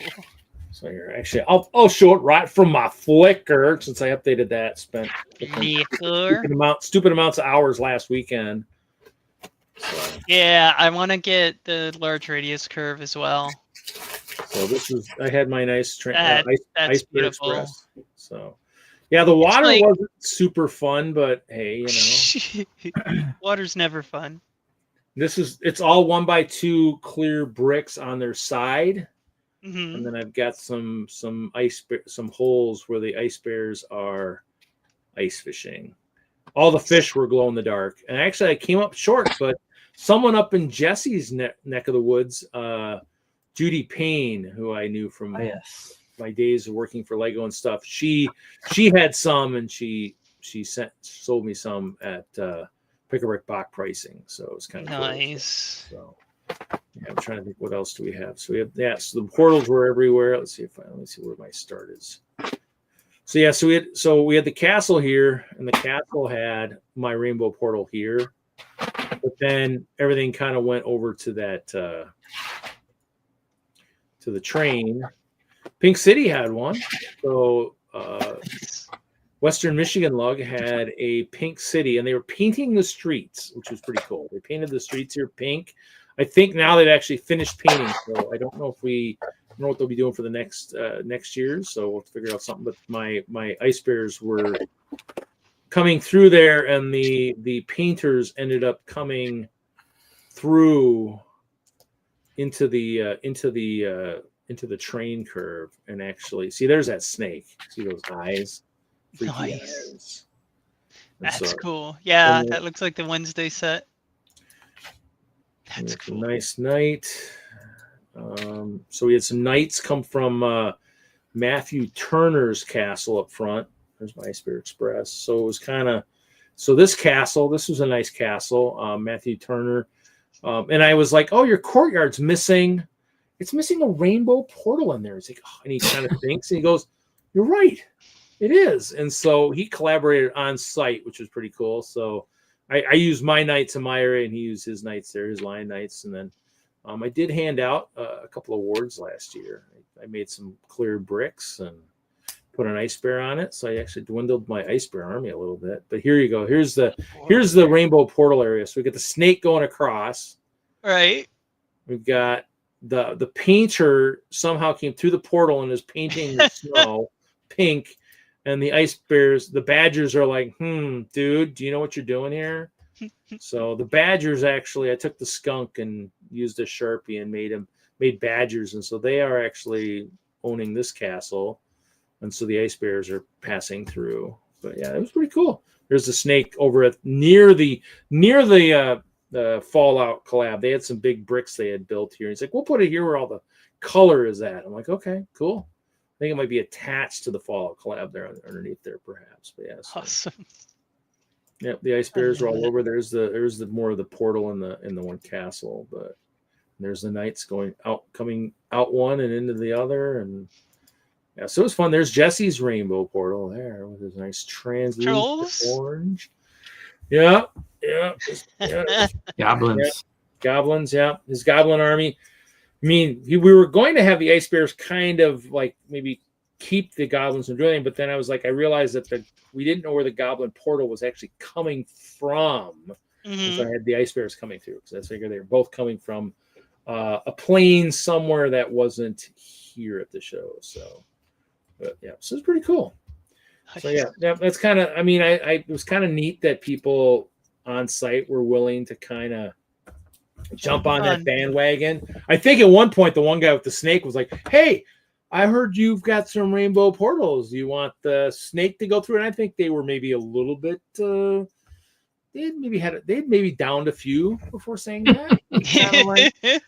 So here, actually, I'll show it right from my Flickr since I updated that. Spent stupid amounts of hours last weekend. So. Yeah, I want to get the large radius curve as well. So I had my nice that's beautiful. Express. So yeah, the water wasn't super fun, but hey, water's never fun. It's all 1x2 clear bricks on their side. Mm-hmm. And then I've got some holes where the ice bears are ice fishing. All the fish were glow in the dark. And actually, I came up short, but someone up in Jesse's neck of the woods, Judy Payne, who I knew from my days of working for Lego and stuff, she had some, and she sold me some at pick-a-brick box pricing. So it was kind of nice. Cool. So. Yeah, I'm trying to think what else do we have. So we have so the portals were everywhere. Let me see where my start is. So yeah, so we had the castle here, and the castle had my rainbow portal here. But then everything kind of went over to that to the train. Pink City had one. So Western Michigan Lug had a Pink City, and they were painting the streets, which was pretty cool. They painted the streets here pink. I think now they've actually finished painting, so I don't know what they'll be doing for the next year. So we'll figure out something. But my ice bears were coming through there, and the painters ended up coming through into the train curve, and actually see there's that snake. See those eyes? Freaky Nice. eyes. That's cool. Yeah, and that looks like the Wednesday set. That's it's cool. a nice night. So we had some knights come from Matthew Turner's castle up front. There's my Ice Bear Express. So it was kind of, this was a nice castle, Matthew Turner. And I was like, oh, your courtyard's missing. It's missing a rainbow portal in there. He's like, oh, and he kind of thinks, and he goes, you're right. It is. And so he collaborated on site, which was pretty cool. So I used my knights in my area, and he used his knights there, his lion knights. And then I did hand out a couple of awards last year. I made some clear bricks and put an ice bear on it. So I actually dwindled my ice bear army a little bit. But here you go. Here's the rainbow portal area. So we got the snake going across. Right. We've got the painter somehow came through the portal and is painting the snow pink. And the ice bears, the badgers are like, dude, do you know what you're doing here? So the badgers, actually, I took the skunk and used a Sharpie and made badgers. And so they are actually owning this castle. And so the ice bears are passing through. But yeah, it was pretty cool. There's the snake over at near the Fallout collab. They had some big bricks they had built here. He's like, we'll put it here where all the color is at. I'm like, okay, cool. I think it might be attached to the Fallout collab there underneath there, perhaps. But yeah, so. Awesome. Yep, the ice bears are all over. There's the more of the portal in the one castle, but there's the knights coming out one and into the other, and yeah, so it was fun. There's Jesse's rainbow portal there with his nice translucent orange. Yeah. Goblins. Yeah, his goblin army. I mean, we were going to have the ice bears kind of like maybe keep the goblins from doing it, but then I was like, I realized that we didn't know where the goblin portal was actually coming from. So I had the ice bears coming through because I figured they were both coming from a plane somewhere that wasn't here at the show. So, but yeah, so it's pretty cool. So yeah, that's kind of. I mean, it was kind of neat that people on site were willing to kind of jump on that bandwagon. I think at one point the one guy with the snake was like, "Hey, I heard you've got some rainbow portals. Do you want the snake to go through?" And I think they were maybe a little bit. They'd maybe downed a few before saying that.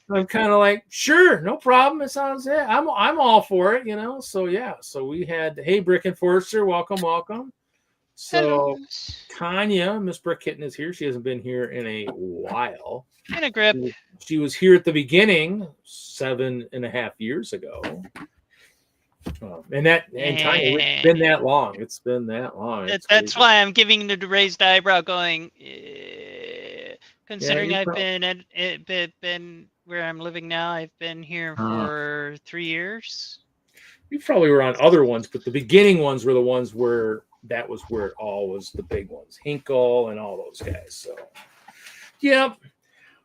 I'm kind of like, sure, no problem. It sounds I'm all for it, So yeah, so we had Brick and Forster, welcome. So Hello. Tanya, Miss Brick Kitten is here. She hasn't been here in a while. In a grip. She was here at the beginning 7.5 years ago. And Tanya, it's been that long. It's been that long. That's why I'm giving the raised eyebrow going, considering I've been where I'm living now, I've been here for 3 years. You probably were on other ones, but the beginning ones were the ones where that was where it all was the big ones. Hinkle and all those guys. So, yeah.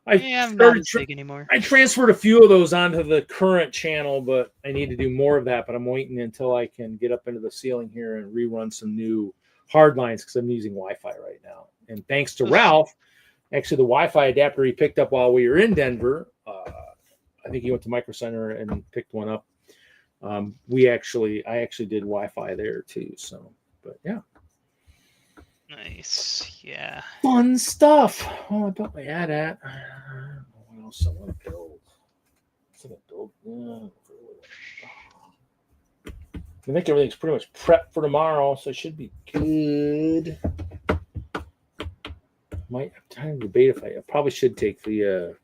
I'm not as big anymore. I transferred a few of those onto the current channel, but I need to do more of that. But I'm waiting until I can get up into the ceiling here and rerun some new hard lines because I'm using Wi-Fi right now. And thanks to Ralph, actually the Wi-Fi adapter he picked up while we were in Denver. I think he went to Micro Center and picked one up. I actually did Wi-Fi there too. So, but yeah. Nice, yeah. Fun stuff. Oh, I built my ad at. What else I want to build? I think everything's pretty much prepped for tomorrow, so it should be good. Might have time to debate if I probably should take the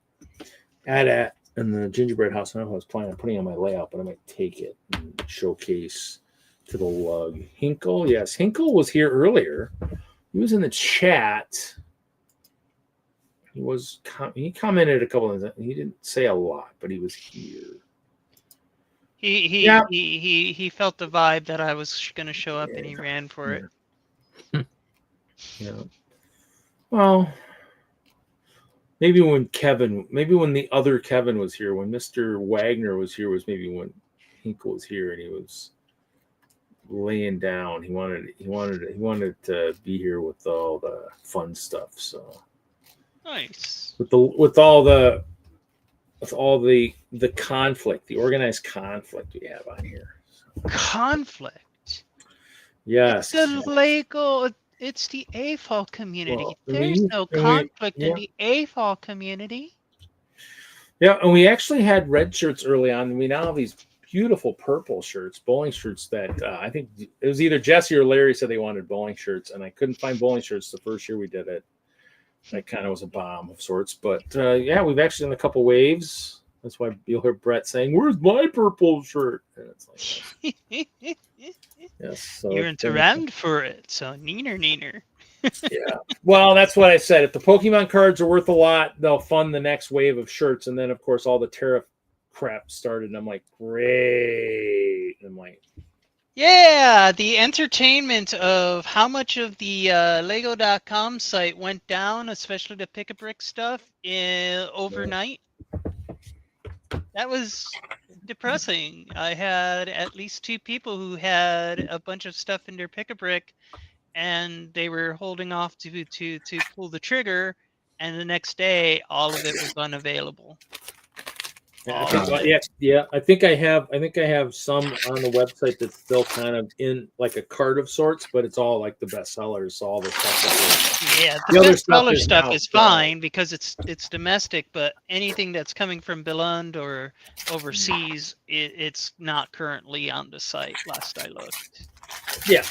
ad and the gingerbread house. I don't know if I was planning on putting it on my layout, but I might take it and showcase to the lug. Hinkle, yes, Hinkle was here earlier. He was in the chat. He commented a couple of times. He didn't say a lot, but he was here. He felt the vibe that I was going to show up, and he ran for it. Yeah. Well, maybe when the other Kevin was here, when Mr. Wagner was here, was maybe when Hinkle was here, and he was laying down. He wanted to be here with all the fun stuff. So Nice. with all the conflict, the organized conflict we have on here. Conflict. Yes. It's the Lego. It's the AFOL community. Well, There's no conflict in the AFOL community. Yeah, and we actually had red shirts early on. And we now have these beautiful purple shirts, bowling shirts that I think it was either Jesse or Larry said they wanted bowling shirts, and I couldn't find bowling shirts the first year we did it. That kind of was a bomb of sorts. But yeah, we've actually done a couple waves. That's why you'll hear Brett saying, "Where's my purple shirt?" And it's like, yes, so You're into round for it, so neener. Yeah. Well, that's what I said. If the Pokemon cards are worth a lot, they'll fund the next wave of shirts. And then, of course, all the tariff crap started. And I'm like, great. And I'm like, yeah, the entertainment of how much of the Lego.com site went down, especially the Pick-a-Brick stuff, overnight. That was depressing. I had at least 2 people who had a bunch of stuff in their Pick-a-Brick, and they were holding off to pull the trigger, and the next day all of it was unavailable. yeah, I think I have some on the website that's still kind of in like a cart of sorts, but it's all like the best sellers, so all the stuff. Yeah, the other best seller stuff now is fine because it's domestic, but anything that's coming from Legond or overseas, it's not currently on the site. Last I looked. Yeah,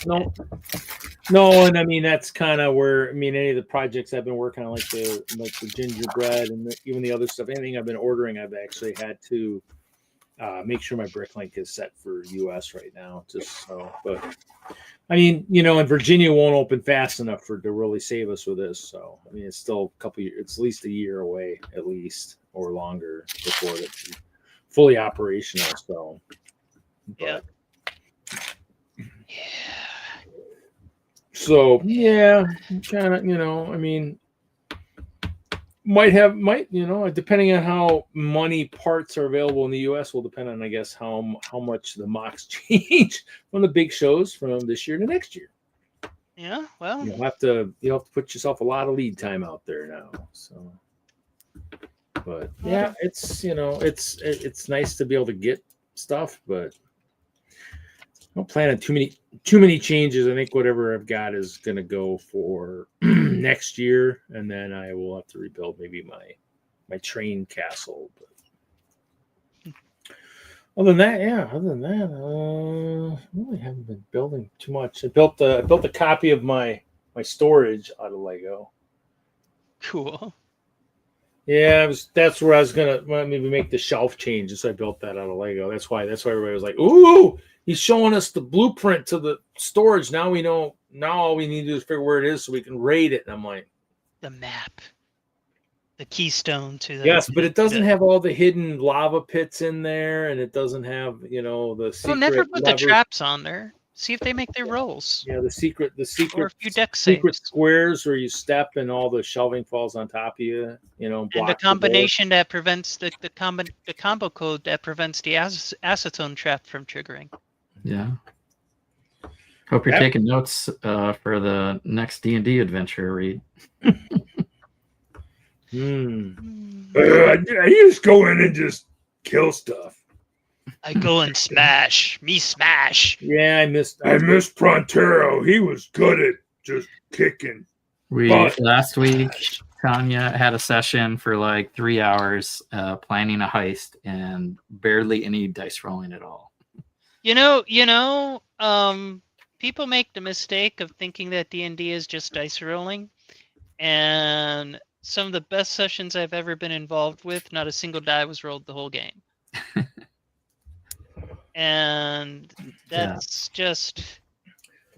no, and I mean that's kind of where any of the projects I've been working on, like the gingerbread and even the other stuff, anything I've been ordering, I've actually had to make sure my BrickLink is set for US right now. Just so, but I mean, and Virginia won't open fast enough to really save us with this. So I mean, it's still a couple years, it's at least a year away, at least or longer before it's fully operational. So, yeah. So yeah, kind of, I mean, might depending on how many parts are available in the U.S. will depend on, I guess, how much the mocks change from the big shows from this year to next year. Yeah, well, you'll have to put yourself a lot of lead time out there now. So, but yeah, it's it's nice to be able to get stuff, but I don't plan on too many changes. I think whatever I've got is going to go for next year, and then I will have to rebuild maybe my train castle. But other than that, I really haven't been building too much. I built a copy of my storage out of Lego. Cool. Yeah, that's where I was gonna maybe make the shelf changes. So I built that out of Lego. That's why everybody was like, "Ooh, he's showing us the blueprint to the storage. Now we know. Now all we need to do is figure where it is so we can raid it." And I'm like, the map, the keystone to the. Yes, but it doesn't have all the hidden lava pits in there, and it doesn't have the secret. Well, never put the traps on there. See if they make their rolls. Yeah, the secret or a few deck secret saves. squares where you step and all the shelving falls on top of you. And the combination that prevents the combo code that prevents the acetone trap from triggering. Yeah. Hope you're taking notes for the next D&D adventure, Reed. I just go in and just kill stuff. I go and smash. Me smash. Yeah, I missed Prontero. He was good at just kicking. Last week, Tanya had a session for like 3 hours planning a heist and barely any dice rolling at all. People make the mistake of thinking that D&D is just dice rolling, and some of the best sessions I've ever been involved with, not a single die was rolled the whole game. And that's just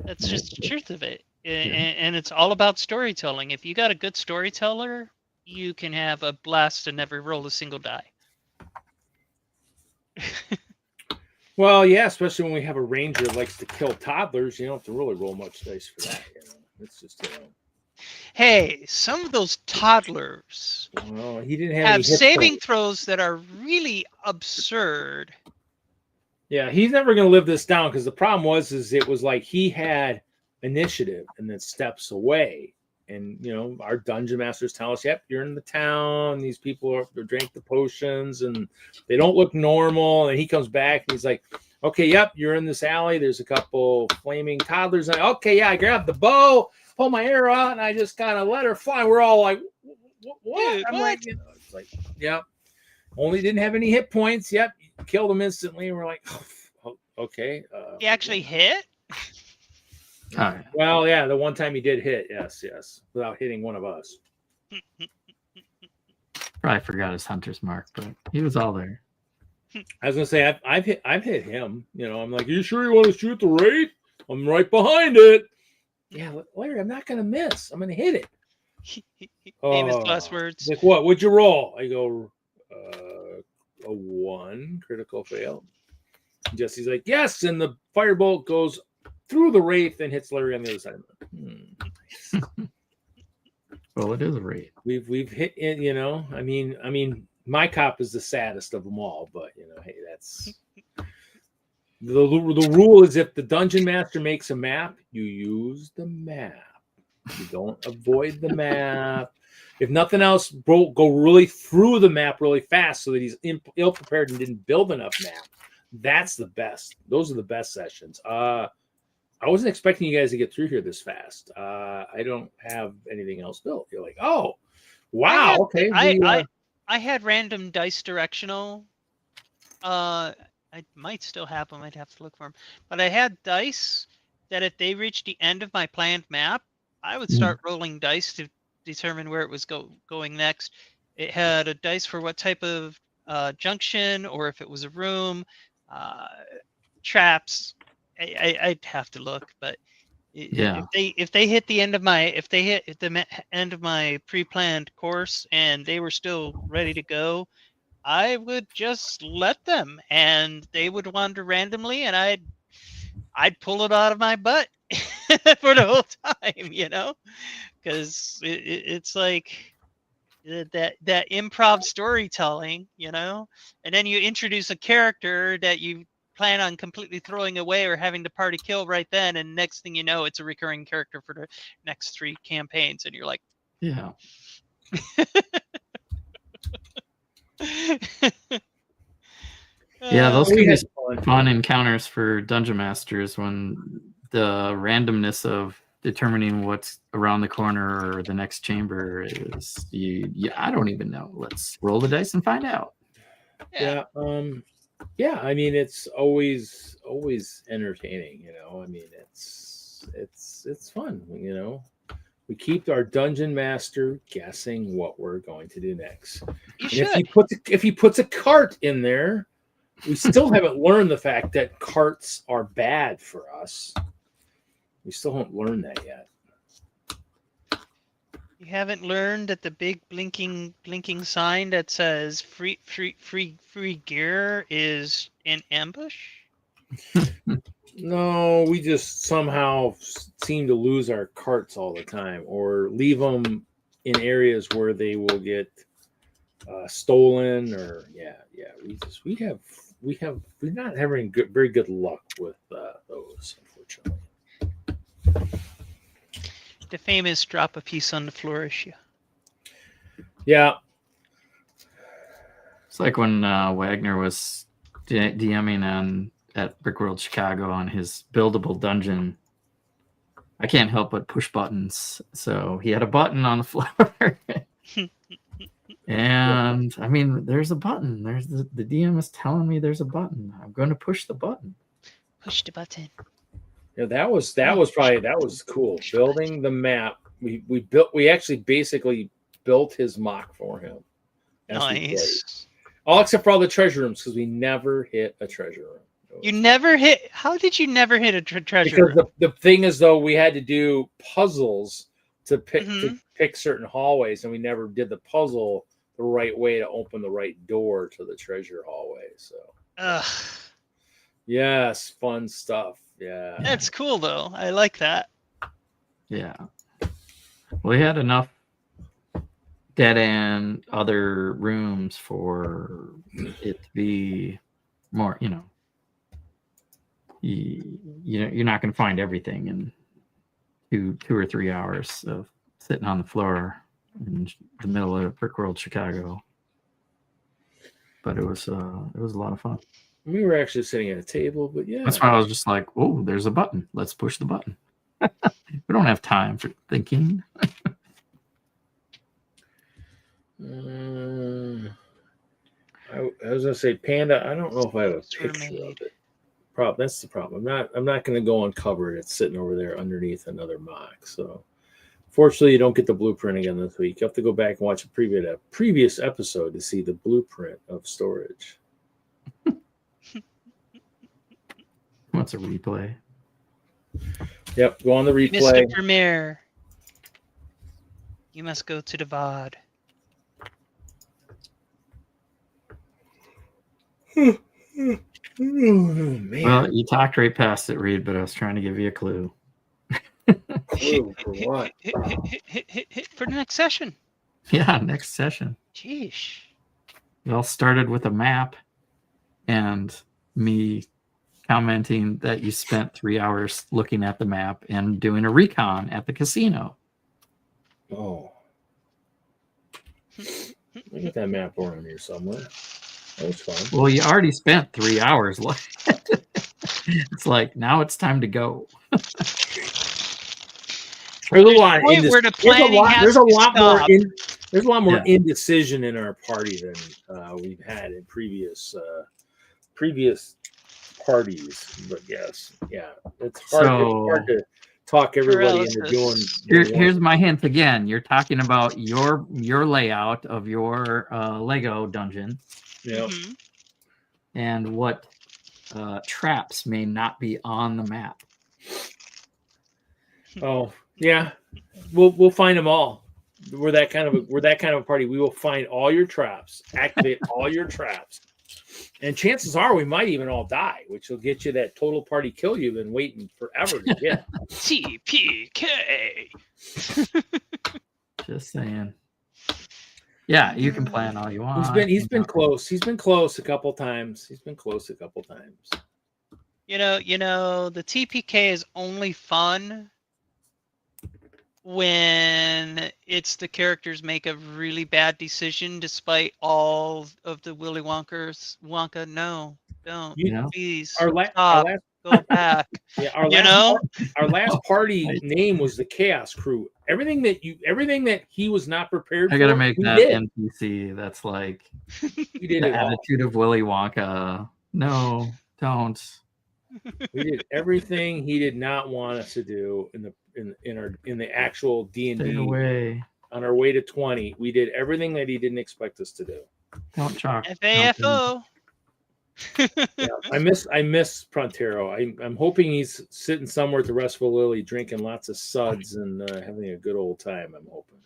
the truth of it. And it's all about storytelling. If you got a good storyteller, you can have a blast and never roll a single die. Well, yeah, especially when we have a ranger that likes to kill toddlers, you don't have to really roll much dice for that. It's just Hey, some of those toddlers he didn't have saving throws that are really absurd. Yeah, he's never going to live this down because the problem was it was like he had initiative and then steps away. And, our dungeon masters tell us, yep, you're in the town. These people drink the potions and they don't look normal. And he comes back and he's like, okay, yep, you're in this alley. There's a couple flaming toddlers. And okay, yeah, I grabbed the bow, pull my arrow out, and I just kind of let her fly. We're all like, what? Dude, I'm what? like, it's like, yep. Only didn't have any hit points. Yep, killed him instantly. And we're like, oh, okay. He actually hit? Well, yeah, the one time he did hit, yes, without hitting one of us. Probably forgot his hunter's mark, but he was all there. I was gonna say I've hit him. I'm like, you sure you want to shoot the wraith? I'm right behind it. Yeah, Larry, I'm not gonna miss. I'm gonna hit it. Famous last words. Like what? Would you roll? I go, a 1 critical fail. Jesse's like, yes, and the firebolt goes through the wraith and hits Larry on the other side. Well, it is a wraith. We've hit it. I mean, my cop is the saddest of them all, but hey, that's the rule is if the dungeon master makes a map, you use the map. You don't avoid the map. If nothing else, go really through the map really fast so that he's ill prepared and didn't build enough map. That's the best. Those are the best sessions. I wasn't expecting you guys to get through here this fast. I don't have anything else built. You're like, oh, wow, okay. I had random dice directional. I might still have them. I'd have to look for them. But I had dice that if they reached the end of my planned map, I would start rolling dice to determine where it was going next. It had a dice for what type of junction or if it was a room, traps. I'd have to look, but Yeah. if they hit the end of my end of my pre-planned course and they were still ready to go, I would just let them, and they would wander randomly, and I'd pull it out of my butt for the whole time, because it's like that improv storytelling, and then you introduce a character that you plan on completely throwing away or having the party kill right then, and next thing you know, it's a recurring character for the next 3 campaigns, and you're like, yeah. Yeah, those can be fun encounters for dungeon masters when the randomness of determining what's around the corner or the next chamber is I don't even know. Let's roll the dice and find out. Yeah. Yeah, I mean, it's always entertaining, I mean, it's fun, We keep our dungeon master guessing what we're going to do next. If he puts a cart in there, we still haven't learned the fact that carts are bad for us. We still haven't learned that yet. You haven't learned that the big blinking sign that says free gear is in ambush? No, we just somehow seem to lose our carts all the time, or leave them in areas where they will get stolen, or we're not having very good luck with those, unfortunately. The famous drop a piece on the floor issue. Yeah. It's like when Wagner was DMing at Brickworld Chicago on his buildable dungeon. I can't help but push buttons. So he had a button on the floor. And I mean, there's a button. There's the DM is telling me there's a button. I'm going to push the button. Push the button. Yeah, that was cool. Building the map. We actually basically built his mock for him. Nice. All except for all the treasure rooms, because we never hit a treasure room. You never hit? How did you never hit a treasure room? Because the thing is, though, we had to do puzzles to pick certain hallways, and we never did the puzzle the right way to open the right door to the treasure hallway. So, yes, fun stuff. Yeah, that's cool though. I like that. Yeah, we had enough dead end other rooms for it to be more, you're not going to find everything in two or 3 hours of sitting on the floor in the middle of Brick World, Chicago. But it was a lot of fun. We were actually sitting at a table, but yeah. That's why I was just like, oh, there's a button. Let's push the button. We don't have time for thinking. I was gonna say Panda. I don't know if I have a picture of it. That's the problem. I'm not gonna go uncover it. It's sitting over there underneath another mock. So fortunately, you don't get the blueprint again this week. You have to go back and watch a previous episode to see the blueprint of storage. What's a replay? Yep, go on the replay. Mr. Premier, you must go to the VOD. Man. Well, you talked right past it, Reed, but I was trying to give you a clue. Clue for what? Hit for the next session. Yeah, next session. Jeez. It all started with a map and me commenting that you spent 3 hours looking at the map and doing a recon at the casino. Oh. Look at that map around here somewhere. That was fun. Well, you already spent 3 hours. It's like, now it's time to go. There's a lot. There's a lot more indecision in our party than we've had in previous parties. But yes, yeah, it's hard to talk everybody into doing. Here's my hint again. You're talking about your layout of your Lego dungeon. Yeah. Mm-hmm. And what traps may not be on the map. Oh yeah, we'll find them all. We're that kind of a party. We will find all your traps, activate all your traps, and chances are we might even all die, which will get you that total party kill you've been waiting forever to get. TPK. Just saying. Yeah, you can plan all you want. He's been close. He's been close a couple times. You know, the TPK is only fun when it's the characters make a really bad decision despite all of the Willy Wonka. No, don't. Please. Stop. Go back. Yeah, our last party name was the Chaos Crew. Everything that he was not prepared for. I gotta make that NPC. That's like the attitude of Willy Wonka. No, don't. We did everything he did not want us to do in the actual D&D. On our way to 20, we did everything that he didn't expect us to do. Don't chalk. FAFO. Yeah, I miss Prontero. I'm hoping he's sitting somewhere at the Restful Lily drinking lots of suds and having a good old time. I'm hoping.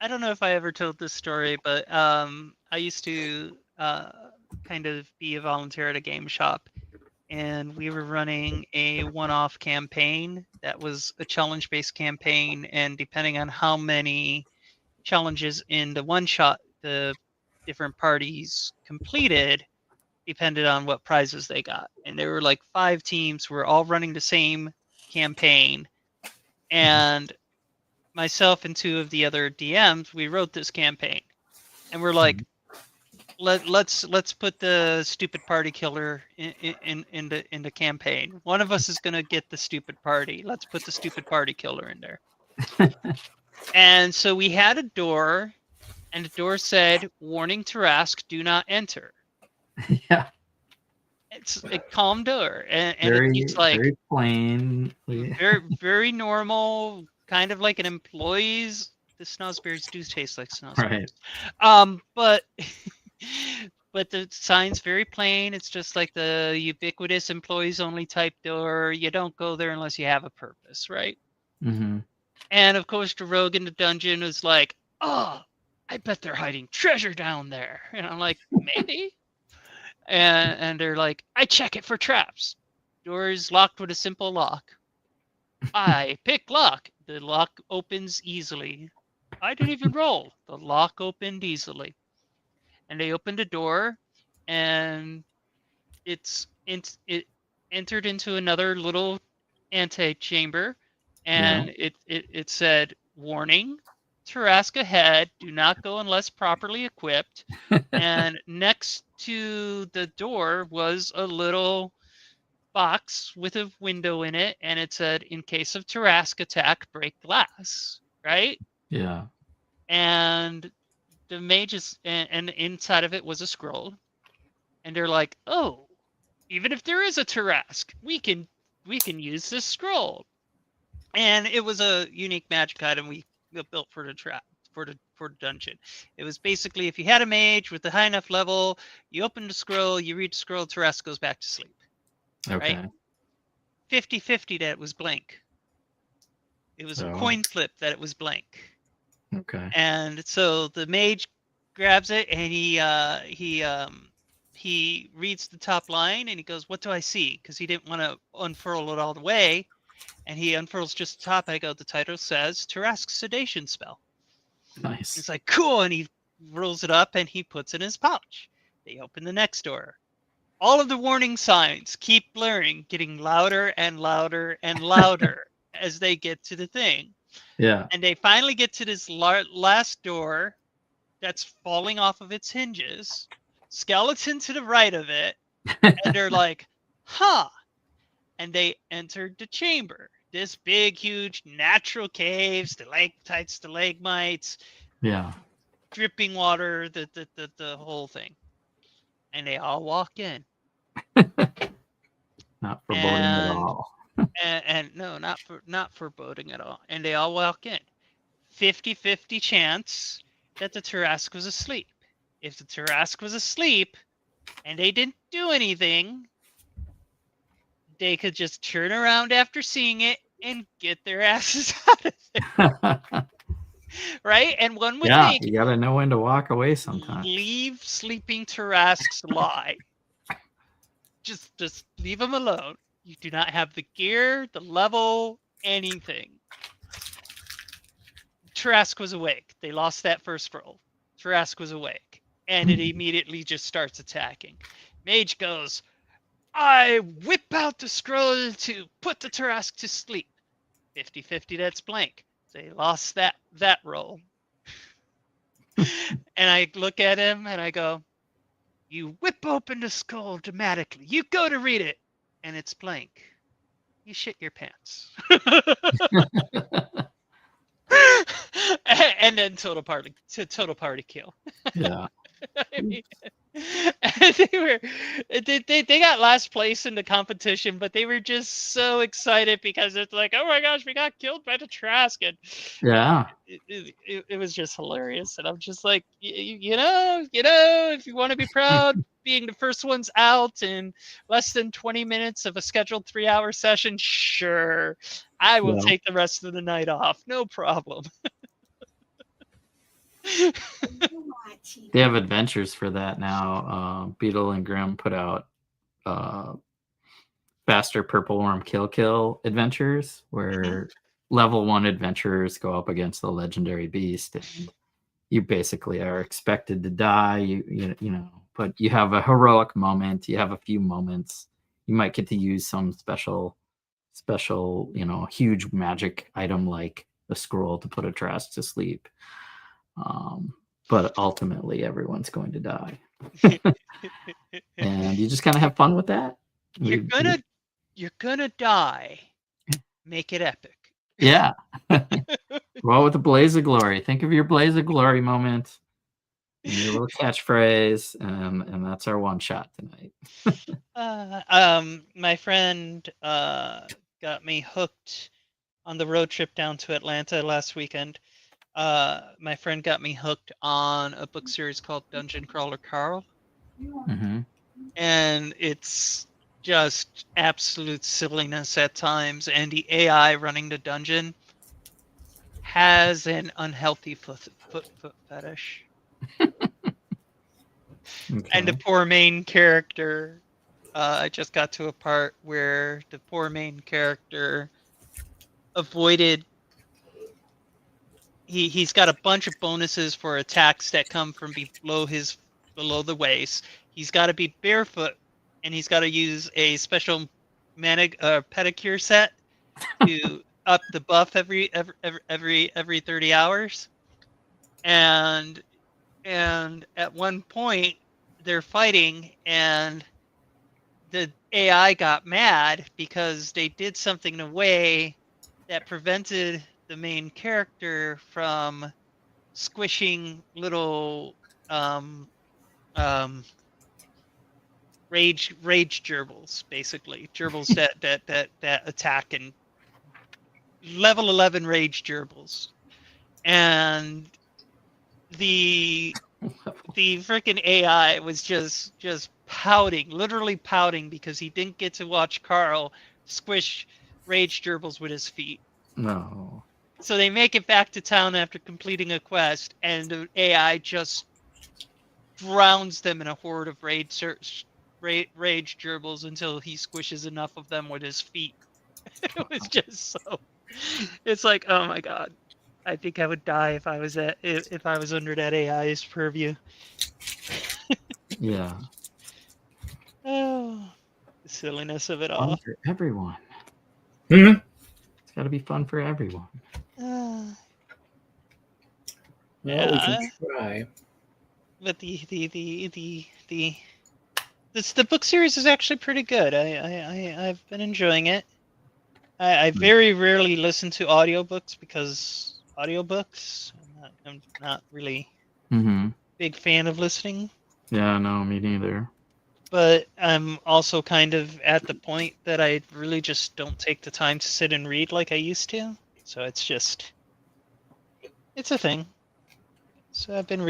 I don't know if I ever told this story, but I used to kind of be a volunteer at a game shop, and we were running a one-off campaign that was a challenge-based campaign, and depending on how many challenges in the one shot the different parties completed depended on what prizes they got. And there were like 5 teams who were all running the same campaign, and myself and 2 of the other DMs, we wrote this campaign, and we're like, let's put the stupid party killer in the campaign. One of us is gonna get the stupid party. Let's put the stupid party killer in there. And so we had a door, and the door said, "Warning Tarask, do not enter." Yeah. It's a calm door, and it's like very plain, very normal, kind of like an employee's. The snozberries do taste like snozberries, right? But the sign's very plain. It's just like the ubiquitous employees only type door. You don't go there unless you have a purpose, right? Mm-hmm. And of course, the rogue in the dungeon is like, "Oh, I bet they're hiding treasure down there." And I'm like, "Maybe." And they're like, "I check it for traps. Door is locked with a simple lock. I pick lock. The lock opens easily. I didn't even roll. The lock opened easily." And they opened the door, and it's it entered into another little antechamber, and it said, "Warning, Tarrasque ahead. Do not go unless properly equipped." And next to the door was a little box with a window in it, and it said, "In case of Tarrasque attack, break glass." Right? Yeah. And the mages, and inside of it was a scroll, and they're like, "Oh, even if there is a Tarrasque, we can use this scroll." And it was a unique magic item we built for the for the dungeon. It was basically, if you had a mage with a high enough level, you open the scroll, you read the scroll, Tarrasque goes back to sleep. Okay. Right? 50-50 that it was blank. It was a Oh. coin flip that it was blank. Okay. And so the mage grabs it, and he reads the top line, and he goes, "What do I see?" Because he didn't want to unfurl it all the way. And he unfurls just the top. I go, "The title says Tarrasque sedation spell." Nice. It's like, cool. And he rolls it up and he puts it in his pouch. They open the next door. All of the warning signs keep blaring, getting louder and louder and louder as they get to the thing. Yeah. And they finally get to this last door that's falling off of its hinges, skeleton to the right of it, and they're like, "Huh." And they entered the chamber. This big, huge natural cave, stalactites, stalagmites, Yeah. dripping water, the whole thing. And they all walk in. Not foreboding at all. And no, not foreboding at all. And they all walk in. 50-50 chance that the Tarrasque was asleep. If the Tarrasque was asleep and they didn't do anything, they could just turn around after seeing it and get their asses out of there. Right? And one would Yeah, think, you gotta know when to walk away sometimes. leave sleeping Tarrasques lie. Just leave them alone. You do not have the gear, the level, anything. Tarrasque was awake. They lost that first roll. Tarrasque was awake. And it immediately just starts attacking. Mage goes, "I whip out the scroll to put the Tarrasque to sleep." 50-50, that's blank. They lost that roll. And I look at him and I go, "You whip open the skull dramatically. You go to read it, and it's blank. You shit your pants." And then total party kill. Yeah. I mean, they got last place in the competition, but they were just so excited because it's like, "Oh my gosh, we got killed by the Trask," and Yeah. it was just hilarious. And I'm just like, you know, if you want to be proud, being the first ones out in less than 20 minutes of a scheduled 3-hour session, sure, I will take the rest of the night off, no problem. They have adventures for that now. Beetle and Grimm put out faster purple worm kill adventures where level 1 adventurers go up against the legendary beast, and you basically are expected to die. You know, but you have a heroic moment. You have a few moments. You might get to use some special, huge magic item like a scroll to put a Trask to sleep. But ultimately, everyone's going to die, and you just kind of have fun with that. You're gonna die. Make it epic. Yeah. Go out with a blaze of glory. Think of your blaze of glory moment, and your little catchphrase, and that's our one shot tonight. My friend got me hooked on the road trip down to Atlanta last weekend. My friend got me hooked on a book series called Dungeon Crawler Carl. Mm-hmm. And it's just absolute silliness at times. And the AI running the dungeon has an unhealthy foot fetish. Okay. And the poor main character, I just got to a part where the poor main character avoided. He's got a bunch of bonuses for attacks that come from below the waist. He's got to be barefoot and he's got to use a special pedicure set to up the buff every 30 hours. And at one point they're fighting, and the AI got mad because they did something in a way that prevented the main character from squishing little rage gerbils, basically gerbils that attack, and level 11 rage gerbils. And the freaking AI was just pouting, literally pouting, because he didn't get to watch Carl squish rage gerbils with his feet. No. So they make it back to town after completing a quest, and the AI just drowns them in a horde of rage gerbils until he squishes enough of them with his feet. It was just so. It's like, oh my god, I think I would die if I was under that AI's purview. Yeah. Oh, the silliness of it all. Fun for everyone. Hmm? It's got to be fun for everyone. Well, we Yeah. can try. But the book series is actually pretty good. I've been enjoying it. I very rarely listen to audiobooks because I'm not really big fan of listening. Yeah, no, me neither. But I'm also kind of at the point that I really just don't take the time to sit and read like I used to. So it's a thing. So I've been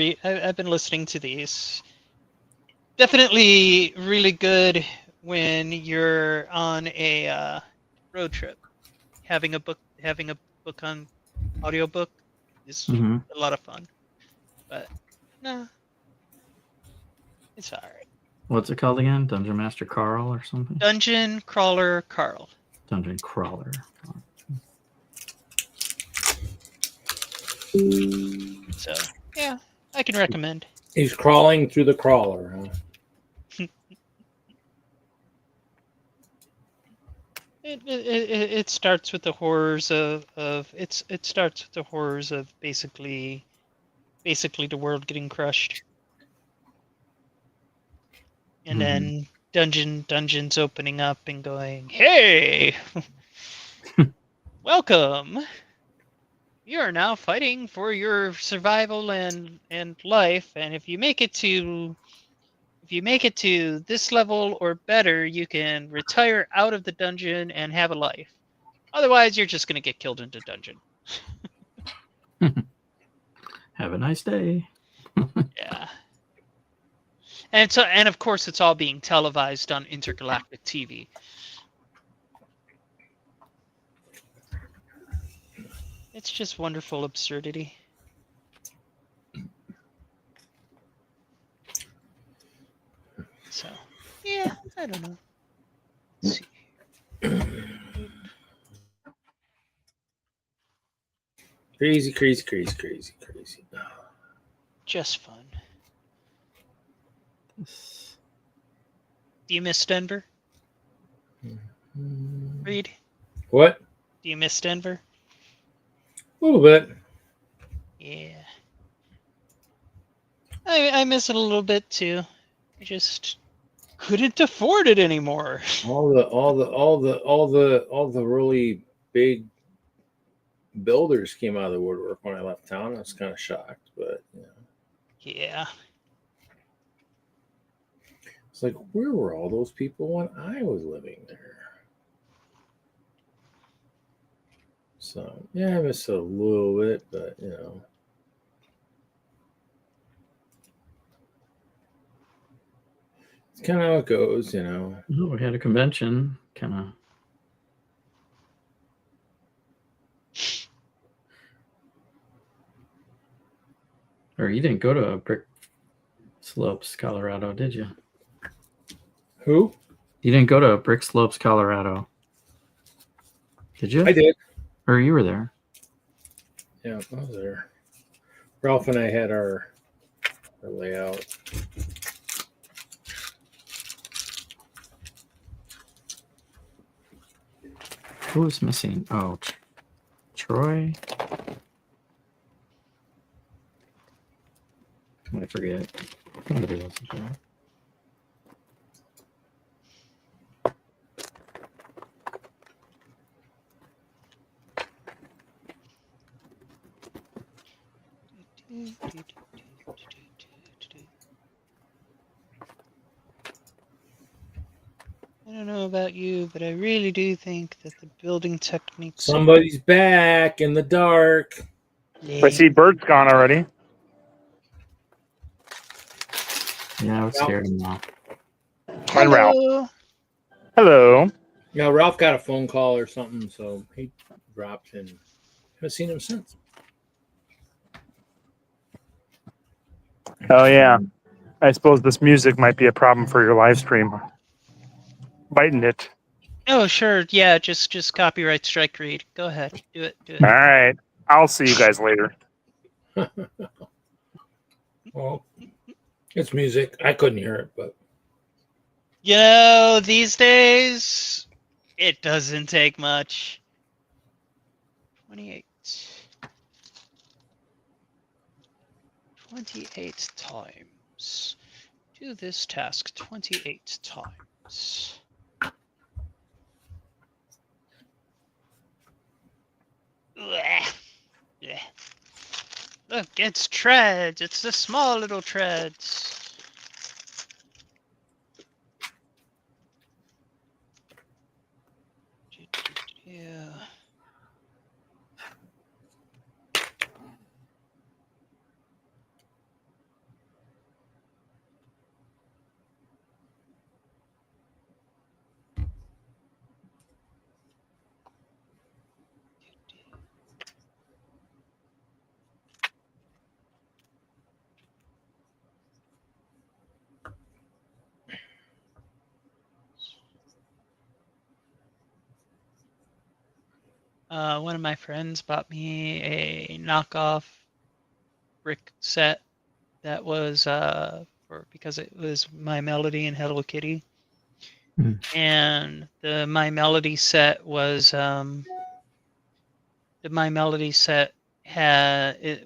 listening to these. Definitely really good when you're on a road trip. Having a book on audiobook is a lot of fun. But no, it's all right. What's it called again? Dungeon Master Carl or something? Dungeon Crawler Carl. Dungeon Crawler. So yeah, I can recommend. He's crawling through the crawler, huh? It starts with the horrors of basically the world getting crushed, and then dungeons opening up and going, hey, welcome. You are now fighting for your survival and life, and if you make it to this level or better, you can retire out of the dungeon and have a life. Otherwise, you're just going to get killed in the dungeon. Have a nice day. Yeah. And of course, it's all being televised on intergalactic TV. It's just wonderful absurdity. So, yeah, I don't know. Let's see. Crazy. Just fun. Do you miss Denver? Reed? What? Do you miss Denver? A little bit. Yeah. I miss it a little bit too. I just couldn't afford it anymore. All the really big builders came out of the woodwork when I left town. I was kind of shocked, but Yeah. It's like, where were all those people when I was living there? So yeah, I miss it a little bit, but it's kind of how it goes, Oh, we had a convention, kind of. Or you didn't go to Brick Slopes, Colorado, did you? Who? You didn't go to Brick Slopes, Colorado, did you? I did. Or you were there? Yeah, I was there. Ralph and I had our layout. Who's missing? Oh, Troy. I forget. Somebody else is there. I don't know about you, but I really do think that the building techniques. Somebody's back in the dark. I see Bert's gone already. Yeah, I was scared him off. And Ralph. Hello. Hello. Yeah, Ralph got a phone call or something, so he dropped and haven't seen him since. Oh yeah. I suppose this music might be a problem for your live stream. Biting it. Oh, sure. Yeah, just copyright strike read. Go ahead. Do it. All right. I'll see you guys later. Well, it's music. I couldn't hear it, but You know, these days, it doesn't take much. 28. 28 times. Do this task 28 times. Blech. Blech. Look, it's treads. It's the small little treads. Yeah. One of my friends bought me a knockoff brick set that was because it was My Melody and Hello Kitty. And the My Melody set was it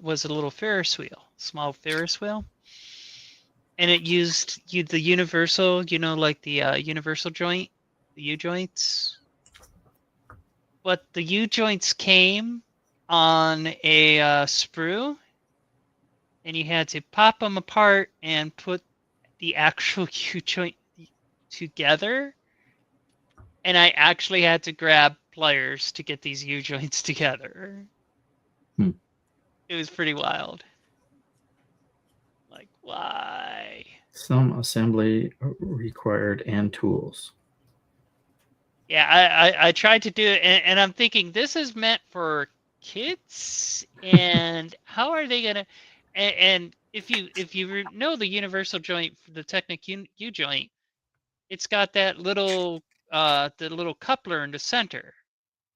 was a little Ferris wheel, small Ferris wheel. And it used the universal, like the universal joint, the U-joints. But the U-joints came on a sprue, and you had to pop them apart and put the actual U-joint together. And I actually had to grab pliers to get these U-joints together. It was pretty wild. Like, why? Some assembly required and tools. Yeah, I tried to do it, and I'm thinking this is meant for kids, and how are they gonna? And if you know the universal joint, the Technic U joint, it's got that little the little coupler in the center.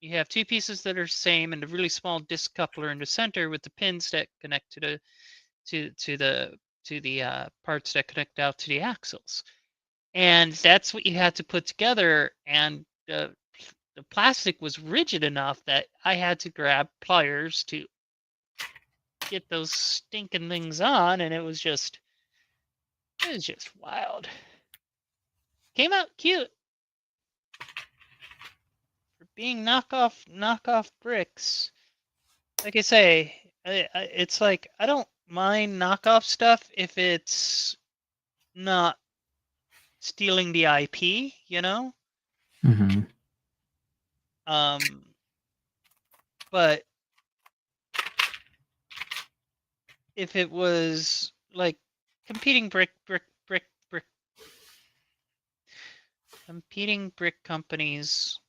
You have two pieces that are same, and a really small disc coupler in the center with the pins that connect to the parts that connect out to the axles, and that's what you had to put together. And the plastic was rigid enough that I had to grab pliers to get those stinking things on, and it was just wild. Came out cute for being knockoff bricks. Like I say, it's like I don't mind knockoff stuff if it's not stealing the IP, but if it was like competing brick companies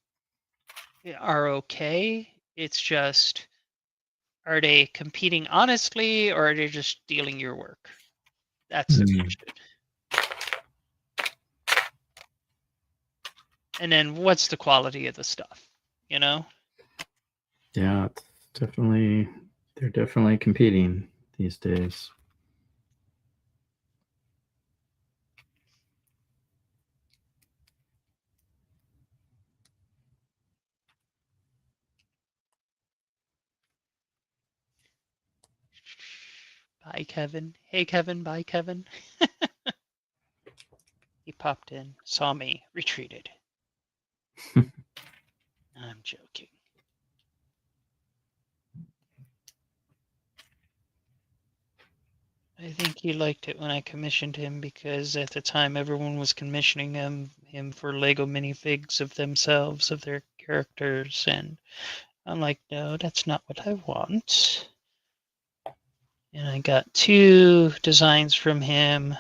are okay. It's just, are they competing honestly, or are they just stealing your work? That's the question. And then what's the quality of the stuff, Yeah, it's they're definitely competing these days. Bye, Kevin. Hey, Kevin. Bye, Kevin. He popped in, saw me, retreated. I'm joking. I think he liked it when I commissioned him because at the time everyone was commissioning him for Lego minifigs of themselves, of their characters, and I'm like, no, that's not what I want. And I got 2 designs from him.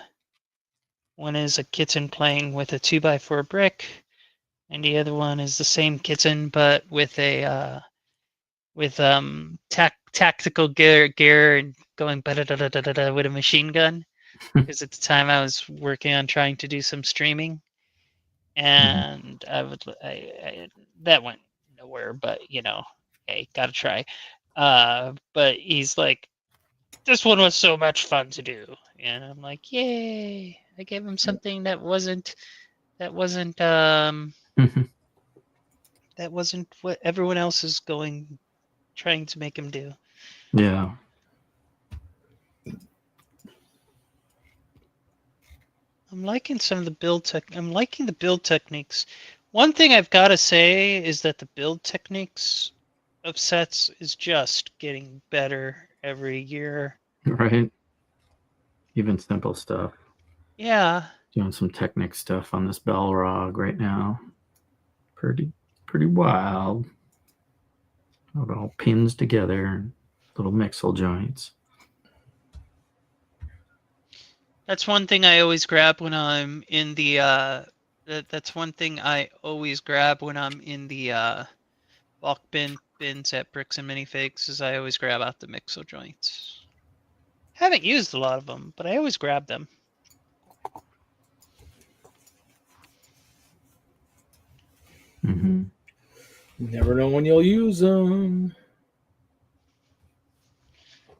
One is a kitten playing with a 2x4 brick, and the other one is the same kitten but with a tactical gear and going with a machine gun. Because at the time I was working on trying to do some streaming, and I that went nowhere. But you know, hey, gotta try. But he's like, this one was so much fun to do, and I'm like, yay! I gave him something that wasn't that wasn't what everyone else is trying to make him do. Yeah. I'm liking some of the build I'm liking the build techniques. One thing I've got to say is that the build techniques of sets is just getting better every year. Right. Even simple stuff. Yeah. Doing some Technic stuff on this Balrog right now. Pretty wild. It all pins together, little mixel joints. That's one thing I always grab when I'm in the that's one thing I always grab when I'm in the bulk bins at Bricks and Minifigs is I always grab out the mixel joints. Haven't used a lot of them, but I always grab them. Mm-hmm. You never know when you'll use them.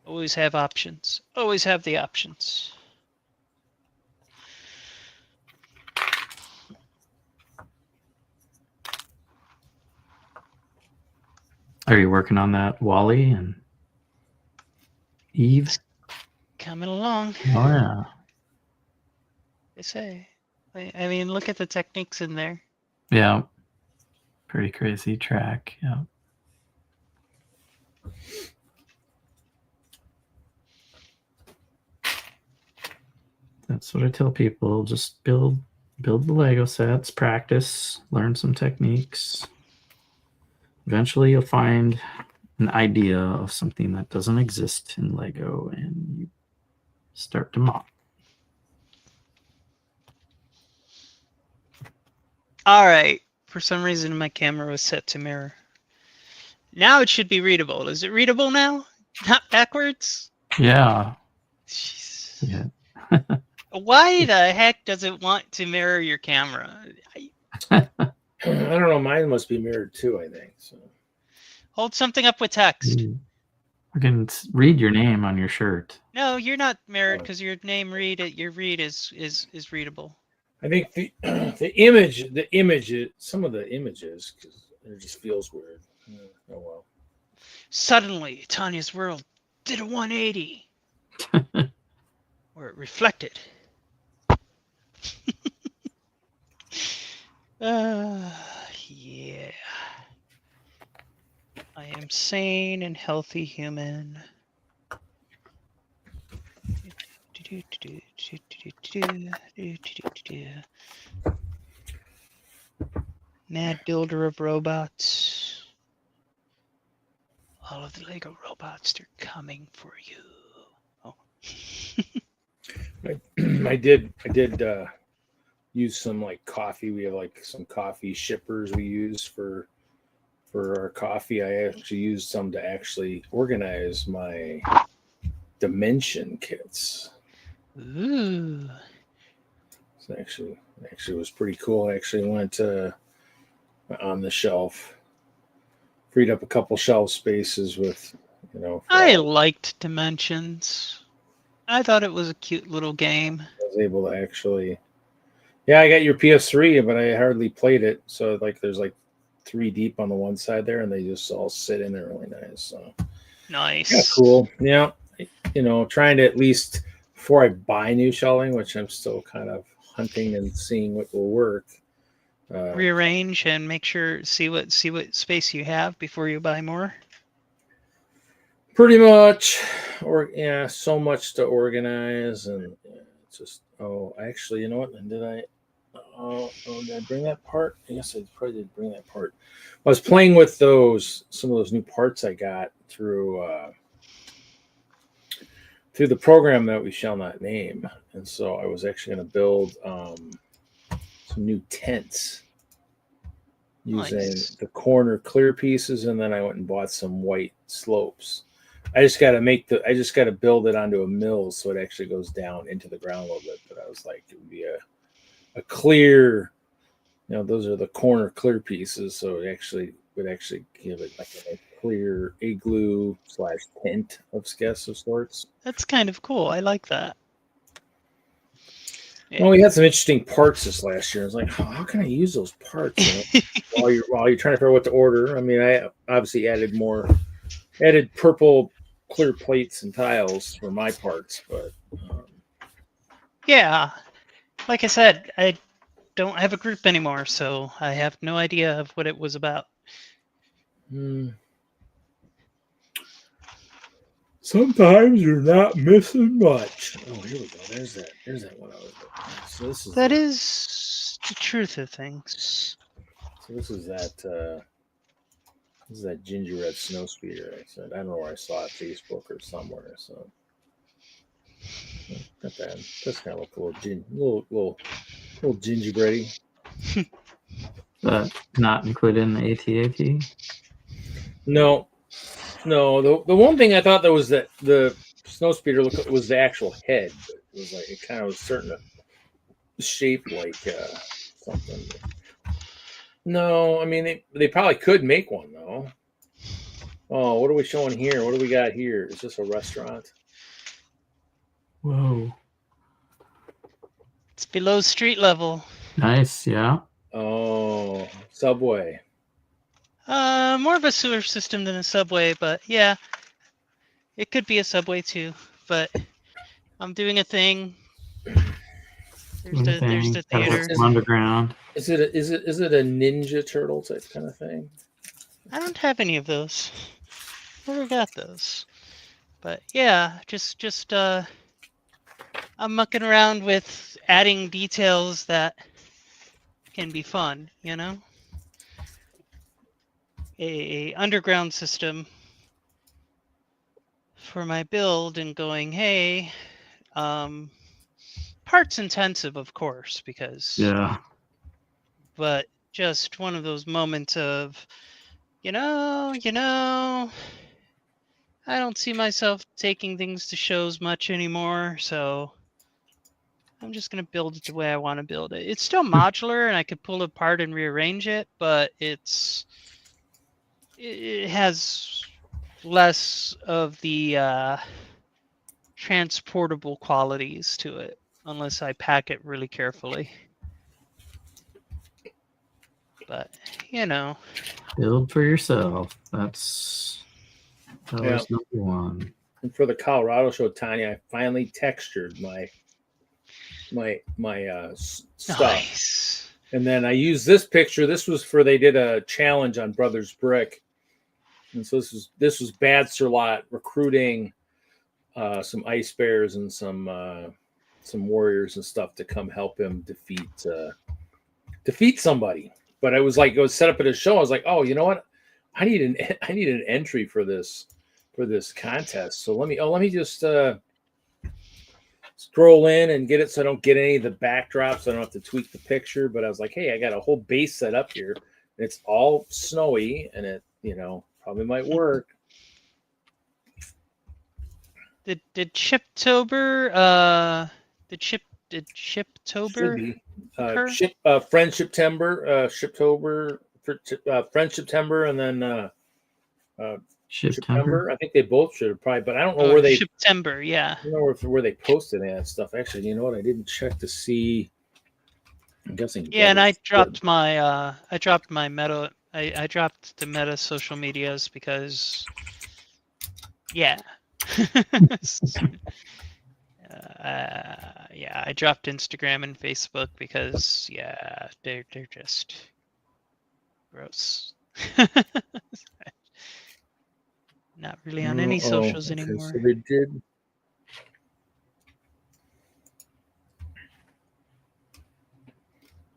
Always have options. Always have the options. Are you working on that, Wally and Eve? Coming along. Oh yeah. They say. I mean, look at the techniques in there. Yeah. Pretty crazy track. Yeah. That's what I tell people. Just build the Lego sets, practice, learn some techniques. Eventually you'll find an idea of something that doesn't exist in Lego and you start to model. All right. For some reason, my camera was set to mirror. Now it should be readable. Is it readable now? Not backwards? Yeah. Jeez. Yeah. Why the heck does it want to mirror your camera? I don't know. Mine must be mirrored too, I think. So. Hold something up with text. I can read your name on your shirt. No, you're not mirrored because your name your read is readable. I think the image, some of the images, because it just feels weird. Oh well. Suddenly, Tanya's world did a 180, or it reflected. Yeah. I am sane and healthy human. Mad builder of robots. All of the Lego robots, they're coming for you. Oh. I did use some like coffee. We have like some coffee shippers we use for our coffee. I actually used some to actually organize my dimension kits. Ooh. So actually was pretty cool. I actually went on the shelf, freed up a couple shelf spaces with, I liked Dimensions. I thought it was a cute little game. I was able to actually, I got your PS3, but I hardly played it. So like, there's like 3 deep on the one side there, and they just all sit in there really nice. So Nice. yeah, cool. Yeah, trying to at least before I buy new shelving, which I'm still kind of hunting and seeing what will work. Rearrange and make sure see what space you have before you buy more. Pretty much, so much to organize, and just actually, you know what? And did I bring that part? Yes, I probably did bring that part. I was playing with some of those new parts I got through the program that we shall not name, and so I was actually going to build some new tents using the corner clear pieces, and then I went and bought some white slopes. I just got to build it onto a mill so it actually goes down into the ground a little bit. But I was like, it would be a clear, those are the corner clear pieces, so it actually would give it like a clear igloo / tent of sorts. That's kind of cool. I like that. Well, we had some interesting parts this last year. I was like, how can I use those parts? While you're trying to figure out what to order. I mean, I obviously added purple clear plates and tiles for my parts, but yeah, like I said, I don't have a group anymore, so I have no idea of what it was about. Sometimes you're not missing much. Oh, here we go. There's that one I was looking at. So that is the truth of things. So this is that ginger red snow speeder. I said I don't know where I saw it, Facebook or somewhere. So not bad. Does kind of look a little gingerbready. But not included in the ATAT? No. The one thing I thought that was that the snow speeder was the actual head. But it was like it kind of was starting to shape like something. No, I mean they probably could make one though. Oh, what are we showing here? What do we got here? Is this a restaurant? Whoa. It's below street level. Nice, yeah. Oh, subway. More of a sewer system than a subway, but yeah, it could be a subway too. But I'm doing a thing. There's the theater. Underground. Is it a Ninja Turtle type kind of thing? I don't have any of those. Never got those. But yeah, just I'm mucking around with adding details that can be fun, A underground system for my build and going, hey, parts intensive, of course, because but just one of those moments of, I don't see myself taking things to shows much anymore, so I'm just going to build it the way I want to build it. It's still modular, and I could pull it apart and rearrange it, but it has less of the transportable qualities to it, unless I pack it really carefully. But, build for yourself. That's number one. And for the Colorado show, Tanya, I finally textured my stuff. Nice. And then I used this picture. This was they did a challenge on Brothers Brick. And so this was Bad Sir Lot recruiting some ice bears and some warriors and stuff to come help him defeat somebody. But I was set up at a show. I was like, oh, you know what? I need an entry for this contest. So let me just scroll in and get it so I don't get any of the backdrops. So I don't have to tweak the picture. But I was like, hey, I got a whole base set up here. And it's all snowy, and it probably might work. Did Chiptober Friendship Shiptober, Friendship September, and then September. I think they both should have probably, but I don't know where they September. Yeah, I don't know where they posted that stuff. Actually, you know what? I didn't check to see. I'm guessing. Yeah, and I dropped my Meta. I dropped the Meta social medias because, Yeah, I dropped Instagram and Facebook because they're just gross. Not really on any socials anymore. So they did.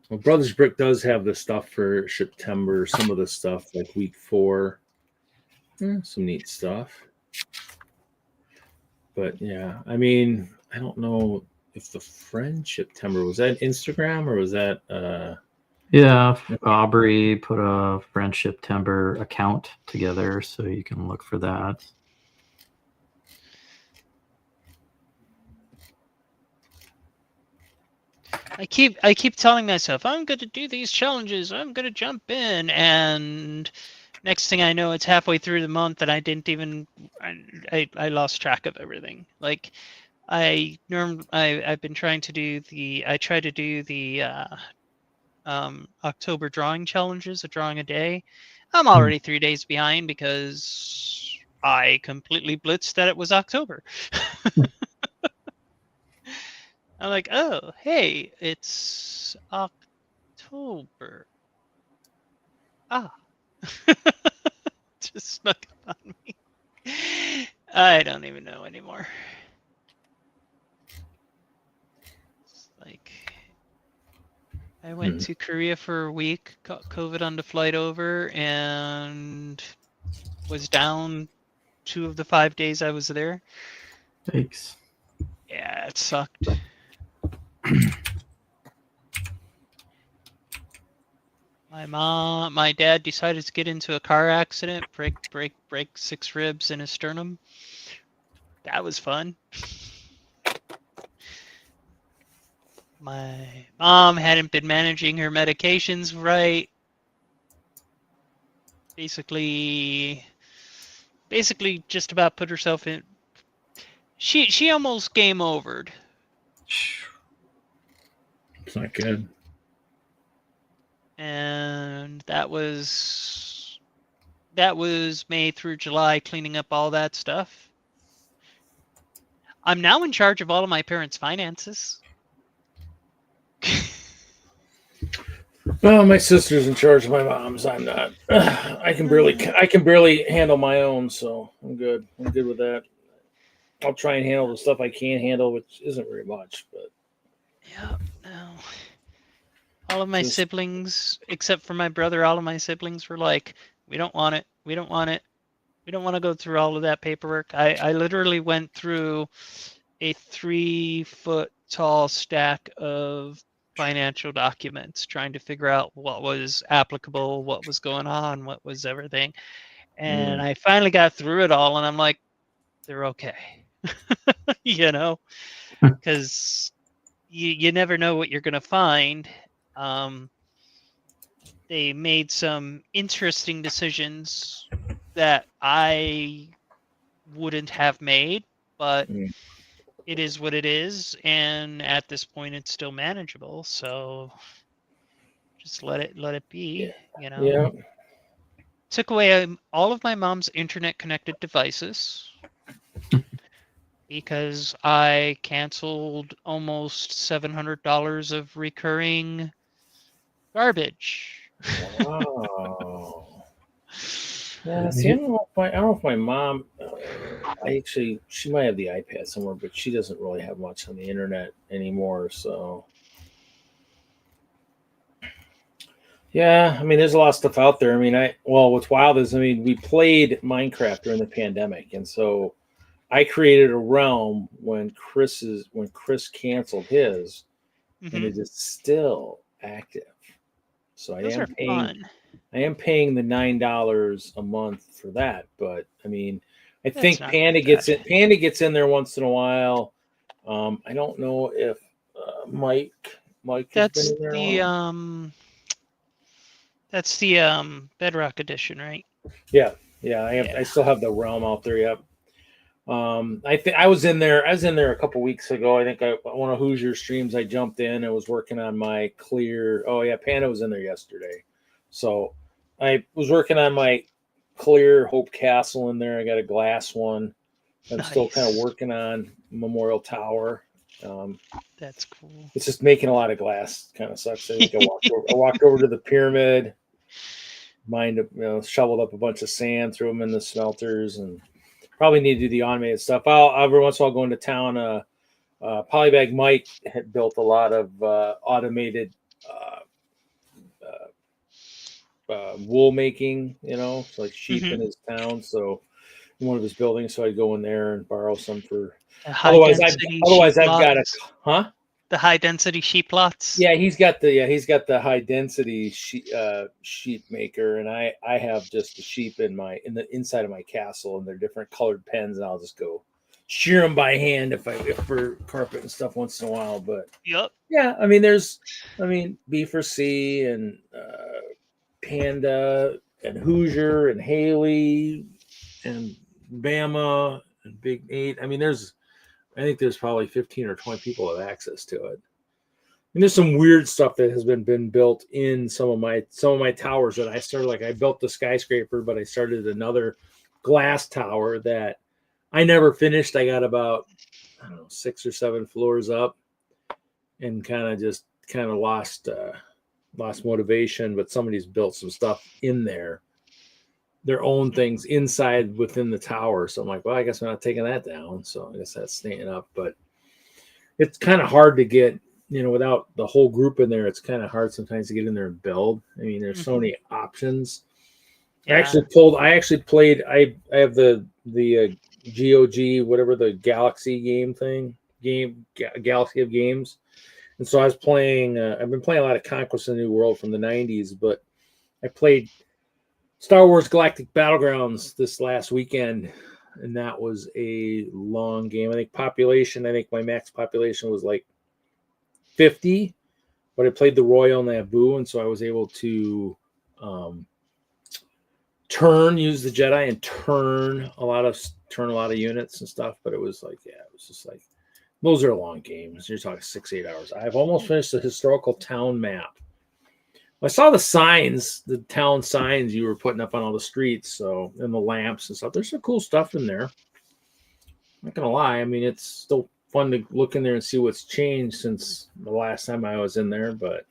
Well, Brothers Brick does have the stuff for September. Some of the stuff like week 4. Some neat stuff. But yeah, I mean, I don't know if the Friendship Timber was that Instagram or was that Yeah, Aubrey put a Friendship Timber account together, so you can look for that. I keep telling myself I'm going to do these challenges. I'm going to jump in, and next thing I know, it's halfway through the month, and I didn't even. I lost track of everything. Like I've been trying to do the. I try to do the October drawing challenges, a drawing a day. I'm already 3 days behind because I completely blitzed that it was October. I'm like, oh, hey, it's October. Ah. Just snuck up on me. I don't even know anymore. It's like, I went to Korea for a week, got COVID on the flight over, and was down 2 of the 5 days I was there. Thanks. Yeah, it sucked. My dad decided to get into a car accident, break 6 ribs in his sternum. That was fun. My mom hadn't been managing her medications right. Basically just about put herself in. She almost game overed. It's not good. And that was May through July, cleaning up all that stuff. I'm now in charge of all of my parents' finances. Well, my sister's in charge of my mom's. I'm not. I can barely handle my own, so I'm good. I'm good with that. I'll try and handle the stuff I can handle, which isn't very much, but yeah, no. All of my siblings, except for my brother, all of my siblings were like, we don't want it. We don't want it. We don't want to go through all of that paperwork. I literally went through a 3-foot tall stack of financial documents trying to figure out what was applicable, what was going on, what was everything. And I finally got through it all, and I'm like, they're okay. You know, because you never know what you're going to find. They made some interesting decisions that I wouldn't have made, but it is what it is, and at this point it's still manageable, so just let it be. You know. yeah. Took away all of my mom's internet connected devices because I canceled almost $700 of recurring garbage. Wow. Yeah, see, I don't know if my mom. She might have the iPad somewhere, but she doesn't really have much on the internet anymore. So, yeah, I mean, there's a lot of stuff out there. I mean, what's wild is, I mean, we played Minecraft during the pandemic, and so I created a realm when Chris canceled his, and it is still active. So I am paying the $9 a month for that, but I mean, I think Panda gets in there once in a while. I don't know if Mike has been in there. That's the Bedrock edition, right? Yeah. I still have the Realm out there. Yep. I was in there a couple weeks ago. I think one of Hoosier streams, I jumped in. I was working on my clear. Oh yeah, Panda was in there yesterday. So I was working on my clear Hope Castle in there. I got a glass one. I'm still kind of Nice. working on Memorial Tower. That's cool. It's just making a lot of glass kind of sucks. I think I walked over to the pyramid, shoveled up a bunch of sand, threw them in the smelters, and probably need to do the automated stuff. I'll every once in a while go into town. Polybag Mike had built a lot of automated wool making, like sheep in his town. So in one of his buildings, so I'd go in there and borrow some for. The high Otherwise, density I've got a huh. The high density sheep lots. Yeah, he's got the high density sheep maker, and I have just the sheep in the inside of my castle, and they're different colored pens, and I'll just go shear them by hand if for carpet and stuff once in a while. But Yep. yeah, I mean there's Beaver C and Panda and Hoosier and Haley and Bama and Big 8. I mean I think there's probably 15 or 20 people that have access to it. And there's some weird stuff that has been built in some of my towers that I started. Like I built the skyscraper, but I started another glass tower that I never finished. I got about 6 or 7 floors up, and kind of lost motivation. But somebody's built some stuff in there, their own things inside within the tower. So I'm like, well, I guess I'm not taking that down. So I guess that's staying up. But it's kind of hard to get. Without the whole group in there, it's kind of hard sometimes to get in there and build. I mean, there's so many options. Yeah. I actually played. I have the GOG, whatever the Galaxy Galaxy of Games, and so I was playing. I've been playing a lot of Conquest of the New World from the '90s, but I played Star Wars Galactic Battlegrounds this last weekend, and that was a long game. I think my max population was like 50, but I played the Royal Naboo, and so I was able to use the Jedi and turn a lot of units and stuff. But it was just like those are long games. You're talking 6-8 hours. I've almost finished the historical town map. I saw the town signs you were putting up on all the streets, and the lamps and stuff. There's some cool stuff in there. I'm not gonna lie. I mean, it's still fun to look in there and see what's changed since the last time I was in there, but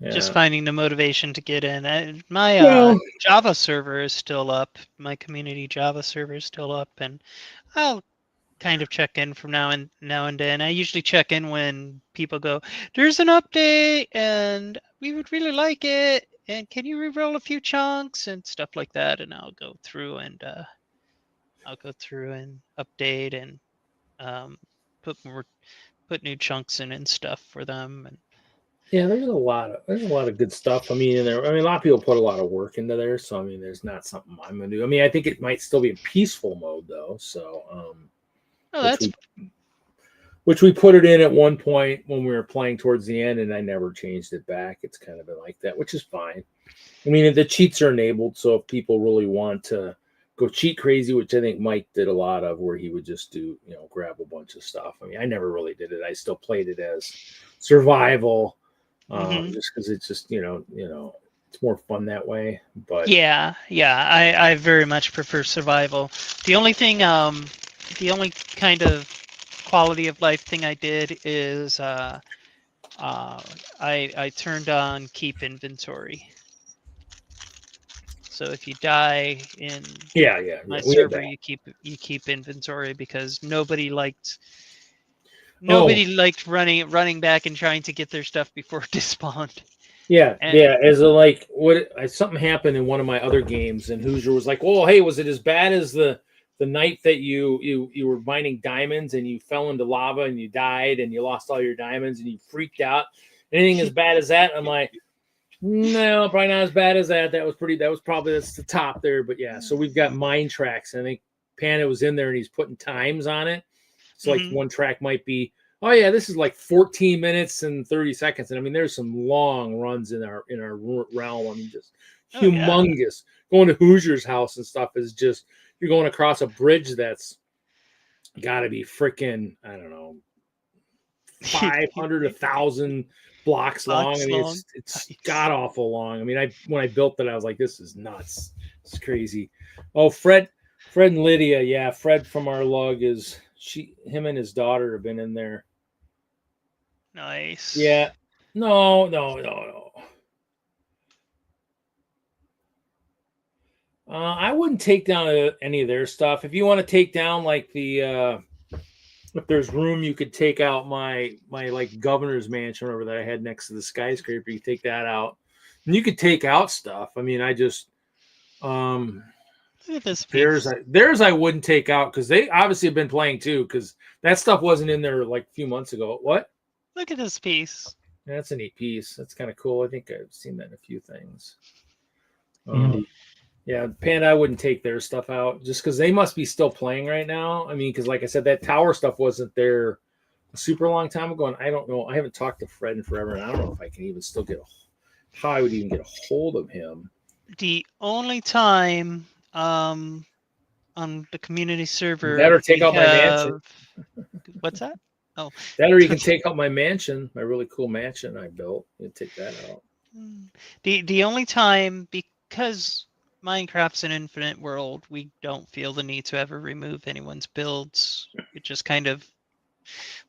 yeah. Just finding the motivation to get in. My Java server is still up. My community Java server is still up, and I'll kind of check in from now and then. I usually check in when people go, "There's an update, and we would really like it, and can you re-roll a few chunks and stuff like that?" And I'll go through and update and put new chunks in and stuff for them. And yeah, there's a lot of good stuff. I mean, a lot of people put a lot of work into there, so I mean, there's not something I'm gonna do. I mean, I think it might still be in peaceful mode though. So, which we put it in at one point when we were playing towards the end, and I never changed it back. It's kind of been like that, which is fine. I mean, the cheats are enabled, so if people really want to go cheat crazy, which I think Mike did a lot of, where he would just do, grab a bunch of stuff. I mean, I never really did it. I still played it as survival, just because it's just, it's more fun that way. But yeah, I very much prefer survival. The only kind of quality of life thing I did is I turned on keep inventory. So if you die in my server, you keep inventory, because nobody liked running back and trying to get their stuff before it despawned. Something happened in one of my other games, and Hoosier was like, "Oh, hey, was it as bad as the night that you were mining diamonds and you fell into lava and you died and you lost all your diamonds and you freaked out? Anything as bad as that?" I'm like, no, probably not as bad as that. That's the top there. But yeah, so we've got mine tracks. I think Panda was in there and he's putting times on it. So like one track might be, oh yeah, this is like 14 minutes and 30 seconds. And I mean, there's some long runs in our realm. I mean, just humongous. Going to Hoosier's house and stuff is just, you're going across a bridge that's got to be freaking, I don't know, 500, 1,000 blocks long. I mean, it's god awful long. I mean, when I built it, I was like, this is nuts. It's crazy. Oh, Fred Fred and Lydia, yeah. Fred from our lug him and his daughter have been in there. Nice. Yeah. No. I wouldn't take down any of their stuff. If you want to take down like the if there's room, you could take out my like governor's mansion over that I had next to the skyscraper. You take that out, and you could take out stuff. I mean, I just Look at this piece. theirs I wouldn't take out because they obviously have been playing too. Because that stuff wasn't in there like a few months ago. What? Look at this piece. That's a neat piece. That's kind of cool. I think I've seen that in a few things. Yeah, Panda, I wouldn't take their stuff out just because they must be still playing right now. I mean, because like I said, that tower stuff wasn't there a super long time ago, and I don't know. I haven't talked to Fred in forever, and I don't know if I can even still how I would even get a hold of him. The only time on the community server that or take out my mansion. What's that? Oh, that or you can take out my mansion, my really cool mansion I built. You take that out. The only time, because Minecraft's an infinite world, we don't feel the need to ever remove anyone's builds. It just kind of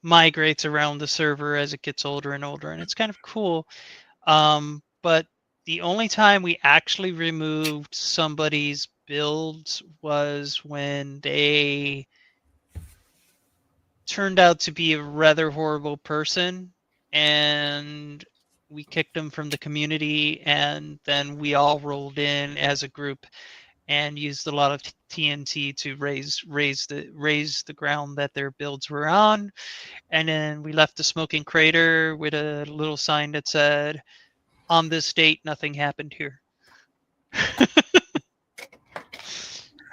migrates around the server as it gets older and older, and it's kind of cool. But the only time we actually removed somebody's builds was when they turned out to be a rather horrible person, and we kicked them from the community, and then we all rolled in as a group and used a lot of TNT to raise the ground that their builds were on. And then we left the smoking crater with a little sign that said, "On this date, nothing happened here."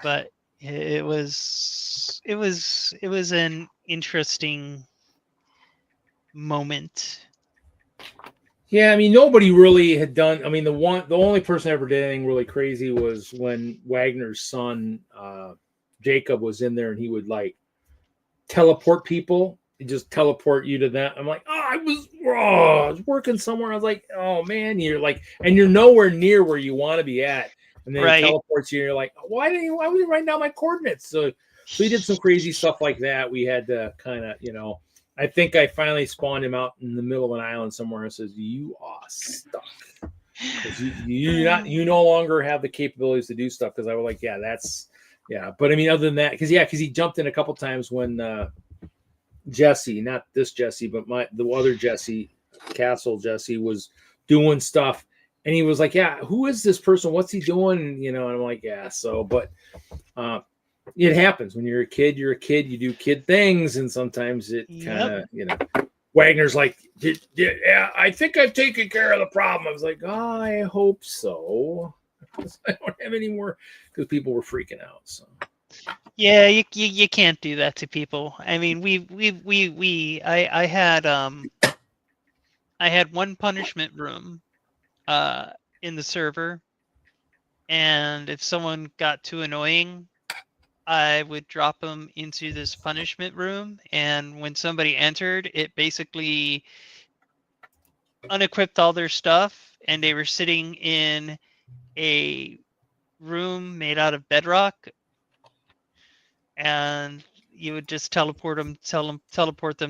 But it was an interesting moment. Yeah, I mean, nobody really had done. I mean, the only person ever did anything really crazy was when Wagner's son Jacob was in there, and he would like teleport people. He'd just teleport you to them. I'm like, I was working somewhere. I was like, oh man, you're like, and you're nowhere near where you want to be at, and then he teleports you, and you're like, why would you write down my coordinates? So he did some crazy stuff like that. We had to kind of, I think I finally spawned him out in the middle of an island somewhere and says, "You are stuck. You no longer have the capabilities to do stuff." Because I was like, yeah. But I mean, other than that, because he jumped in a couple times when Jesse, not this Jesse, but the other Jesse, Castle Jesse, was doing stuff, and he was like, "Yeah, who is this person? What's he doing?" And I'm like, "Yeah." So, but it happens when you're a kid. You're a kid. You do kid things, and sometimes it kind of, Wagner's like, "Yeah, I think I've taken care of the problem." I was like, "Oh, I hope so." I don't have any more because people were freaking out. So. Yeah, you can't do that to people. I mean, I had one punishment room in the server, and if someone got too annoying, I would drop them into this punishment room, and when somebody entered, it basically unequipped all their stuff, and they were sitting in a room made out of bedrock, and you would just teleport them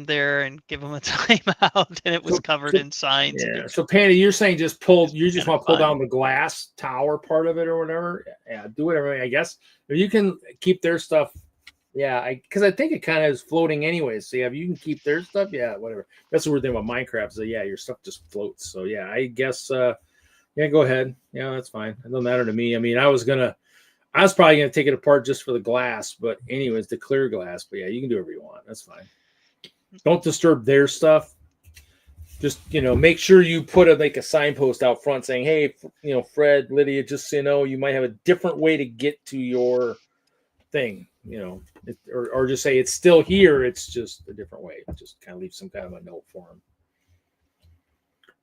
there and give them a timeout, and it was covered in signs. Yeah. So Panda, you're saying you just want to pull down the glass tower part of it or whatever. Yeah, do whatever. I guess if you can keep their stuff. Yeah, because I think it kind of is floating anyways. So yeah, if you can keep their stuff, yeah, whatever. That's the weird thing about Minecraft. So yeah, your stuff just floats. So yeah, I guess yeah, go ahead. Yeah, that's fine. It doesn't matter to me. I mean, I was probably gonna take it apart just for the glass, but anyways, the clear glass. But yeah, you can do whatever you want. That's fine. Don't disturb their stuff. Just make sure you put a signpost out front saying, "Hey, Fred, Lydia, just so you know, you might have a different way to get to your thing." Or just say it's still here. It's just a different way. Just kind of leave some kind of a note for them.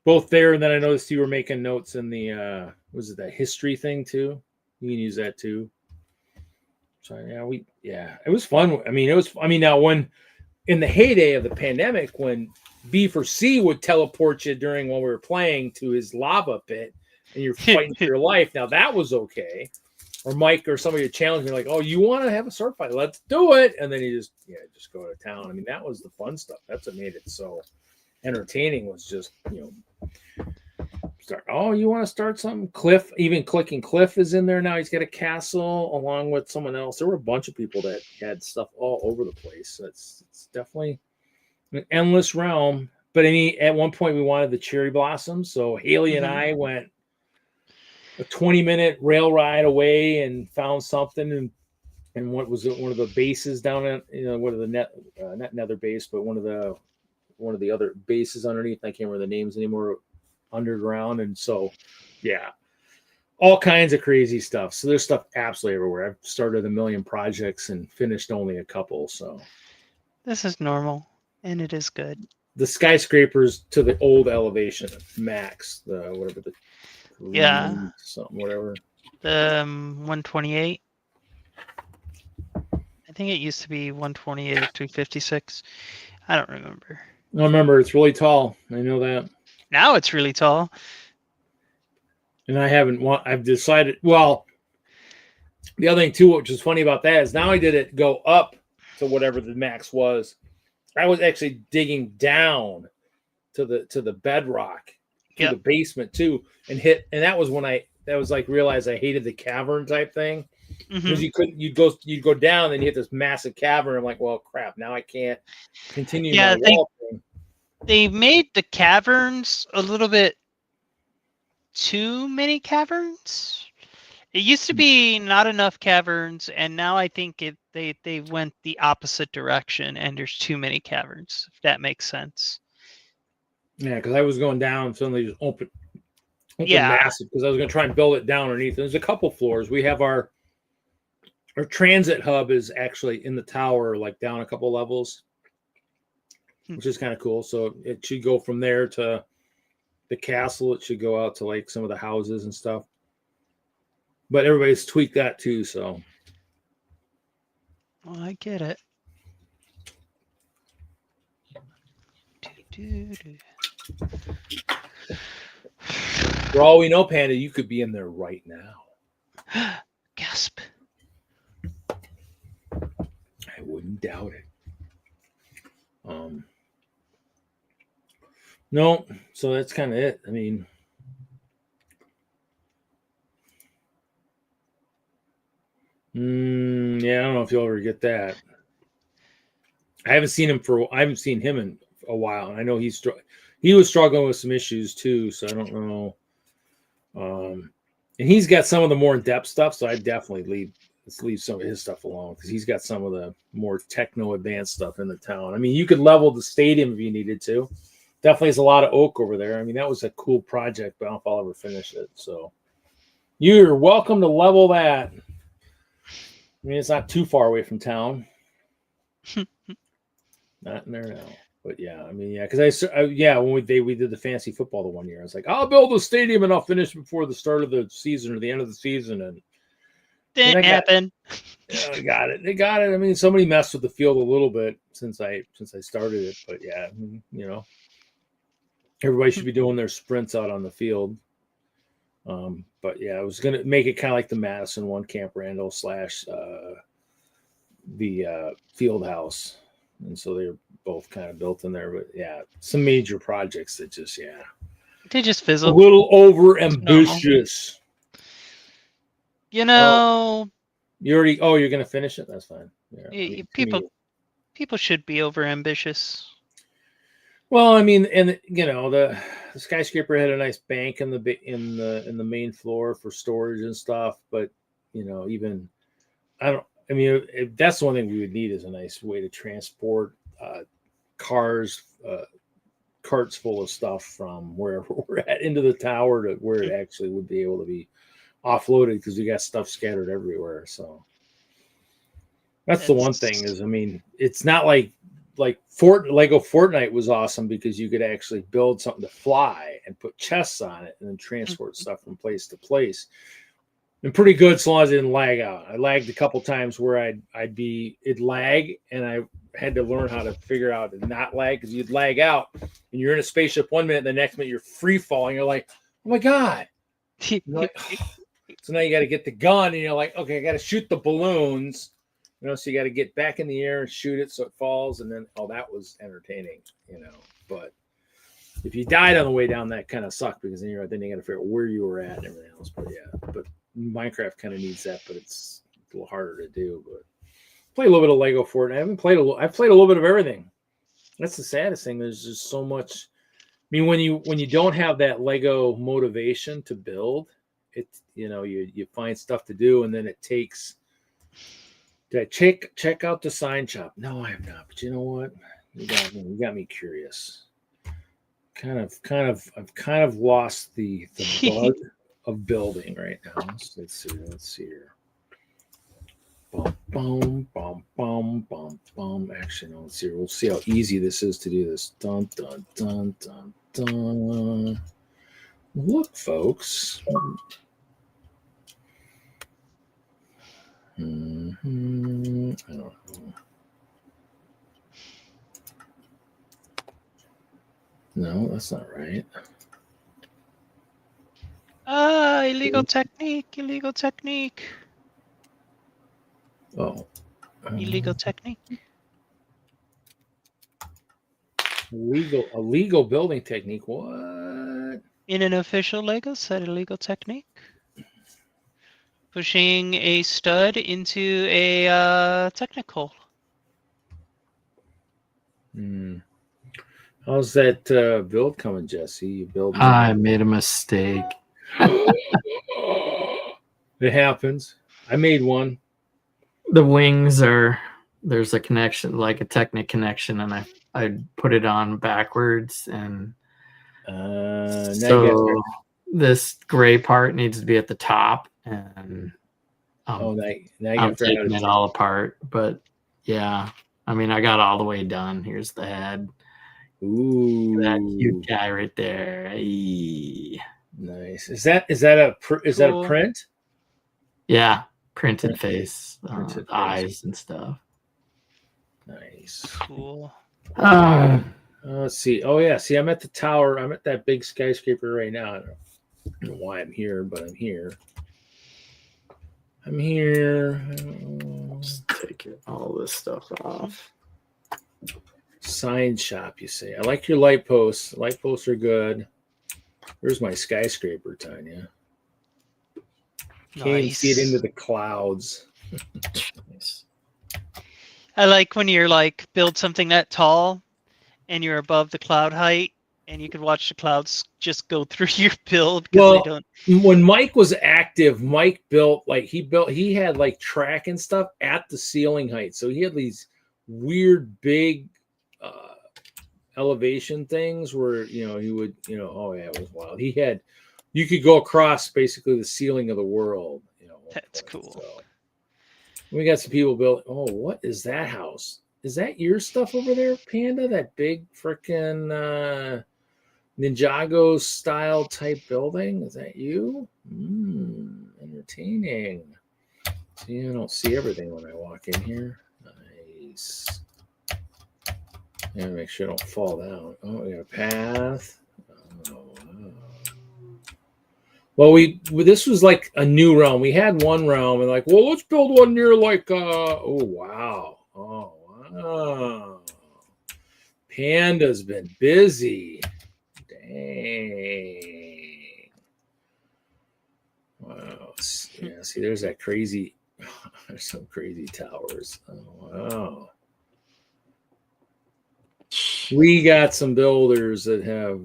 Both there, and then I noticed you were making notes in the was it that history thing too? You can use that too. So it was fun. Now when in the heyday of the pandemic, when B4C would teleport you while we were playing to his lava pit and you're fighting for your life, now that was okay. or Mike or somebody would challenge me like, "Oh, you want to have a sword fight? Let's do it!" And then you just go to town. I mean, that was the fun stuff. That's what made it so entertaining. Was just start. Oh, you want to start something? Cliff, even clicking Cliff is in there now. He's got a castle along with someone else. There were a bunch of people that had stuff all over the place. It's definitely an endless realm. But at one point we wanted the cherry blossoms, so Haley and I went a 20-minute rail ride away and found something, and what was it? One of the bases down at what are the not Nether base, but one of the other bases underneath. I can't remember the names anymore. Underground, and so all kinds of crazy stuff. So there's stuff absolutely everywhere. I've started a million projects and finished only a couple. So This is normal, and it is good. the skyscrapers to the old elevation max, the whatever the something whatever. The 128. I think it used to be 128 or 256. I don't remember. I remember it's really tall. I know that. Now it's really tall. And I've decided, well, the other thing too, which is funny about that is now I did it go up to whatever the max was. I was actually digging down to the bedrock, to the basement too, and that was when realized I hated the cavern type thing. Because you'd go down and you hit this massive cavern. I'm like, well, crap, now I can't continue my wall thing. They made the caverns a little bit too many caverns. It used to be not enough caverns, and now I think they went the opposite direction, and there's too many caverns, if that makes sense. Yeah, because I was going down and suddenly just open massive, because I was going to try and build it down underneath. There's a couple floors. We have our transit hub is actually in the tower, like down a couple levels, which is kind of cool. So it should go from there to the castle. It should go out to like some of the houses and stuff. But everybody's tweaked that too. So Well, I get it. For all we know, Panda, you could be in there right now. Gasp. I wouldn't doubt it. No, so that's kind of it. I mean, I don't know if you'll ever get that. I haven't seen him in a while, and I know he was struggling with some issues too. So I don't know. And he's got some of the more in-depth stuff, so I definitely leave some of his stuff alone, because he's got some of the more techno advanced stuff in the town. I mean, you could level the stadium if you needed to. Definitely has a lot of oak over there. I mean, that was a cool project, but I don't know if I'll ever finish it. So you're welcome to level that. I mean, it's not too far away from town. Not in there now. But yeah, I mean, because when we did the fantasy football the one year, I was like, I'll build a stadium and I'll finish before the start of the season or the end of the season, and didn't happen. They got it. I mean, somebody messed with the field a little bit since I started it, but yeah, everybody should be doing their sprints out on the field. But yeah, I was gonna make it kind of like the Madison one, Camp Randall / the field house, and so they're both kind of built in there. But yeah, some major projects that they just fizzle. A little over ambitious. You know, you're gonna finish it. That's fine. Yeah, people should be over ambitious. Well, I mean, and the skyscraper had a nice bank in the main floor for storage and stuff. But that's the one thing we would need is a nice way to transport carts full of stuff from wherever we're at into the tower to where it actually would be able to be offloaded, because we got stuff scattered everywhere. So that's the one thing is, I mean, it's not like Lego Fortnite was awesome because you could actually build something to fly and put chests on it and then transport stuff from place to place. And pretty good so long as it didn't lag out. I lagged a couple times where it'd lag, and I had to learn how to figure out to not lag, because you'd lag out and you're in a spaceship 1 minute, the next minute you're free falling. You're like, oh my God. So now you got to get the gun, and you're like, okay, I got to shoot the balloons. You know, so you got to get back in the air and shoot it so it falls, and then that was entertaining, you know. But if you died on the way down, that kind of sucked because then you got to figure out where you were at and everything else. But yeah, but Minecraft kind of needs that, but it's a little harder to do. But play a little bit of Lego Fortnite. I've played a little bit of everything. That's the saddest thing. There's just so much. I mean, when you don't have that Lego motivation to build, it, you know, you find stuff to do, and then it takes. Did I check out the sign shop? No, I have not. But you know what? You got me curious. I've kind of lost the bug of building right now. Let's see here. Bum, bum, bum, bum, bum, bum. Actually, no, let's see. We'll see how easy this is to do this. Dun, dun, dun, dun, dun. Look, folks. I don't know. No, that's not right. Illegal technique. Oh. Illegal technique. Illegal building technique. What? In an official Lego set, illegal technique. Pushing a stud into a technical. How's that build coming, Jesse? You build? I made a mistake. It happens. I made one. The wings there's a connection, like a Technic connection, and I put it on backwards, and so this gray part needs to be at the top, and I'm taking it all apart. But yeah, I mean, I got all the way done. Here's the head. Ooh, that cute guy right there. Hey. Nice. Is that a print? Yeah, printed face, eyes and stuff. Nice. Cool. Let's see. Oh yeah. See, I'm at the tower. I'm at that big skyscraper right now. I don't know why I'm here, but I'm here. Just taking all this stuff off. Sign shop, you say. I like your light posts. Light posts are good. Where's my skyscraper, Tanya? Can't even see it into the clouds. Nice. I like when you're like build something that tall and you're above the cloud height and you can watch the clouds just go through your build. Well, when Mike was active, Mike built he had like track and stuff at the ceiling height. So he had these weird big elevation things where, you know, he would, you know, oh yeah, it was wild. You could go across basically the ceiling of the world. You know, that's cool. So, we got some people built. Oh, what is that house? Is that your stuff over there, Panda? That big freaking Ninjago style type building? Is that you? Entertaining. See, I don't see everything when I walk in here. Nice. Yeah, make sure I don't fall down. Oh, we got a path. Oh, wow. Well, this was like a new realm. We had one realm, and like, well, let's build one near like. Oh wow! Oh wow! Panda's been busy. Dang! Wow! Yeah. See, there's that crazy. There's some crazy towers. Oh wow! We got some builders that have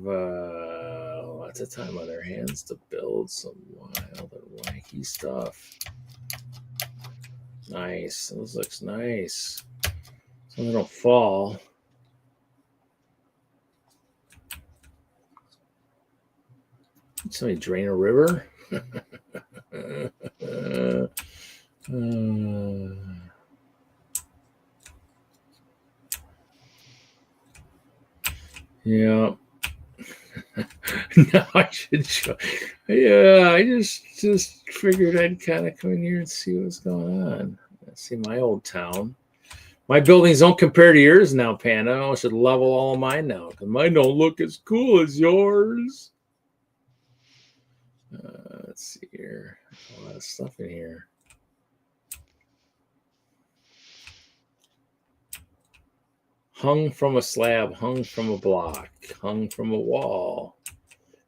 lots of time on their hands to build some wild and wacky stuff. Nice. This looks nice. So they don't fall. Did somebody drain a river? Yeah. No, I should show. Yeah, I just figured I'd kind of come in here and see what's going on. See my old town. My buildings don't compare to yours now, Panda. I should level all of mine now because mine don't look as cool as yours. Let's see here. A lot of stuff in here. Hung from a slab, hung from a block, hung from a wall.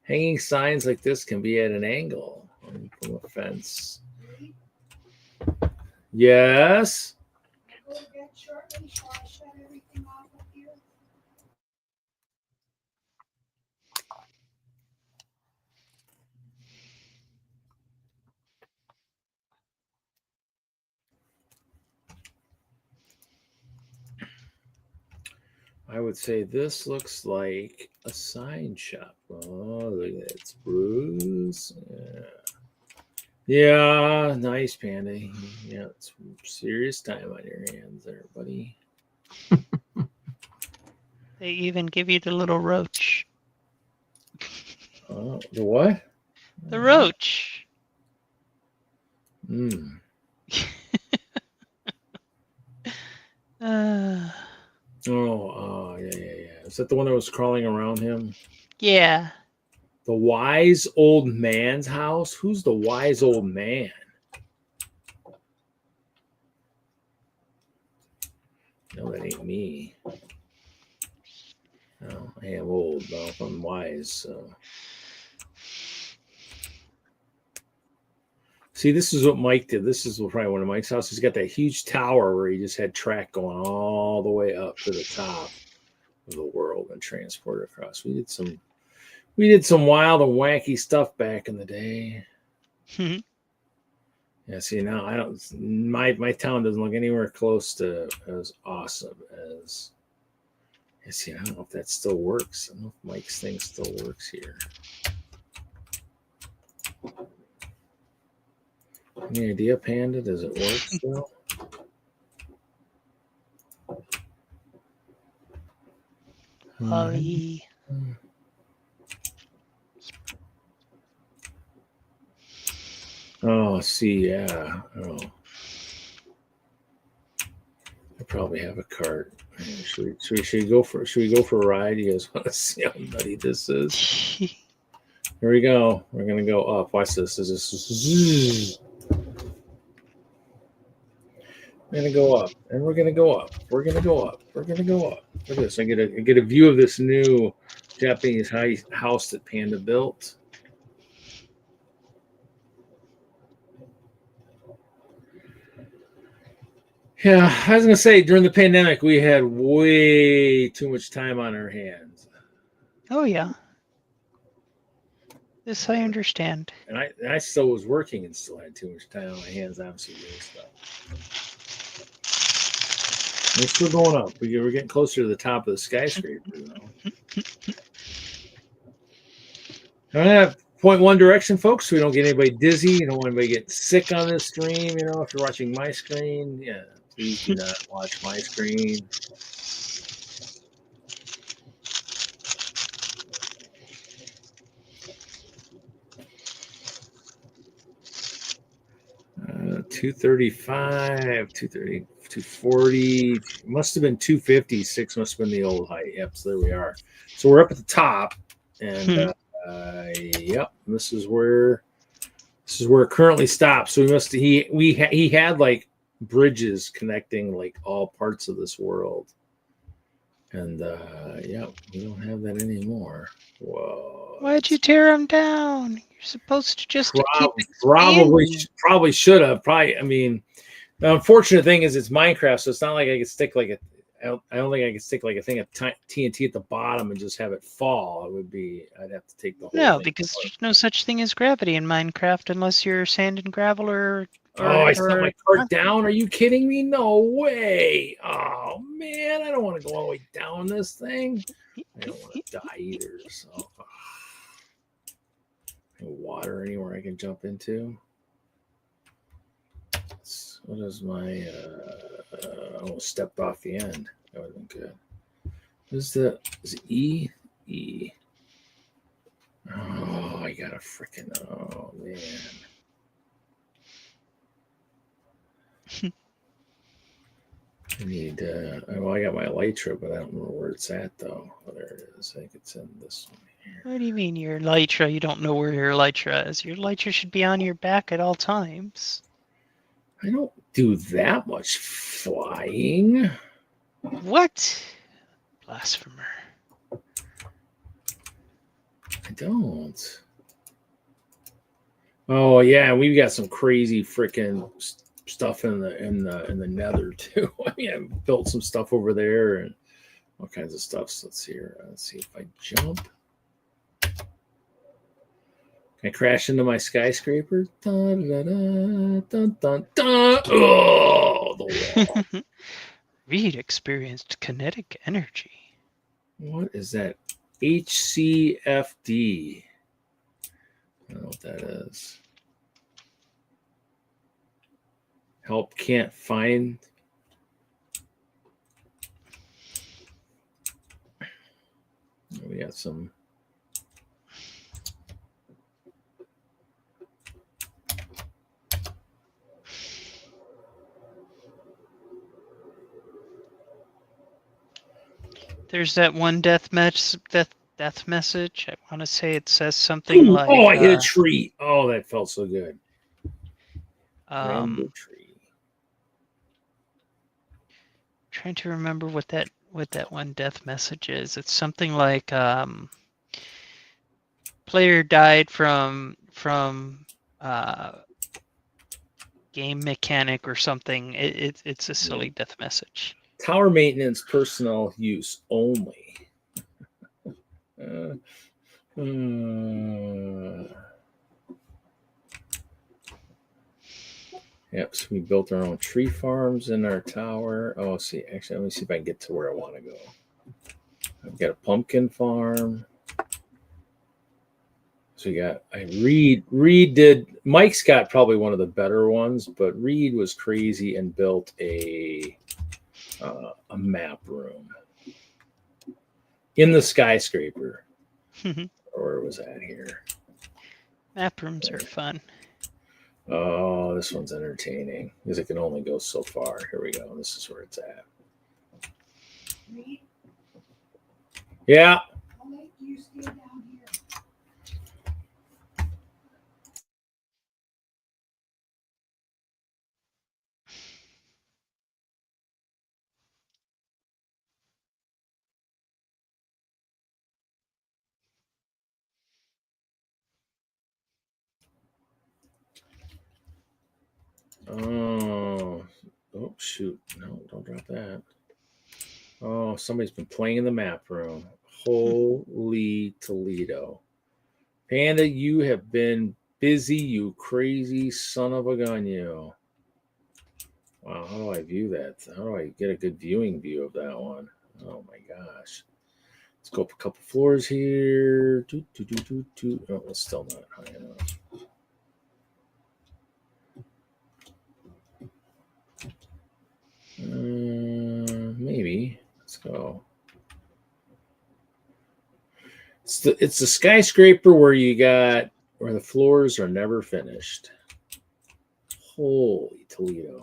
Hanging signs like this can be at an angle, hung from a fence. Yes. I would say this looks like a sign shop. Oh, look at that. It's Bruce. Yeah, nice, Pandy. Yeah, it's serious time on your hands there, buddy. They even give you the little roach. Oh, the what? The roach. Hmm. Oh, yeah. Is that the one that was crawling around him? Yeah. The wise old man's house? Who's the wise old man? No, that ain't me. No, I am old, though. I'm wise, so. See, this is what Mike did. This is probably one of Mike's houses. He's got that huge tower where he just had track going all the way up to the top of the world and transport it across. We did some wild and wacky stuff back in the day. Yeah, see, now I don't. My town doesn't look anywhere close to as awesome as. Yeah, see, I don't know if that still works. I don't know if Mike's thing still works here. Any idea, Panda? Does it work still? Ollie. Oh, see, yeah. Oh, I probably have a cart. Should we go for a ride? You guys want to see how nutty this is? Here we go. We're gonna go up. Watch this. We're gonna go up, and we're gonna go up. We're gonna go up. We're gonna go up. Look at this. I get a view of this new Japanese house that Panda built. Yeah, I was gonna say during the pandemic we had way too much time on our hands. Oh yeah. This I understand. And I still was working and still had too much time on my hands, obviously doing stuff. We're still going up. We're getting closer to the top of the skyscraper, you know. I have point one direction, folks, so we don't get anybody dizzy. You don't want anybody getting sick on this stream. You know, if you're watching my screen, yeah, please do not watch my screen. Uh, 235, 230, 240. Must have been 256. Must have been the old height. Yep. So there we are. So we're up at the top, and yep, this is where it currently stops. So he had like bridges connecting like all parts of this world, and yeah, we don't have that anymore. Whoa! Why'd you tear them down? You're supposed to just keep probably should have. I mean, the unfortunate thing is it's Minecraft, so it's not like I could stick like I don't think I could stick like a thing of TNT at the bottom and just have it fall. I'd have to take the whole thing. No, because there's no such thing as gravity in Minecraft unless you're sand and gravel or I set my cart down. Are you kidding me? No way. Oh man, I don't want to go all the way down this thing. I don't want to die either. So water anywhere I can jump into. What is my I almost stepped off the end. That would have been good. Is it E? E. Oh, I got a freaking man. I need, well, I got my Elytra, but I don't know where it's at, though. Oh, there it is. I think it's in this one here. What do you mean your Elytra? You don't know where your Elytra is. Your Elytra should be on your back at all times. I don't do that much flying. What? Blasphemer. I don't. Oh yeah, we've got some crazy freaking stuff in the nether too. I mean, I built some stuff over there and all kinds of stuff. So let's see here. Let's see if I jump. Can I crash into my skyscraper? Dun, dun, dun, dun, dun, dun. Oh, the wall. Reed experienced kinetic energy. What is that? HCFD. I don't know what that is. Help can't find. We got some. There's that one death message. I want to say it says something like. Oh, I hit a tree. Oh, that felt so good. Tree. Trying to remember what that one death message is. It's something like player died from game mechanic or something. It's a silly death message. Tower maintenance personnel use only. Yep, so we built our own tree farms in our tower. Oh, see, actually, let me see if I can get to where I want to go. I've got a pumpkin farm. So we got, Reed did, Mike's got probably one of the better ones, but Reed was crazy and built a map room in the skyscraper. Or where was that here? Map rooms are fun. Oh, this one's entertaining because it can only go so far. Here we go. This is where it's at. Yeah. I'll let you stay down here. Oh, shoot. No, don't drop that. Oh, somebody's been playing in the map room. Holy Toledo. Panda, you have been busy, you crazy son of a gun, you. Wow, how do I view that? How do I get a good viewing view of that one? Oh my gosh. Let's go up a couple floors here. Oh, it's still not high enough. Maybe. Let's go. It's the skyscraper where the floors are never finished. Holy Toledo.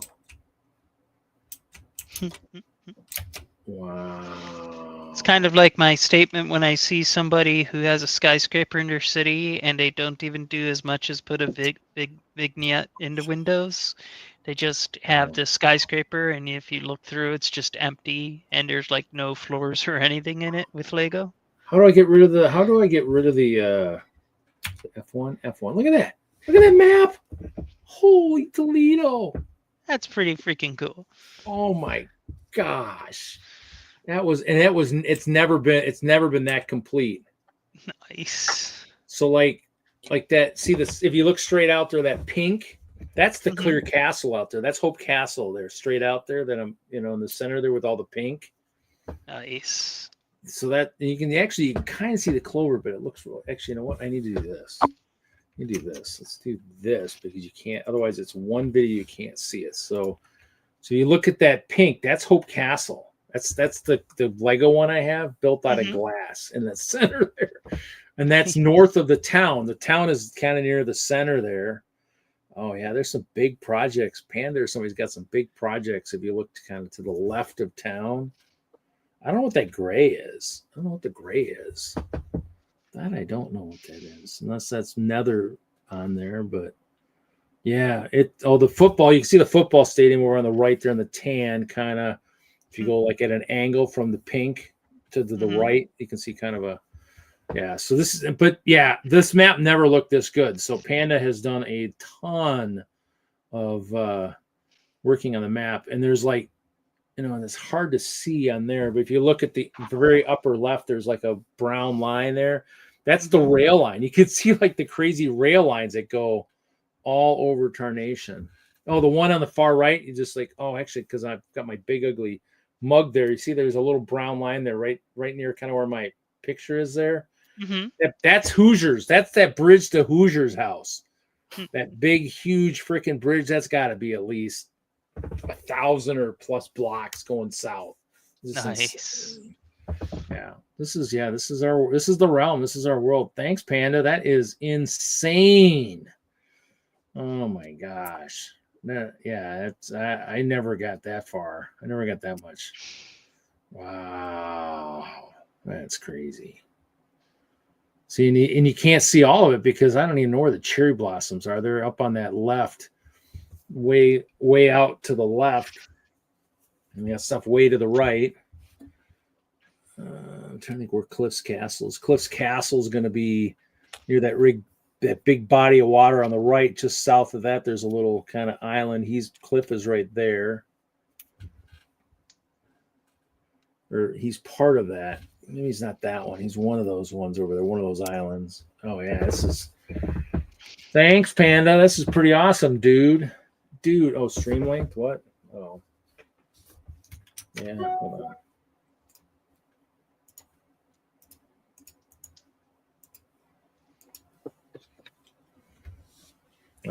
Wow. It's kind of like my statement when I see somebody who has a skyscraper in their city and they don't even do as much as put a big vignette into Windows. They just have the skyscraper, and if you look through, it's just empty, and there's like no floors or anything in it with Lego. How do I get rid of the F1? F1. Look at that. Look at that map. Holy Toledo. That's pretty freaking cool. Oh my gosh. It's never been that complete. Nice. So like that, see this, if you look straight out there, that pink, that's the clear castle out there. That's Hope Castle there, straight out there that I'm, in the center there with all the pink. Nice. So that you can kind of see the clover, but it looks real. Actually, you know what? I need to do this. You do this. Let's do this because you can't. Otherwise, it's one video you can't see it. So you look at that pink. That's Hope Castle. That's the Lego one I have built out of glass in the center there, and that's north of the town. The town is kind of near the center there. Oh yeah, there's some big projects. Panda or somebody's got some big projects. If you look kind of to the left of town, I don't know what that gray is. I don't know what the gray is. That I don't know what that is, unless that's Nether on there. But yeah, the football. You can see the football stadium over on the right there in the tan, kind of. If you go like at an angle from the pink to the right, you can see kind of a. Yeah, so this map never looked this good. So Panda has done a ton of working on the map, and there's like, and it's hard to see on there, but if you look at the very upper left, there's like a brown line there. That's the rail line. You can see like the crazy rail lines that go all over Tarnation. Oh, the one on the far right, you just like, oh, actually, because I've got my big ugly mug there. You see there's a little brown line there right near kind of where my picture is there. That's Hoosiers. That's that bridge to Hoosiers' house. That big, huge freaking bridge. That's got to be at least 1,000 or plus blocks going south. Nice. Yeah. This is the realm. This is our world. Thanks, Panda. That is insane. Oh my gosh. I never got that far. I never got that much. Wow. That's crazy. See, and you can't see all of it because I don't even know where the cherry blossoms are. They're up on that left, way out to the left. And we got stuff way to the right. I'm trying to think where Cliff's Castle is. Cliff's Castle is going to be near that big body of water on the right. Just south of that, there's a little kind of island. Cliff is right there. Or he's part of that. Maybe he's not that one. He's one of those ones over there, one of those islands. Oh, yeah, thanks, Panda. This is pretty awesome, dude. Oh, stream length? What? Oh. Yeah, hold on.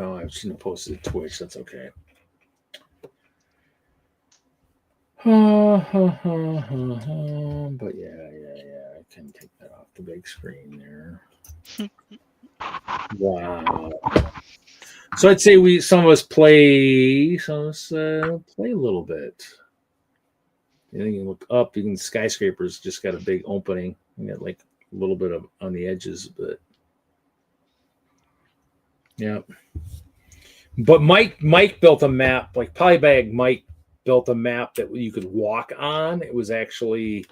Oh, I shouldn't have posted it to Twitch. That's okay. But yeah. I can take that off the big screen there. Wow. So I'd say some of us play a little bit. You can look up. Skyscrapers just got a big opening. You got like a little bit of on the edges, but yeah. But Mike built a map, like Polybag Mike built a map that you could walk on. It was actually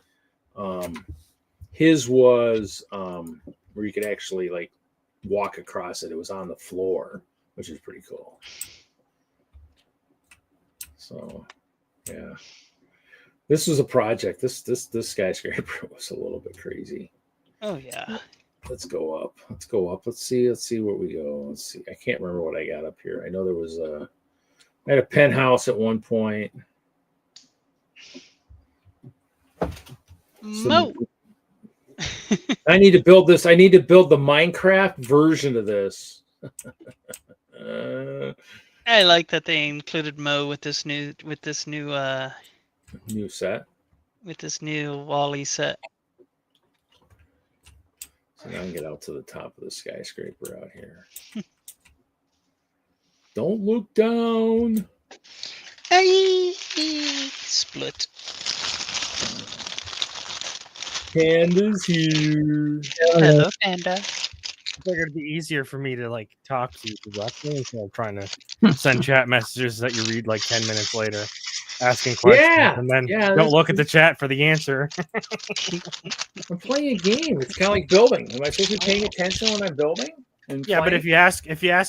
his was where you could actually like walk across it. It was on the floor, which is pretty cool. So yeah. This was a project. This skyscraper was a little bit crazy. Oh yeah. Let's go up. Let's see where we go. Let's see. I can't remember what I got up here. I know there was I had a penthouse at one point. I need to build this. I need to build the Minecraft version of this. I like that they included Mo with this new set. With this new Wally set. So now I can get out to the top of the skyscraper out here. Don't look down. Hey, split. Panda's here. Hello, Panda. I figured it'd be easier for me to like talk to you directly instead of trying to send chat messages that you read like 10 minutes later, asking questions, and then don't look at the chat for the answer. I'm playing a game. It's kind of like building. Am I supposed to be paying attention when I'm building? Yeah, but if you ask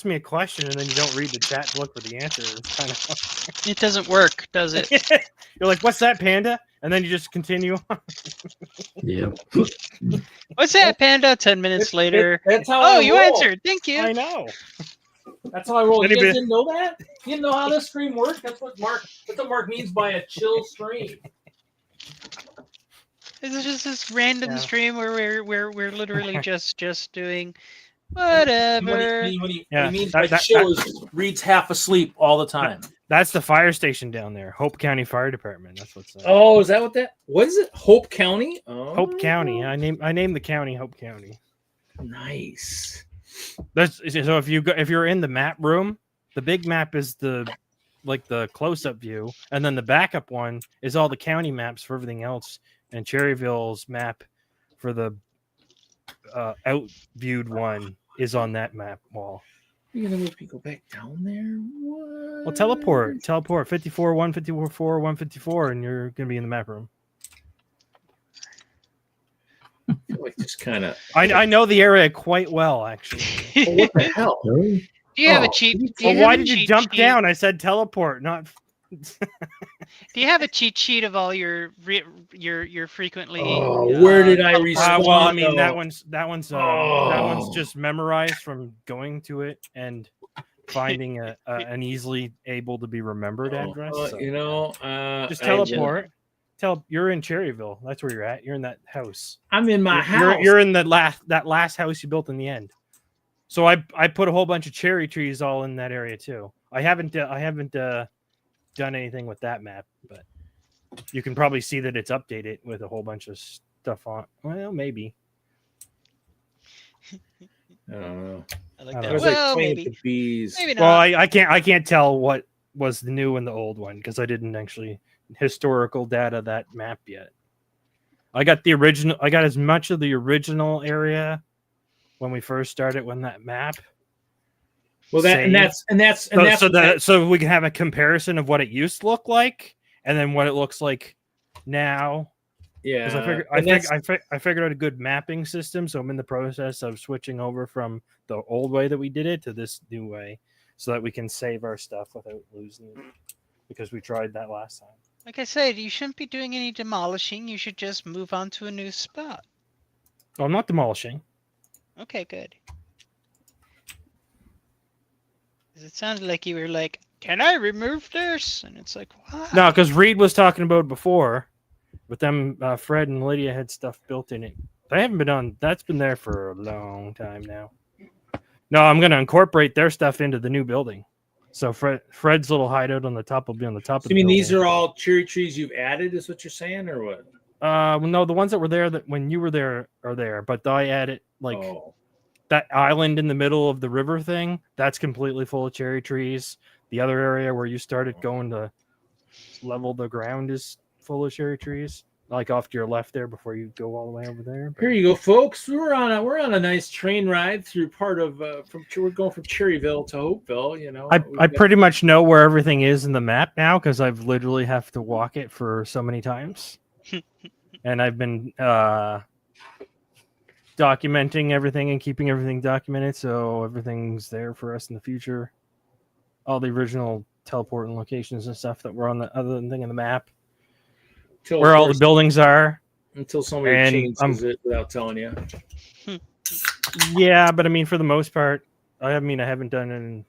me a question and then you don't read the chat to look for the answer, it's kind of it doesn't work, does it? You're like, "What's that, Panda?" And then you just continue. Yeah. What's that, Panda? 10 minutes later. That's how you answered. Thank you. I know. That's how I roll. You guys didn't know that? You didn't know how this stream works? That's what Mark means by a chill stream. It's just this random stream where we're literally just doing whatever. What he means by chill is reads half asleep all the time. That's the fire station down there, Hope County Fire Department. That's what's. Oh, is that what that? What is it? Hope County. Oh. Hope County. I named the county Hope County. Nice. So if you're in the map room, The big map is the close-up view, and then the backup one is all the county maps for everything else, and Cherryville's map for the out-viewed one is on that map wall. You're gonna make me go back down there? What? Well, teleport 54, 154, 154, and you're gonna be in the map room. I feel like just kind of. I know the area quite well, actually. Well, what the hell? Do you have a cheat? Well, why did you jump down? I said teleport, not. Do you have a cheat sheet of all your frequently? Oh, where did I respond? Well, I mean that one's just memorized from going to it and finding an easily able to be remembered address. So. Just teleport. You're in Cherryville. That's where you're at. You're in that house. I'm in my house. You're in that last house you built in the end. So I put a whole bunch of cherry trees all in that area too. I haven't done anything with that map, but you can probably see that it's updated with a whole bunch of stuff on. Well, maybe. I don't know. I like that. Well, maybe. Maybe not. Well, I can't tell what was the new and the old one because I didn't actually historical data that map yet. I got the original. I got as much of the original area when we first started when that map. Well, so we can have a comparison of what it used to look like and then what it looks like now. Yeah, I figured out a good mapping system, so I'm in the process of switching over from the old way that we did it to this new way, so that we can save our stuff without losing it. Because we tried that last time. Like I said, you shouldn't be doing any demolishing. You should just move on to a new spot. Oh, I'm not demolishing. Okay, good. It sounded like you were like, "Can I remove this?" And it's like, "What?" No, because Reed was talking about it before, but them Fred and Lydia had stuff built in it. They haven't been on. That's been there for a long time now. No, I'm going to incorporate their stuff into the new building. So Fred's little hideout on the top will be on the top of the building. These are all cherry trees you've added, is what you're saying, or what? No, the ones that were there that when you were there are there, but I added that island in the middle of the river thing. That's completely full of cherry trees. The other area where you started going to level the ground is full of cherry trees, like off to your left there before you go all the way over there. Here you go, folks. We're on a nice train ride through part of we're going from Cherryville to Hopeville. You know, I pretty much know where everything is in the map now because I've literally have to walk it for so many times, and I've been documenting everything and keeping everything documented, so everything's there for us in the future. All the original teleporting locations and stuff that were on the other thing in the map. Where all the buildings are. Until somebody changes it without telling you. Yeah, but I mean, for the most part, I haven't done in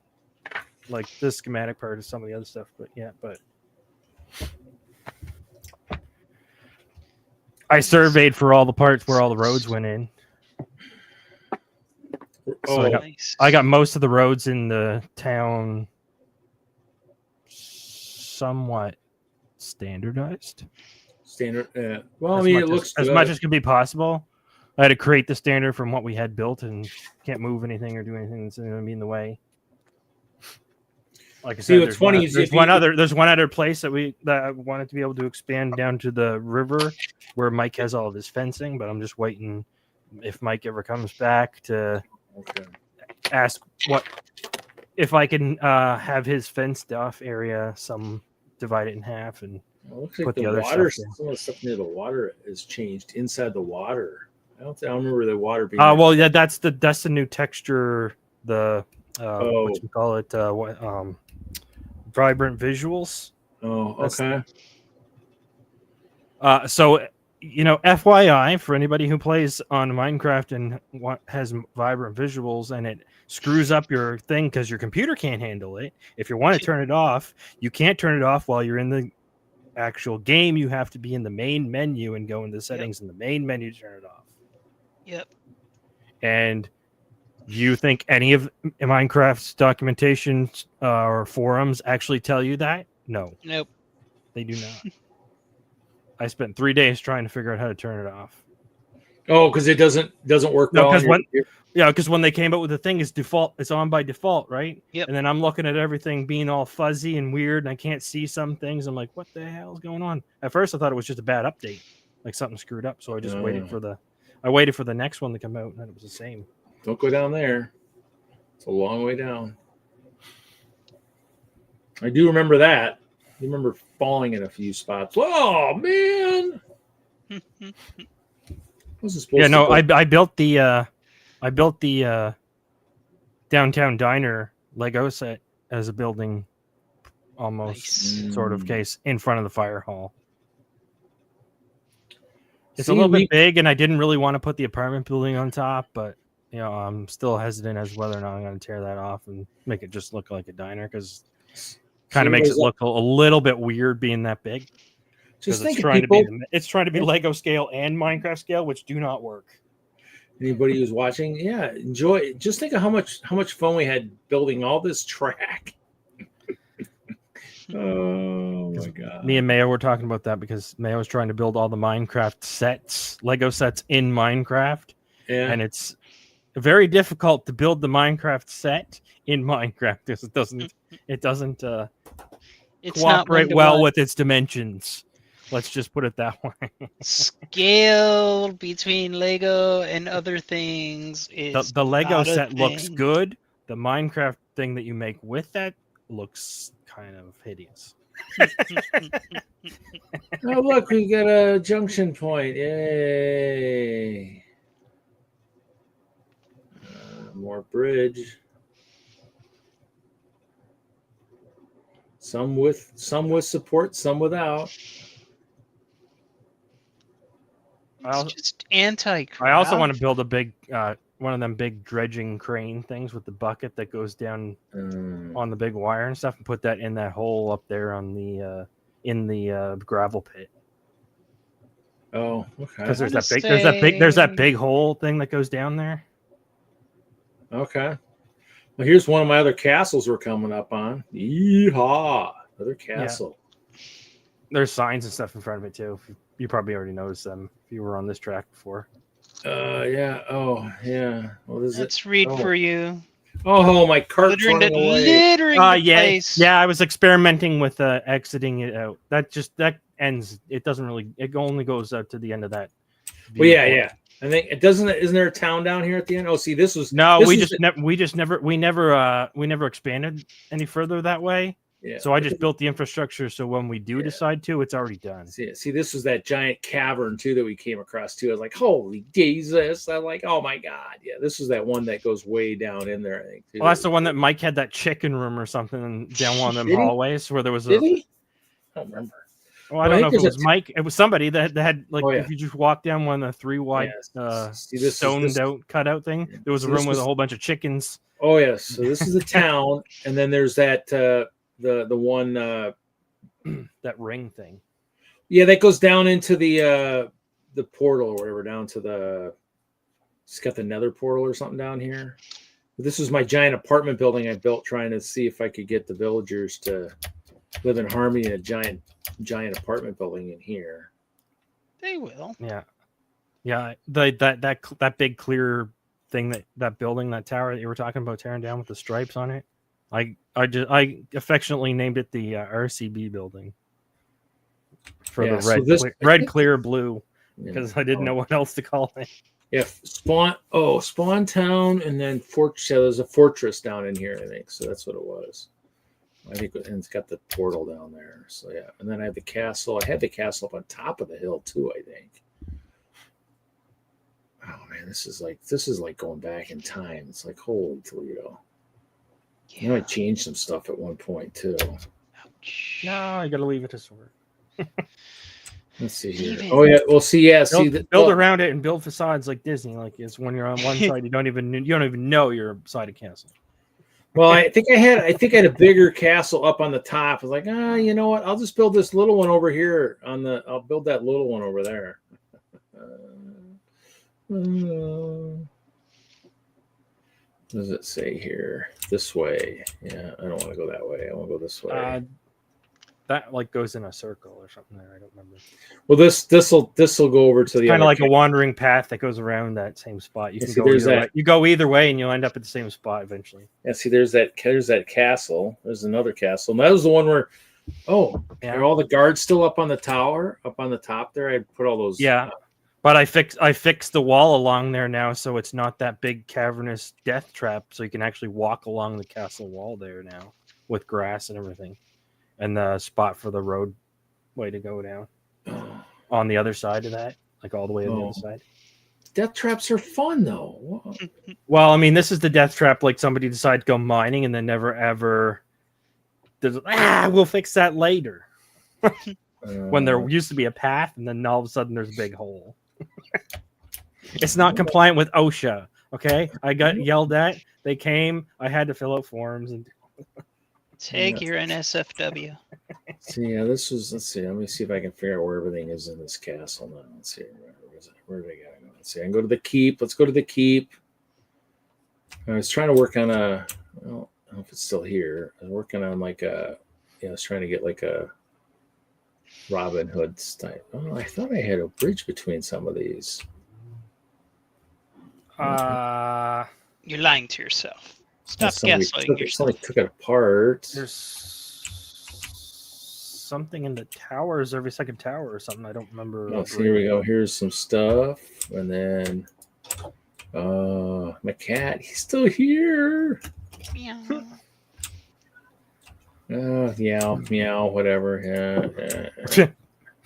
like the schematic part of some of the other stuff, but yeah, but I surveyed for all the parts where all the roads went in. So I got most of the roads in the town somewhat standardized. Well, I mean, it looks as much as could be possible. I had to create the standard from what we had built and can't move anything or do anything that's going to be in the way. Like I said, what's funny is there's one other place that I wanted to be able to expand down to the river where Mike has all of his fencing, but I'm just waiting if Mike ever comes back to ask if I can have his fenced off area, divide it in half and looks like the other water. Some of the stuff near the water is changed inside the water. I don't remember the water being. Well, yeah, that's the new texture. The what you call it? Vibrant visuals. Oh, okay. So, FYI for anybody who plays on Minecraft and has vibrant visuals and it screws up your thing because your computer can't handle it. If you want to turn it off, you can't turn it off while you're in the actual game. You have to be in the main menu and go into settings in the main menu to turn it off. Yep. And you think any of Minecraft's documentation or forums actually tell you that? No. Nope. They do not. I spent 3 days trying to figure out how to turn it off. Oh, because it doesn't work No, well. because on when your- because when they came up with the thing, it's on by default, right? Yep. And then I'm looking at everything being all fuzzy and weird, and I can't see some things. I'm like, what the hell is going on? At first, I thought it was just a bad update, like something screwed up. So I just waited for the next one to come out, and it was the same. Don't go down there. It's a long way down. I do remember that. I remember falling in a few spots. Oh man! I built the downtown diner Lego set as a building, almost sort of case in front of the fire hall. It's a little bit big, and I didn't really want to put the apartment building on top, but I'm still hesitant as to whether or not I'm going to tear that off and make it just look like a diner, because kind of makes it look a little bit weird being that big. Just it's think trying to be Lego scale and Minecraft scale, which do not work. Anybody who's watching, yeah, enjoy. Just think of how much fun we had building all this track. Oh my god! Me and Mayo were talking about that because Mayo was trying to build all the Minecraft sets, Lego sets in Minecraft, and it's very difficult to build the Minecraft set in Minecraft because it doesn't cooperate well with its dimensions. Let's just put it that way. Scale between Lego and other things is the Lego set looks good. The Minecraft thing that you make with that looks kind of hideous. Oh look, we got a junction point! Yay! More bridge. Some with support, some without. It's just anti-crowd. I also want to build a big one of them big dredging crane things with the bucket that goes down on the big wire and stuff, and put that in that hole up there on the in the gravel pit. Oh, okay. Because there's that big hole thing that goes down there. Okay. Well, here's one of my other castles we're coming up on. Yeehaw! Another castle. Yeah. There's signs and stuff in front of it too. You probably already noticed them if you were on this track before. Yeah. Oh, yeah. What is Let's read for you. Oh, my cart's running away. Yeah. I was experimenting with exiting it out. That ends. It doesn't really. It only goes out to the end of that. Well, yeah. I think it doesn't. Isn't there a town down here at the end? Oh, see, this was we never expanded any further that way. Yeah. So I just built the infrastructure so when we do decide to, it's already done. See, this was that giant cavern too that we came across too. I was like, holy Jesus! I'm like, oh my god, yeah. This was that one that goes way down in there. I think. Too. Well, that's the one that Mike had that chicken room or something down one of them hallways where there was Did he? I don't remember. Well, I don't know if it was Mike. It was somebody that had if you just walk down one of the 3 wide stoned out cutout thing, there was a room with a whole bunch of chickens. Oh yes, so this is a town, and then there's that the one that ring thing. Yeah, that goes down into the portal or whatever, down to it's got the nether portal or something down here. But this was my giant apartment building I built, trying to see if I could get the villagers to live in harmony in a giant apartment building in here. They will. Yeah. That big clear thing that building, that tower that you were talking about tearing down with the stripes on it. I affectionately named it the RCB building for the red, clear, blue, because I didn't know what else to call it. Yeah, Spawn Town, and then there's a fortress down in here, I think. So that's what it was. I think, and it's got the portal down there. So yeah, and then I had the castle. I had the castle up on top of the hill too, I think. Oh man, this is like going back in time. It's like, holy Toledo. Yeah. You know, I changed some stuff at one point too. No, I gotta leave it to sort. Let's see here. Oh yeah, we'll see. Yeah, build around it and build facades like Disney. Like it's when you're on one side, you don't even know you're beside a castle. Well, I think I had a bigger castle up on the top. I was like, you know what? I'll just build this little one over here I'll build that little one over there. What does it say here? This way. Yeah, I don't want to go that way. I want to go this way. that like goes in a circle or something there. I don't remember. Well, this will go over to the Kind other of like a wandering path that goes around that same spot. You Yeah, can see, go there's either that- way. You go either way, and you'll end up at the same spot eventually. Yeah, see, there's that castle. There's another castle. And that was the one where, are all the guards still up on the tower, up on the top there? I put all those. Yeah, but I fixed the wall along there now, so it's not that big cavernous death trap. So you can actually walk along the castle wall there now with grass and everything, and the spot for the road way to go down on the other side of that, like all the way on the other side. Death traps are fun though. Well, I mean, this is the death trap. Like somebody decided to go mining and then never ever. We'll fix that later. When there used to be a path, and then all of a sudden there's a big hole. It's not compliant with OSHA. Okay, I got yelled at. They came. I had to fill out forms and. Take your NSFW. See, yeah, this was. Let's see. Let me see if I can figure out where everything is in this castle now. Let's see. Where did I go? Let's see. I can go to the keep. Let's go to the keep. I was trying to work on a. Well, I don't know if it's still here. I was working on like a. Yeah, I was trying to get like a Robin Hood type. Oh, I thought I had a bridge between some of these. You're lying to yourself. Stop Somebody gaslighting yourself. Somebody took it apart. There's something in the towers, every second tower or something. I don't remember. Oh, so here we go. Here's some stuff, and then my cat. He's still here. Meow. Meow, whatever. Yeah.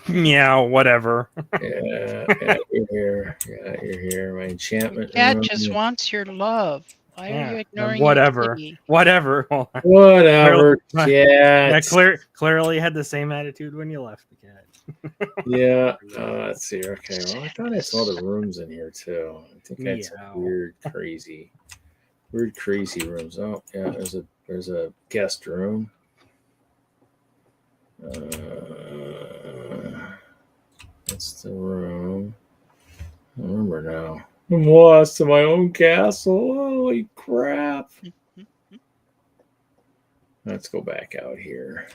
Meow, whatever. Yeah, you're here. Yeah, you're here. My enchantment. Cat just wants your love. Why are you ignoring your whatever? kitty? Whatever. Whatever. Yeah. Clearly had the same attitude when you left the cat. Yeah. Let's see. Okay. Well, I thought I had some other rooms in here too. I think I had some weird, crazy rooms. Oh, yeah. There's a guest room. That's the room. I remember now. I'm lost in my own castle. Holy crap. Let's go back out here.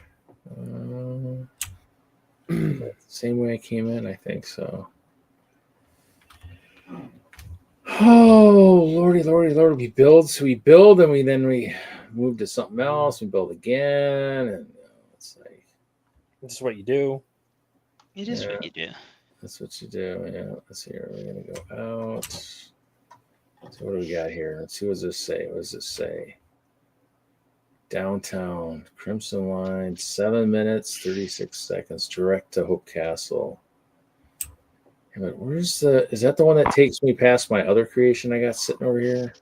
Same way I came in, I think so. Oh, lordy. We build and we move to something else. We build again. And it's like, this is what you do. It is what you do. That's what you do. Yeah. Let's see. We're going to go out. So what do we got here? Let's see. What does this say? Downtown. Crimson Line. 7 minutes, 36 seconds. Direct to Hope Castle. Yeah, but is that the one that takes me past my other creation I got sitting over here?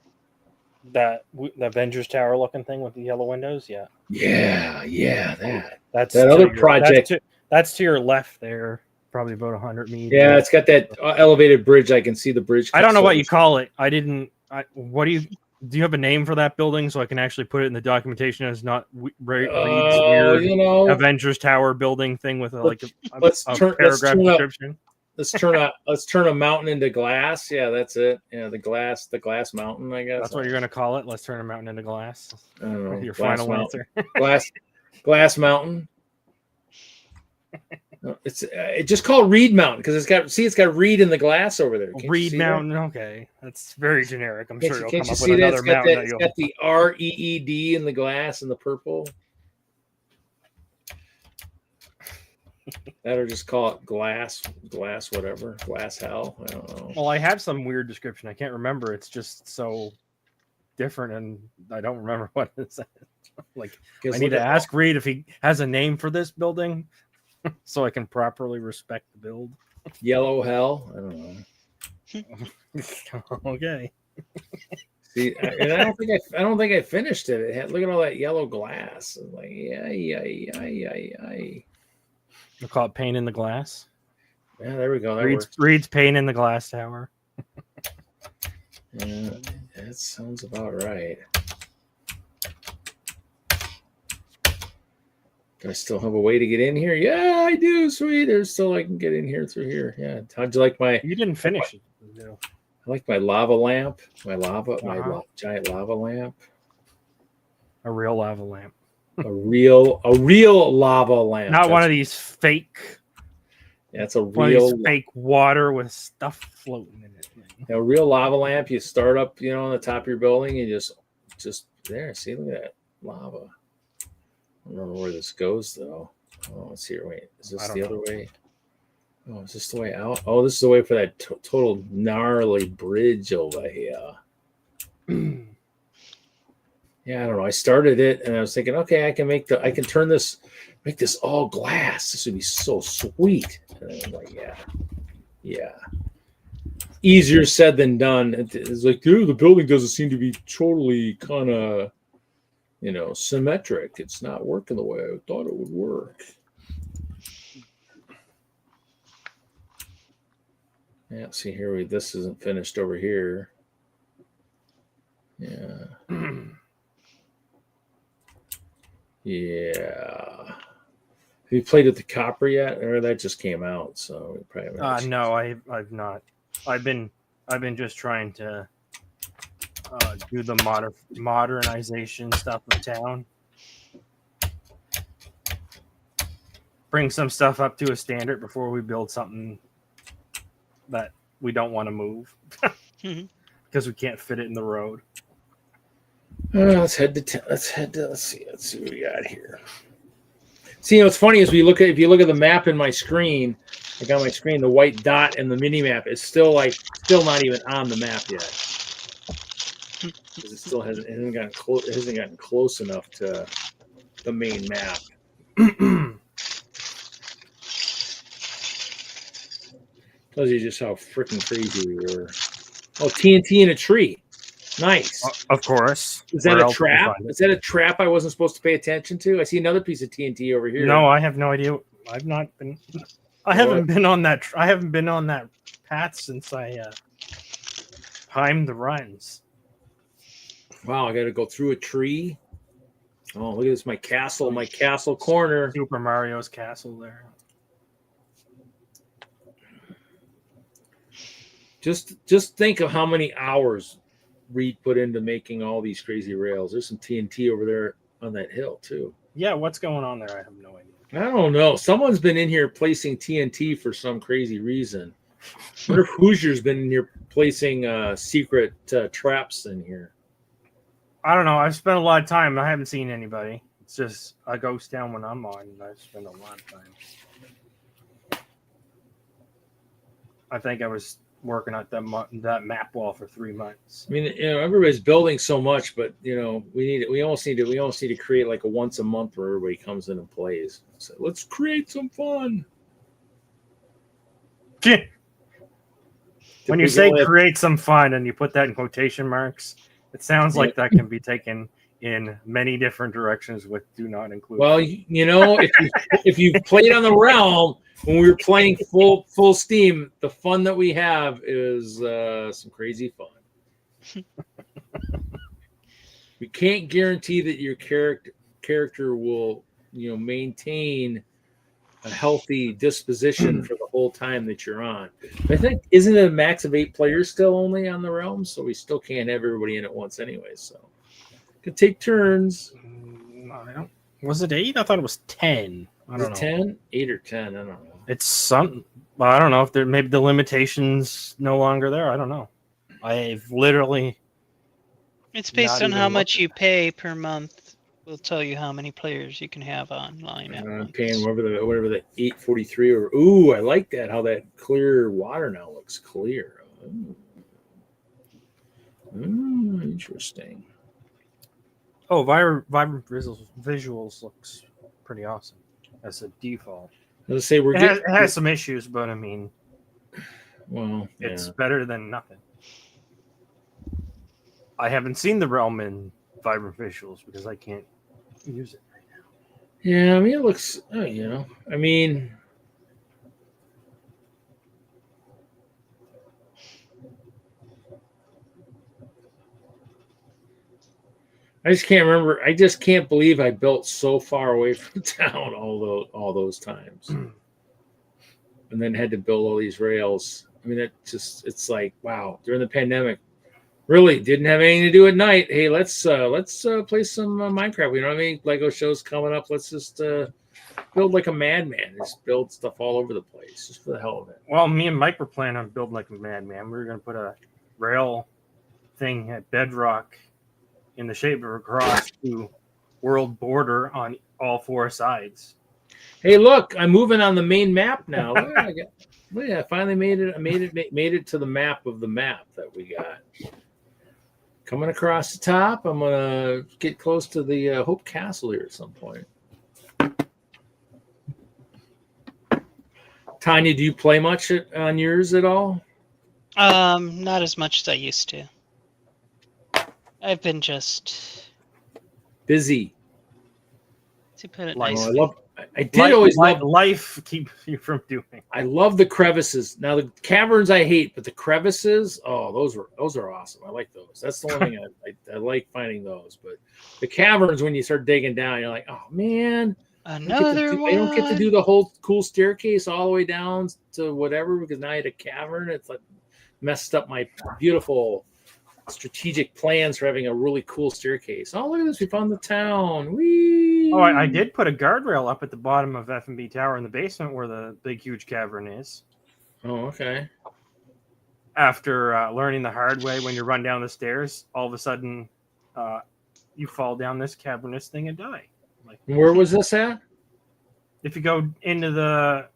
The Avengers Tower looking thing with the yellow windows? Yeah. Yeah. That's that other project. That's to your left there. Probably about 100 meters. Yeah, it's got that elevated bridge. I can see the bridge. I don't know what you call it. What do you have a name for that building so I can actually put it in the documentation as not Reed's weird Avengers Tower building thing with a paragraph description? Let's turn a mountain into glass. Yeah, that's it. Yeah, the glass mountain, I guess. That's what you're gonna call it. Let's turn a mountain into glass. I don't know. Your final answer. glass mountain. It's just called Reed Mountain because it's got Reed in the glass over there. Reed Mountain, okay, that's very generic. I'm sure you'll come up with that? another mountain. It's got the REED in the glass and the purple. That or just call it glass, whatever, glass hell. I don't know. Well, I have some weird description. I can't remember. It's just so different, and I don't remember what it says. Like, I need to ask Reed if he has a name for this building. So I can properly respect the build. Yellow hell? I don't know. Okay. See, and I don't think I finished it. Look at all that yellow glass. I'm like, We'll call it paint in the glass. Yeah, there we go. Reed's paint in the glass tower. Yeah, that sounds about right. Do I still have a way to get in here? Yeah, I do. Sweet. There's still I can get in here through here. Yeah. How'd you like my? You didn't finish it. No. I like my lava lamp. My giant lava lamp. A real lava lamp. A real lava lamp. Not one of these fake. That's a One of real these fake water with stuff floating in it. a real lava lamp. You start up, on the top of your building, and just there. See, look at that lava. I don't remember where this goes though. Oh, let's see. Wait, is this the other way? Oh, is this the way out? Oh, this is the way for that total gnarly bridge over here. Yeah, I don't know. I started it and I was thinking, okay, I can make this all glass. This would be so sweet. And I was like, yeah. Easier said than done. It's like, dude, the building doesn't seem to be totally kind of, symmetric. It's not working the way I thought it would work. Yeah, see here, this isn't finished over here. Yeah. Yeah. Have you played with the copper yet, or that just came out? So we probably haven't. No, I've not. I've been just trying to do the modernization stuff of town. Bring some stuff up to a standard before we build something that we don't want to move because we can't fit it in the road. Let's see what we got here. See, what's funny is if you look at the map in my screen, like on my screen, the white dot and the mini map is still not even on the map yet. Because it still hasn't gotten close enough to the main map. Tells you just how freaking crazy we were. Oh, TNT in a tree. Nice. Of course. Is that a trap? Is that a trap I wasn't supposed to pay attention to? I see another piece of TNT over here. No, I have no idea. I've not been. I haven't been on that. I haven't been on that path since I timed the runs. Wow, I got to go through a tree. Oh, look at this! My castle corner. Super Mario's castle there. Just think of how many hours Reed put into making all these crazy rails. There's some TNT over there on that hill too. Yeah, what's going on there? I have no idea. I don't know. Someone's been in here placing TNT for some crazy reason. I wonder if Hoosier's been in here placing secret traps in here. I don't know. I've spent a lot of time. I haven't seen anybody. It's just a ghost town when I'm on, and I spend a lot of time. I think I was working at that map wall for 3 months. I mean, everybody's building so much, but we almost need to create like a once a month where everybody comes in and plays. So let's create some fun. When you say create some fun and you put that in quotation marks, it sounds like that can be taken in many different directions with do not include. Well, if you played on the Realm when we were playing full steam, the fun that we have is some crazy fun. We can't guarantee that your character will maintain a healthy disposition for the whole time that you're on. I think isn't it a max of 8 players still only on the Realm, so we still can't have everybody in at once anyway. So could take turns. Was it 8? I thought it was 10. I don't know. 10, 8 or 10. I don't know. It's something. I don't know if maybe the limitation's no longer there. I don't know. I've literally. It's based on how much you pay per month. We'll tell you how many players you can have online. I'm paying whatever the 843 or ooh, I like that. How that clear water now looks clear. Interesting. Oh, vibrant visuals looks pretty awesome. That's a default. Let's say it has some issues, but I mean, well, it's better than nothing. I haven't seen the Realm in vibrant visuals because I can't use it right now. Yeah, I mean, it looks, I mean, I just can't remember. I just can't believe I built so far away from town all those times, and then had to build all these rails. I mean, it's like, wow. During the pandemic, Really didn't have anything to do at night. Hey, let's play some Minecraft. You know what I mean? Lego shows coming up. Let's just build like a madman. Just build stuff all over the place, just for the hell of it. Well, me and Mike were planning on building like a madman. We were going to put a rail thing at bedrock in the shape of a cross to world border on all four sides. Hey, look! I'm moving on the main map now. I finally made it. I made it to the map of the map that we got. Coming across the top, I'm gonna get close to the Hope Castle here at some point. Tanya, do you play much on yours at all? Not as much as I used to. I've been just busy. To put it Life. nicely. I did always love life keeps you from doing. I love the crevices. Now the caverns I hate, but the crevices, oh, those are awesome. I like those. That's the only thing I like finding those. But the caverns, when you start digging down, you're like, oh man, Another one. I don't get to do the whole cool staircase all the way down to whatever because now I had a cavern. It's like messed up my beautiful strategic plans for having a really cool staircase. Oh, look at this. We found the town. Whee! Oh, I did put a guardrail up at the bottom of F&B Tower in the basement where the big, huge cavern is. Oh, okay. After learning the hard way, when you run down the stairs, all of a sudden you fall down this cavernous thing and die. Like, where was this at? If you go into the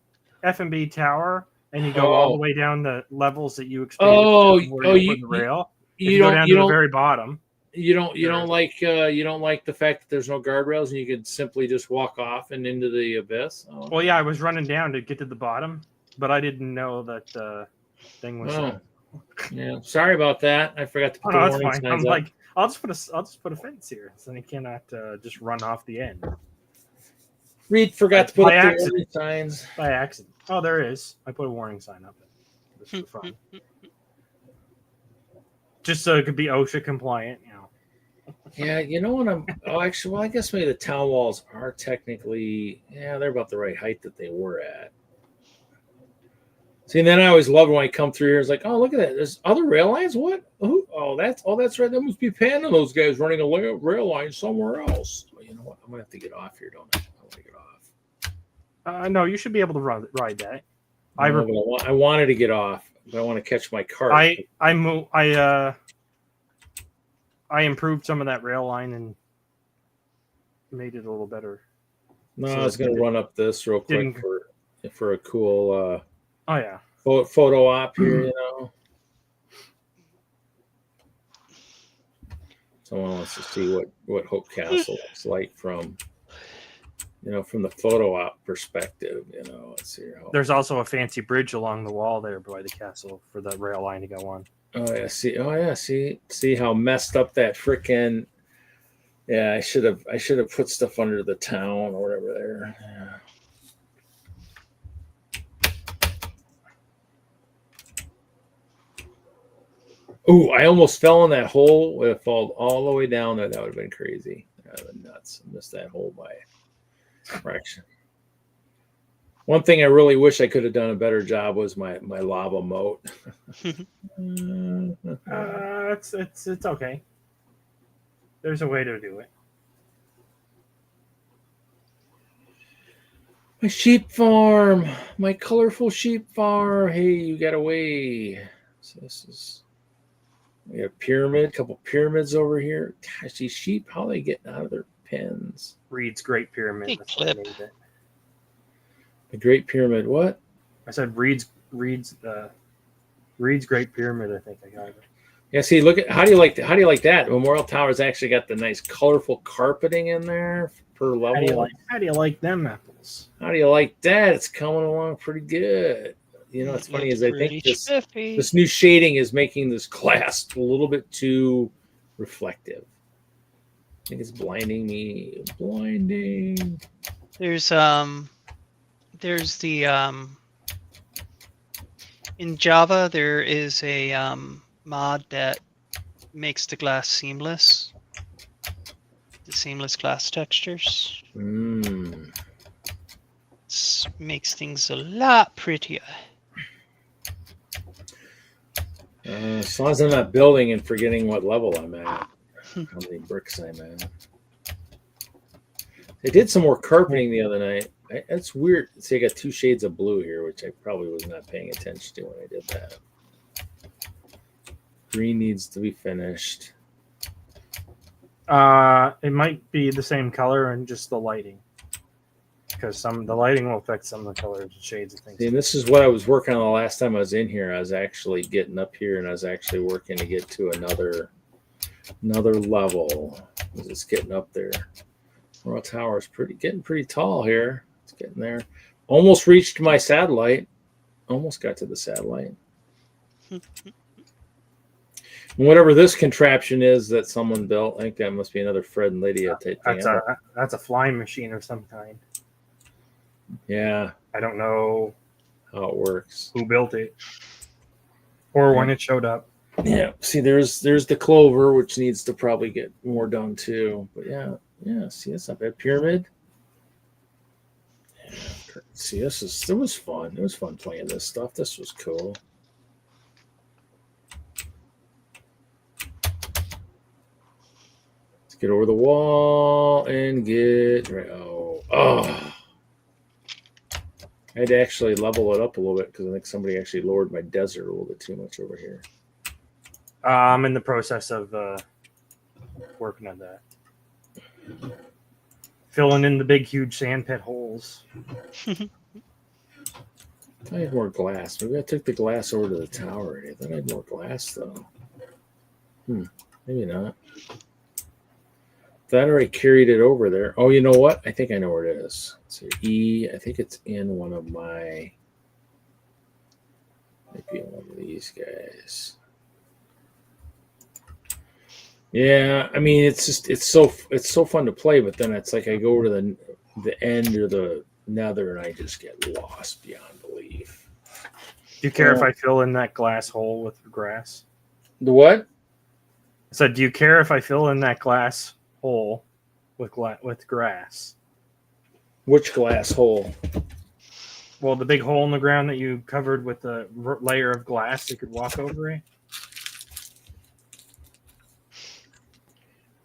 F&B Tower and you go all the way down the levels that you experienced the rail, you go down to the very bottom. You don't like the fact that there's no guardrails and you could simply just walk off and into the abyss. Oh. Well, yeah, I was running down to get to the bottom, but I didn't know that the thing was. Yeah, sorry about that. I forgot to put the warning signs I'm up. like, I'll just put a fence here, so you cannot just run off the end. Reed forgot to put up the warning signs by accident. Oh, there is. I put a warning sign up. Just for fun. Just so it could be OSHA compliant, you know. Yeah, you know what I guess maybe the town walls are technically, they're about the right height that they were at. See, and then I always loved when I come through here. It's like, oh, look at that. There's other rail lines. What? Oh, that's right. That must be Pan and those guys running a rail line somewhere else. Well, you know what? I'm gonna have to get off here, don't I? I want to get off. No, you should be able to ride that. I wanted to get off, but I want to catch my cart. I improved some of that rail line and made it a little better. No, I was going to run up this real quick for a cool photo op here, you know. Someone wants to see what Hope Castle looks like from the photo op perspective, you know. Let's see. There's also a fancy bridge along the wall there by the castle for the rail line to go on. Oh yeah, see how messed up that frickin'. Yeah, I should have put stuff under the town or whatever there. Yeah. Ooh, I almost fell in that hole. If it fall all the way down there, that would have been crazy. That would have been nuts. I missed that hole by a fraction. One thing I really wish I could have done a better job was my lava moat. It's okay. There's a way to do it. My sheep farm, my colorful sheep farm. Hey, you got away. So we have a couple pyramids over here. Gosh, these sheep, how are they getting out of their pens? Reed's Great Pyramid. Big clip. The Great Pyramid, what? I said Reed's Great Pyramid. I think I got it. Yeah, see, look at how do you like that? Memorial Tower's actually got the nice colorful carpeting in there per level. How do you like them apples? How do you like that? It's coming along pretty good. You know, what's funny is I think this new shading is making this glass a little bit too reflective. I think it's blinding me. Blinding. There's the in Java there is a mod that makes the glass seamless. The seamless glass textures. Makes things a lot prettier. As long as I'm not building and forgetting what level I'm at, how many bricks I'm at. I did some more carpeting the other night. That's weird. See, I got 2 shades of blue here, which I probably was not paying attention to when I did that. Green needs to be finished. It might be the same color and just the lighting, because the lighting will affect some of the colors and shades of things. See, and this is what I was working on the last time I was in here. I was actually getting up here, and I was actually working to get to another level. It's getting up there. Royal Tower is getting pretty tall here. It's getting there. Almost reached my satellite. Almost got to the satellite. Whatever this contraption is that someone built, I think that must be another Fred and Lydia type thing. That's a flying machine of some kind. Yeah. I don't know how it works. Who built it. Or when it showed up. Yeah. See, there's the clover, which needs to probably get more done too. But yeah. See, that's not bad. Pyramid. Yeah. See, it was fun. It was fun playing this stuff. This was cool. Let's get over the wall and get right. Oh. I had to actually level it up a little bit because I think somebody actually lowered my desert a little bit too much over here. I'm in the process of working on that. Filling in the big, huge sand pit holes. I had more glass. Maybe I took the glass over to the tower. I thought I had more glass, though. Maybe not. That already carried it over there. Oh, you know what? I think I know where it is. So E, I think it's in one of my... Might be in one of these guys. Yeah, I mean, it's so fun to play, but then it's like I go to the end or the nether and I just get lost beyond belief. Do you care if I fill in that glass hole with grass? The what? I said, do you care if I fill in that glass hole with grass? Which glass hole? Well, the big hole in the ground that you covered with a layer of glass you could walk over it.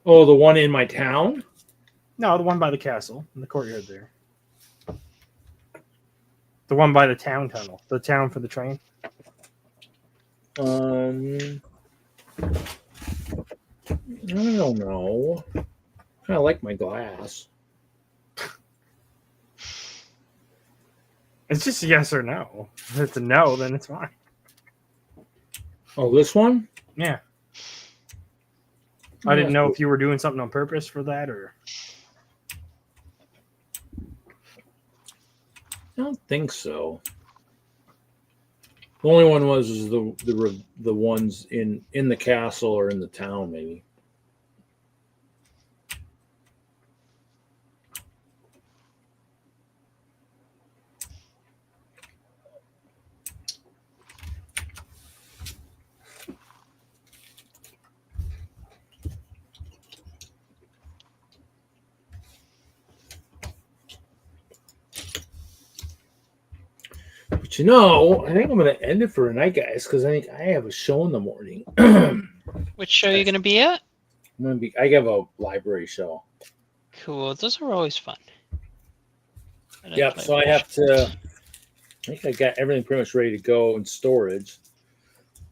Oh, the one in my town? No, the one by the castle in the courtyard there. The one by the town tunnel. The town for the train. I don't know. I like my glass. It's just a yes or no. If it's a no, then it's fine. Oh, this one? Yeah. I didn't know if you were doing something on purpose for that, or... I don't think so. The only one was the ones in the castle or in the town, maybe. But you know, I think I'm going to end it for tonight, guys, because I think I have a show in the morning. Which show are you going to be at? I have a library show. Cool. Those are always fun. Yep. So I have to. I think I got everything pretty much ready to go in storage.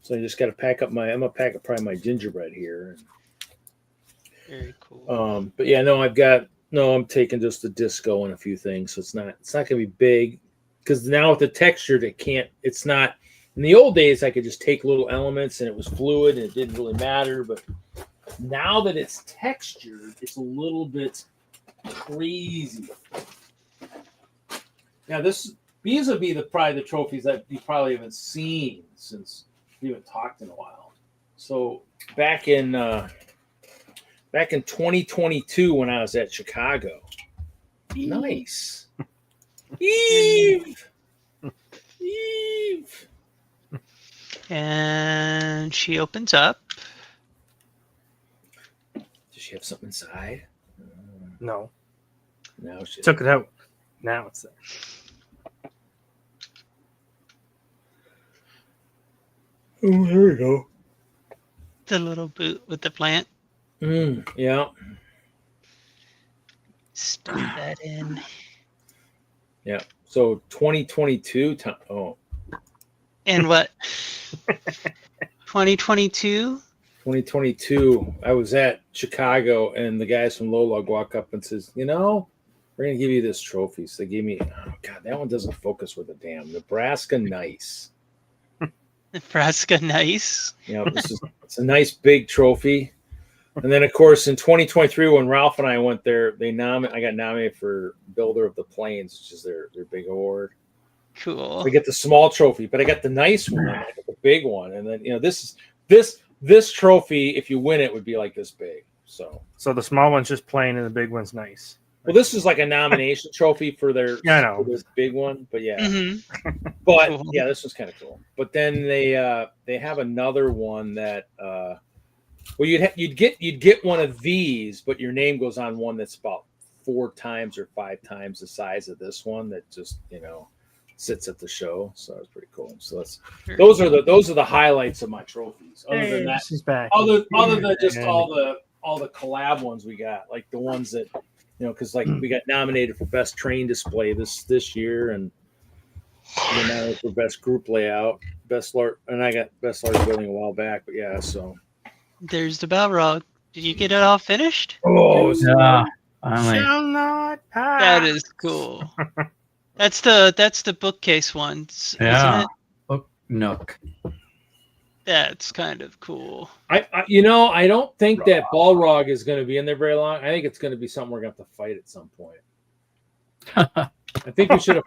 So I just got to pack up I'm gonna pack up probably my gingerbread here. Very cool. But yeah, no, I'm taking just the disco and a few things, so it's not gonna be big. Because now with the texture, it's not. In the old days, I could just take little elements and it was fluid and it didn't really matter. But now that it's textured, it's a little bit crazy. Now these would be probably the trophies that you probably haven't seen since we haven't talked in a while. So back in 2022 when I was at Chicago, nice. Eve. And she opens up. Does she have something inside? No. No, she took it out. Now it's there. Oh, there we go. The little boot with the plant. Yeah. Stuff that in. Yeah. So 2022. Oh. And what? 2022. 2022. I was at Chicago, and the guys from WISLUG walk up and says, "You know, we're gonna give you this trophy." So they gave me. Oh God, that one doesn't focus with a damn. Nebraska Nice. Nebraska Nice. Yeah, it's a nice big trophy. And then, of course, in 2023, when Ralph and I went there, I got nominated for Builder of the Plains, which is their big award. Cool. So I get the small trophy, but I got the nice one, I got the big one, and then this trophy, if you win it, would be like this big. So the small one's just plain and the big one's nice. Well, this is like a nomination trophy for their for this big one, but yeah, but cool. Yeah, this was kind of cool. But then they have another one that well, you'd get one of these, but your name goes on one that's about 4 times or 5 times the size of this one that just sits at the show. So it's pretty cool. So those are the highlights of my trophies. Other than that, she's back. Other than just all the collab ones we got, like the ones that because like we got nominated for best train display this year, and nominated for best group layout, and I got best large building a while back. But yeah, so there's the Balrog. Did you get it all finished? Oh yeah. Shall not pass. That is cool. That's the bookcase ones, isn't it? Book Nook. That's kind of cool. I don't think that Balrog is going to be in there very long. I think it's going to be something we're going to have to fight at some point. I think we should have.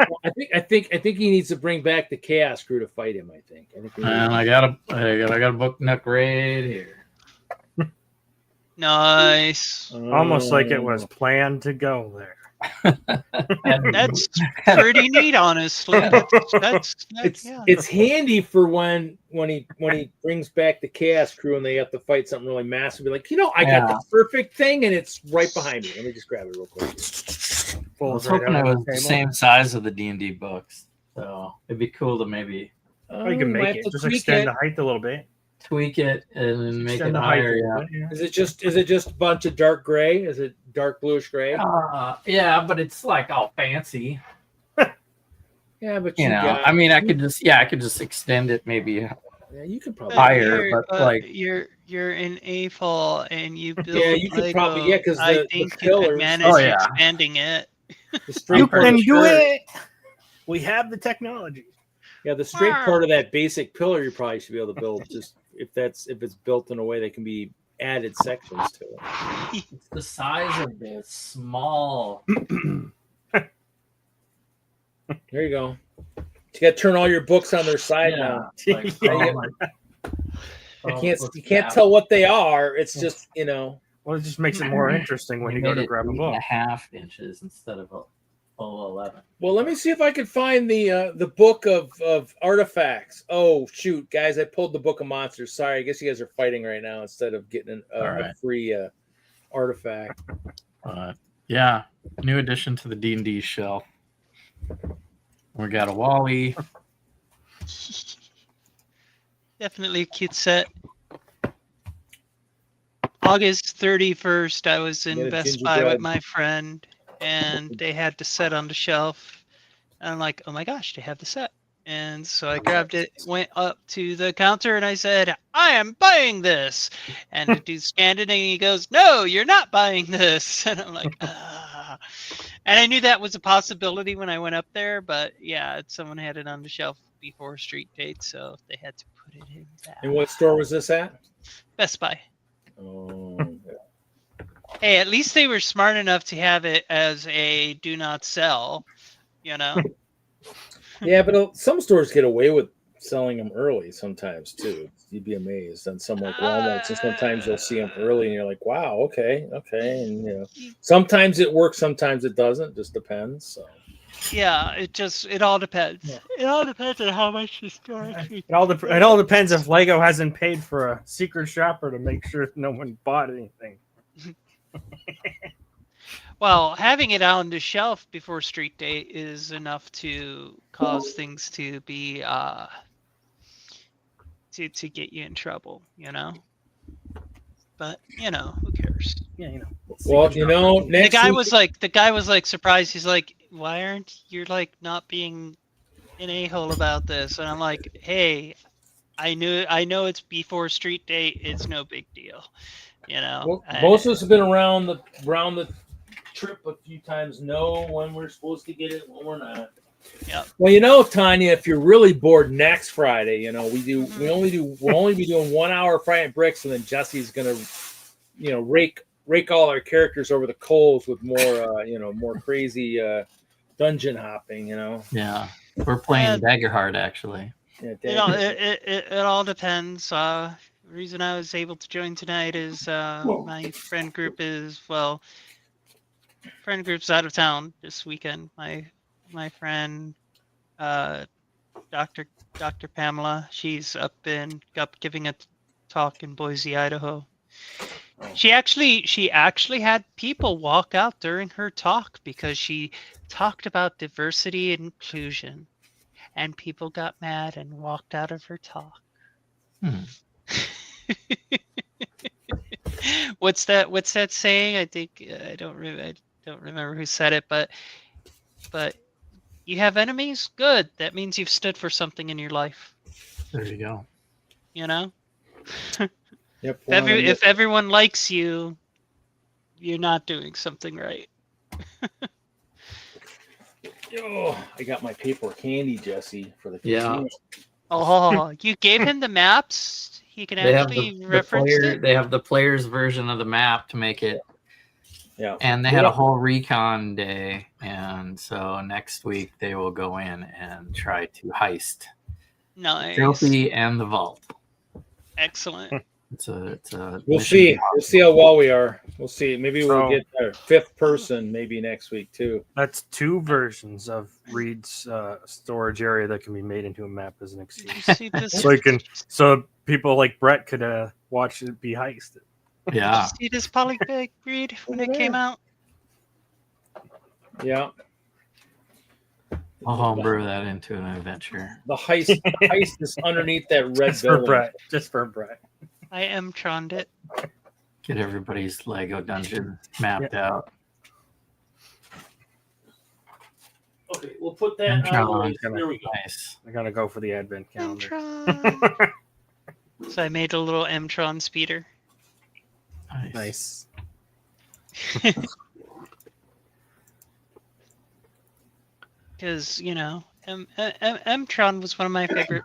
I think he needs to bring back the Chaos Crew to fight him. I got a book Nook right here. Nice. Almost like it was planned to go there. That's pretty neat, honestly. It's handy for when he brings back the Chaos Crew and they have to fight something really massive. Be like, I got the perfect thing and it's right behind me. Let me just grab it real quick. I was hoping it was the same size of the D&D books, so it'd be cool to maybe. You can make it. Just extend the height a little bit. Tweak it and make it higher. Yeah. Is it just a bunch of dark gray? Is it dark bluish gray? Yeah, but it's like all fancy. Yeah, but I mean, I could just extend it maybe. Yeah, you could probably higher, but like you're in AFOL and you build. Yeah, you could Lego. probably because I think you could manage expanding it. You can do it. We have the technology. Yeah, the straight part of that basic pillar you probably should be able to build just if it's built in a way that can be added sections to it. It's the size of this small. There you go. You got to turn all your books on their side now. Like, you can't tell what they are. It's just Well, it just makes it more interesting when you go to grab a book. 3.5 inches instead of a full 11. Well, let me see if I can find the book of artifacts. Oh shoot, guys! I pulled the book of monsters. Sorry, I guess you guys are fighting right now instead of getting a free artifact. Yeah, new addition to the D&D shelf. We got a Wally. Definitely a cute set. August 31st, I was in Best Buy with my friend, and they had the set on the shelf. And I'm like, oh my gosh, they have the set. And so I grabbed it, went up to the counter, and I said, I am buying this. And the dude scanned it, and he goes, no, you're not buying this. And I'm like, ah. And I knew that was a possibility when I went up there, but yeah, someone had it on the shelf before street date, so they had to put it in that. And what store was this at? Best Buy. Oh, yeah. Hey, at least they were smart enough to have it as a do not sell, Yeah, but some stores get away with selling them early sometimes too. You'd be amazed. On some like Walmart, so sometimes you'll see them early and you're like, wow, okay. And sometimes it works, sometimes it doesn't. Just depends. So yeah, it all depends. Yeah. It all depends on how much the store actually. It all depends if Lego hasn't paid for a secret shopper to make sure no one bought anything. Well, having it on the shelf before street date is enough to cause things to be to get you in trouble, But who cares? Yeah, Well, The next guy week, was like surprised. He's like, "Why aren't you like not being an a-hole about this?" And I'm like, "Hey, I know it's before street date. It's no big deal, well, most of us have been around the trip a few times. Know when we're supposed to get it, when we're not. Yep. Well, Tanya, if you're really bored next Friday, we'll only be doing 1 hour Friday at Bricks, and then Jesse's gonna, rake all our characters over the coals with more, more crazy dungeon hopping. Yeah, we're playing Daggerheart actually. Yeah, it all depends. The reason I was able to join tonight is my friend group's out of town this weekend. My friend, Dr. Pamela, she's up giving a talk in Boise, Idaho. She actually had people walk out during her talk because she talked about diversity and inclusion, and people got mad and walked out of her talk. What's that saying? I think I don't remember who said it, but you have enemies? Good. That means you've stood for something in your life. There you go. Yep. If everyone likes you, you're not doing something right. Oh, I got my paperwork handy, Jesse, for the casino. Oh, you gave him the maps? He can actually reference it? They have the player's version of the map to make it. Yeah. And they had a whole recon day, and so next week they will go in and try to heist Nice. Trophy and the vault. Excellent. It's a We'll see. We'll see how well we are. We'll see. Maybe we'll get our 5th person maybe next week too. That's 2 versions of Reed's storage area that can be made into a map as an excuse. So people like Brett could watch it be heisted. Yeah. Did you see this polybag, Reed, when it came out? Yeah. I'll homebrew that into an adventure. The heist is underneath that red building. Just for Brett. I M-troned it. Get everybody's Lego dungeon mapped out. Okay, we'll put that on. There we go. Nice. I gotta go for the advent calendar. M-tron. So I made a little M-tron speeder. Nice. Because M-tron was one of my favorite.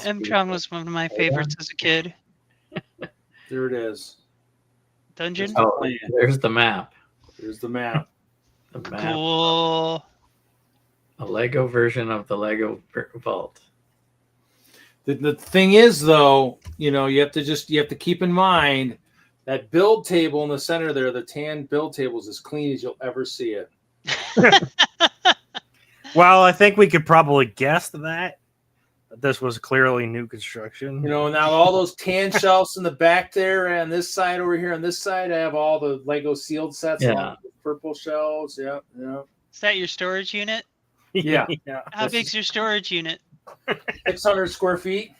M-tron was one of my favorites as a kid. There it is. Dungeon. Oh, there's the map. There's the map. Cool. A Lego version of the Lego vault. The thing is, though, you have to keep in mind that build table in the center there, the tan build table, is as clean as you'll ever see it. Well, I think we could probably guess that this was clearly new construction. Now all those tan shelves in the back there, and this side over here, on this side, I have all the Lego sealed sets. Yeah. Purple shelves. Yeah. Is that your storage unit? Yeah. How big's your storage unit? 600 square feet.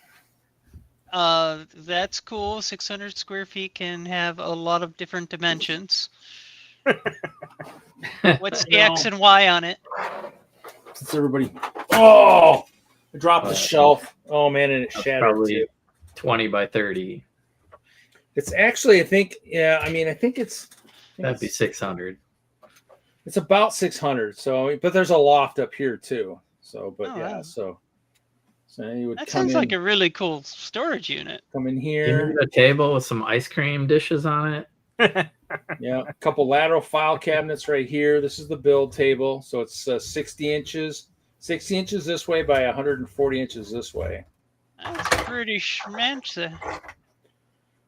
That's cool. 600 square feet can have a lot of different dimensions. What's the X and Y on it? Since everybody, I dropped the shelf. Oh man, and it shattered Probably too. 20 by 30. It's actually, I think it's. That'd be 600. It's about 600. So, but there's a loft up here too. So, but wow. So you would. That sounds like a really cool storage unit. Come in You here. need a table with some ice cream dishes on it. Yeah, a couple lateral file cabinets right here. This is the build table. So it's 60 inches. 60 inches this way by 140 inches this way. That's pretty schmancy.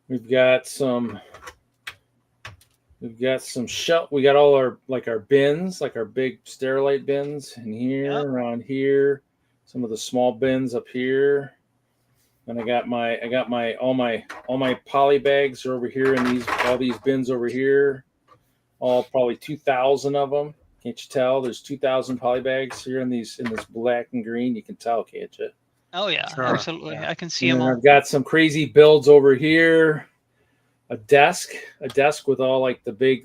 We've got some shelf. We got all our bins, like our big Sterilite bins in here, around here. Some of the small bins up here. And I got all my poly bags are over here, and all these bins over here. All probably 2,000 of them. Can't you tell? There's 2,000 poly bags here in this black and green. You can tell, can't you? Oh yeah, Sure. absolutely. Yeah. I can see And them then all. I've got some crazy builds over here. A desk with all like the big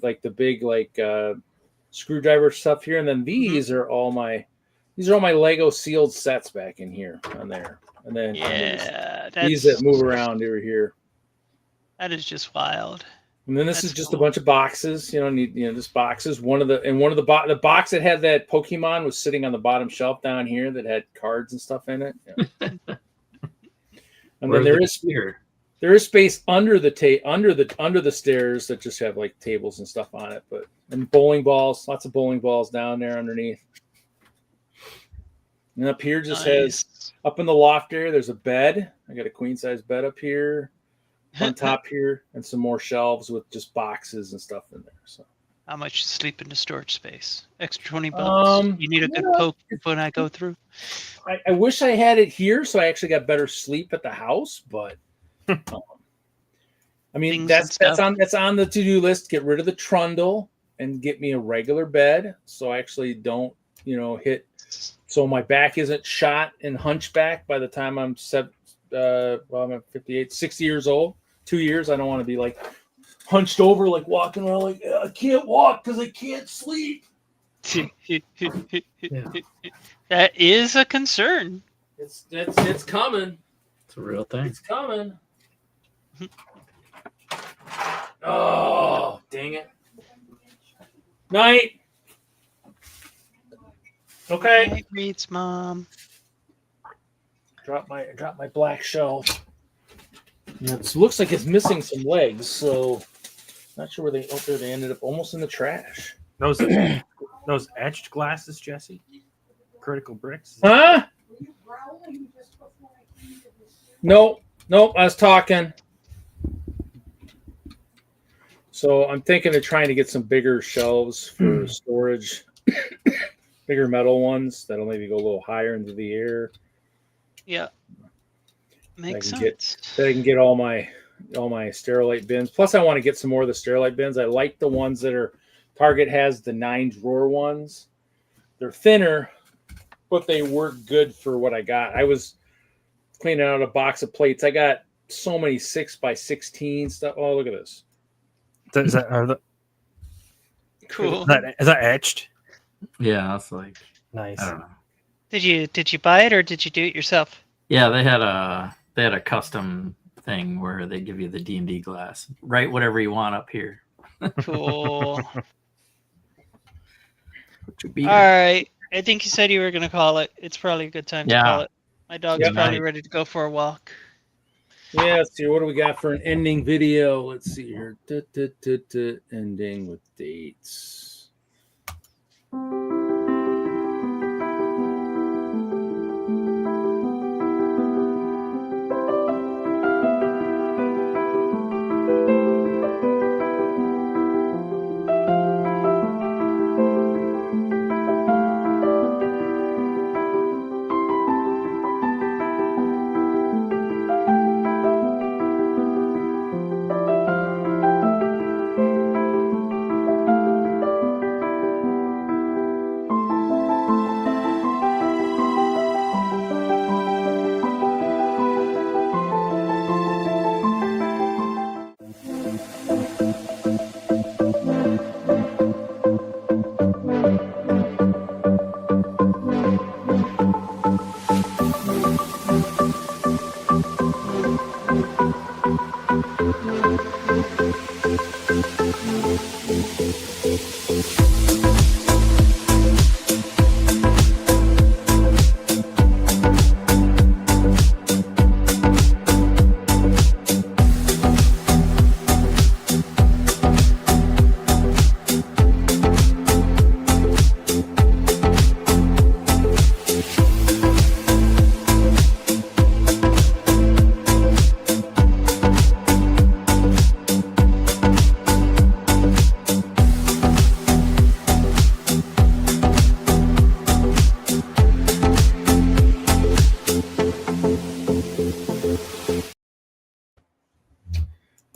screwdriver stuff here, and then these are all my Lego sealed sets back in here on there, and then Yeah, these that move around over here. That is just wild. And then this That's is just cool. a bunch of boxes, just boxes. The box that had that Pokemon was sitting on the bottom shelf down here that had cards and stuff in it. Yeah. And then there is space under the stairs that just have like tables and stuff on it, and bowling balls, lots of bowling balls down there underneath. And up here has up in the loft area, there's a bed. I got a queen size bed up here on top here, and some more shelves with just boxes and stuff in there. So how much sleep in the storage space? Extra $20. You need a good poke when I go through. I wish I had it here, so I actually got better sleep at the house, but I mean that's on the to-do list. Get rid of the trundle and get me a regular bed, so I actually don't so my back isn't shot and hunchback by the time I'm I'm 58, 60 years old. 2 years, I don't want to be like hunched over, like walking around like I can't walk because I can't sleep. That is a concern. It's coming. It's a real thing. It's coming. Oh, dang it. Night. Okay. Night reads, Mom. Drop my black shelf. It looks like it's missing some legs, so not sure where they they ended up almost in the trash. Those etched glasses, Jesse. Critical bricks. Huh? Nope. I was talking. So I'm thinking of trying to get some bigger shelves for storage, bigger metal ones that'll maybe go a little higher into the air. Yeah. Makes sense. That I can get all my Sterilite bins. Plus, I want to get some more of the Sterilite bins. I like the ones that Target has the 9-drawer ones. They're thinner, but they work good for what I got. I was cleaning out a box of plates. I got so many 6x16 stuff. Oh, look at this. Cool. Is that etched? Yeah, that's like nice. I don't know. Did you buy it or did you do it yourself? Yeah, they had a custom thing where they give you the D&D glass. Write whatever you want up here. Cool. All right. I think you said you were going to call it. It's probably a good time to call it. My dog's probably ready to go for a walk. Yeah, let's see. What do we got for an ending video? Let's see here. Ending with dates.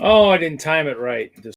Oh, I didn't time it right.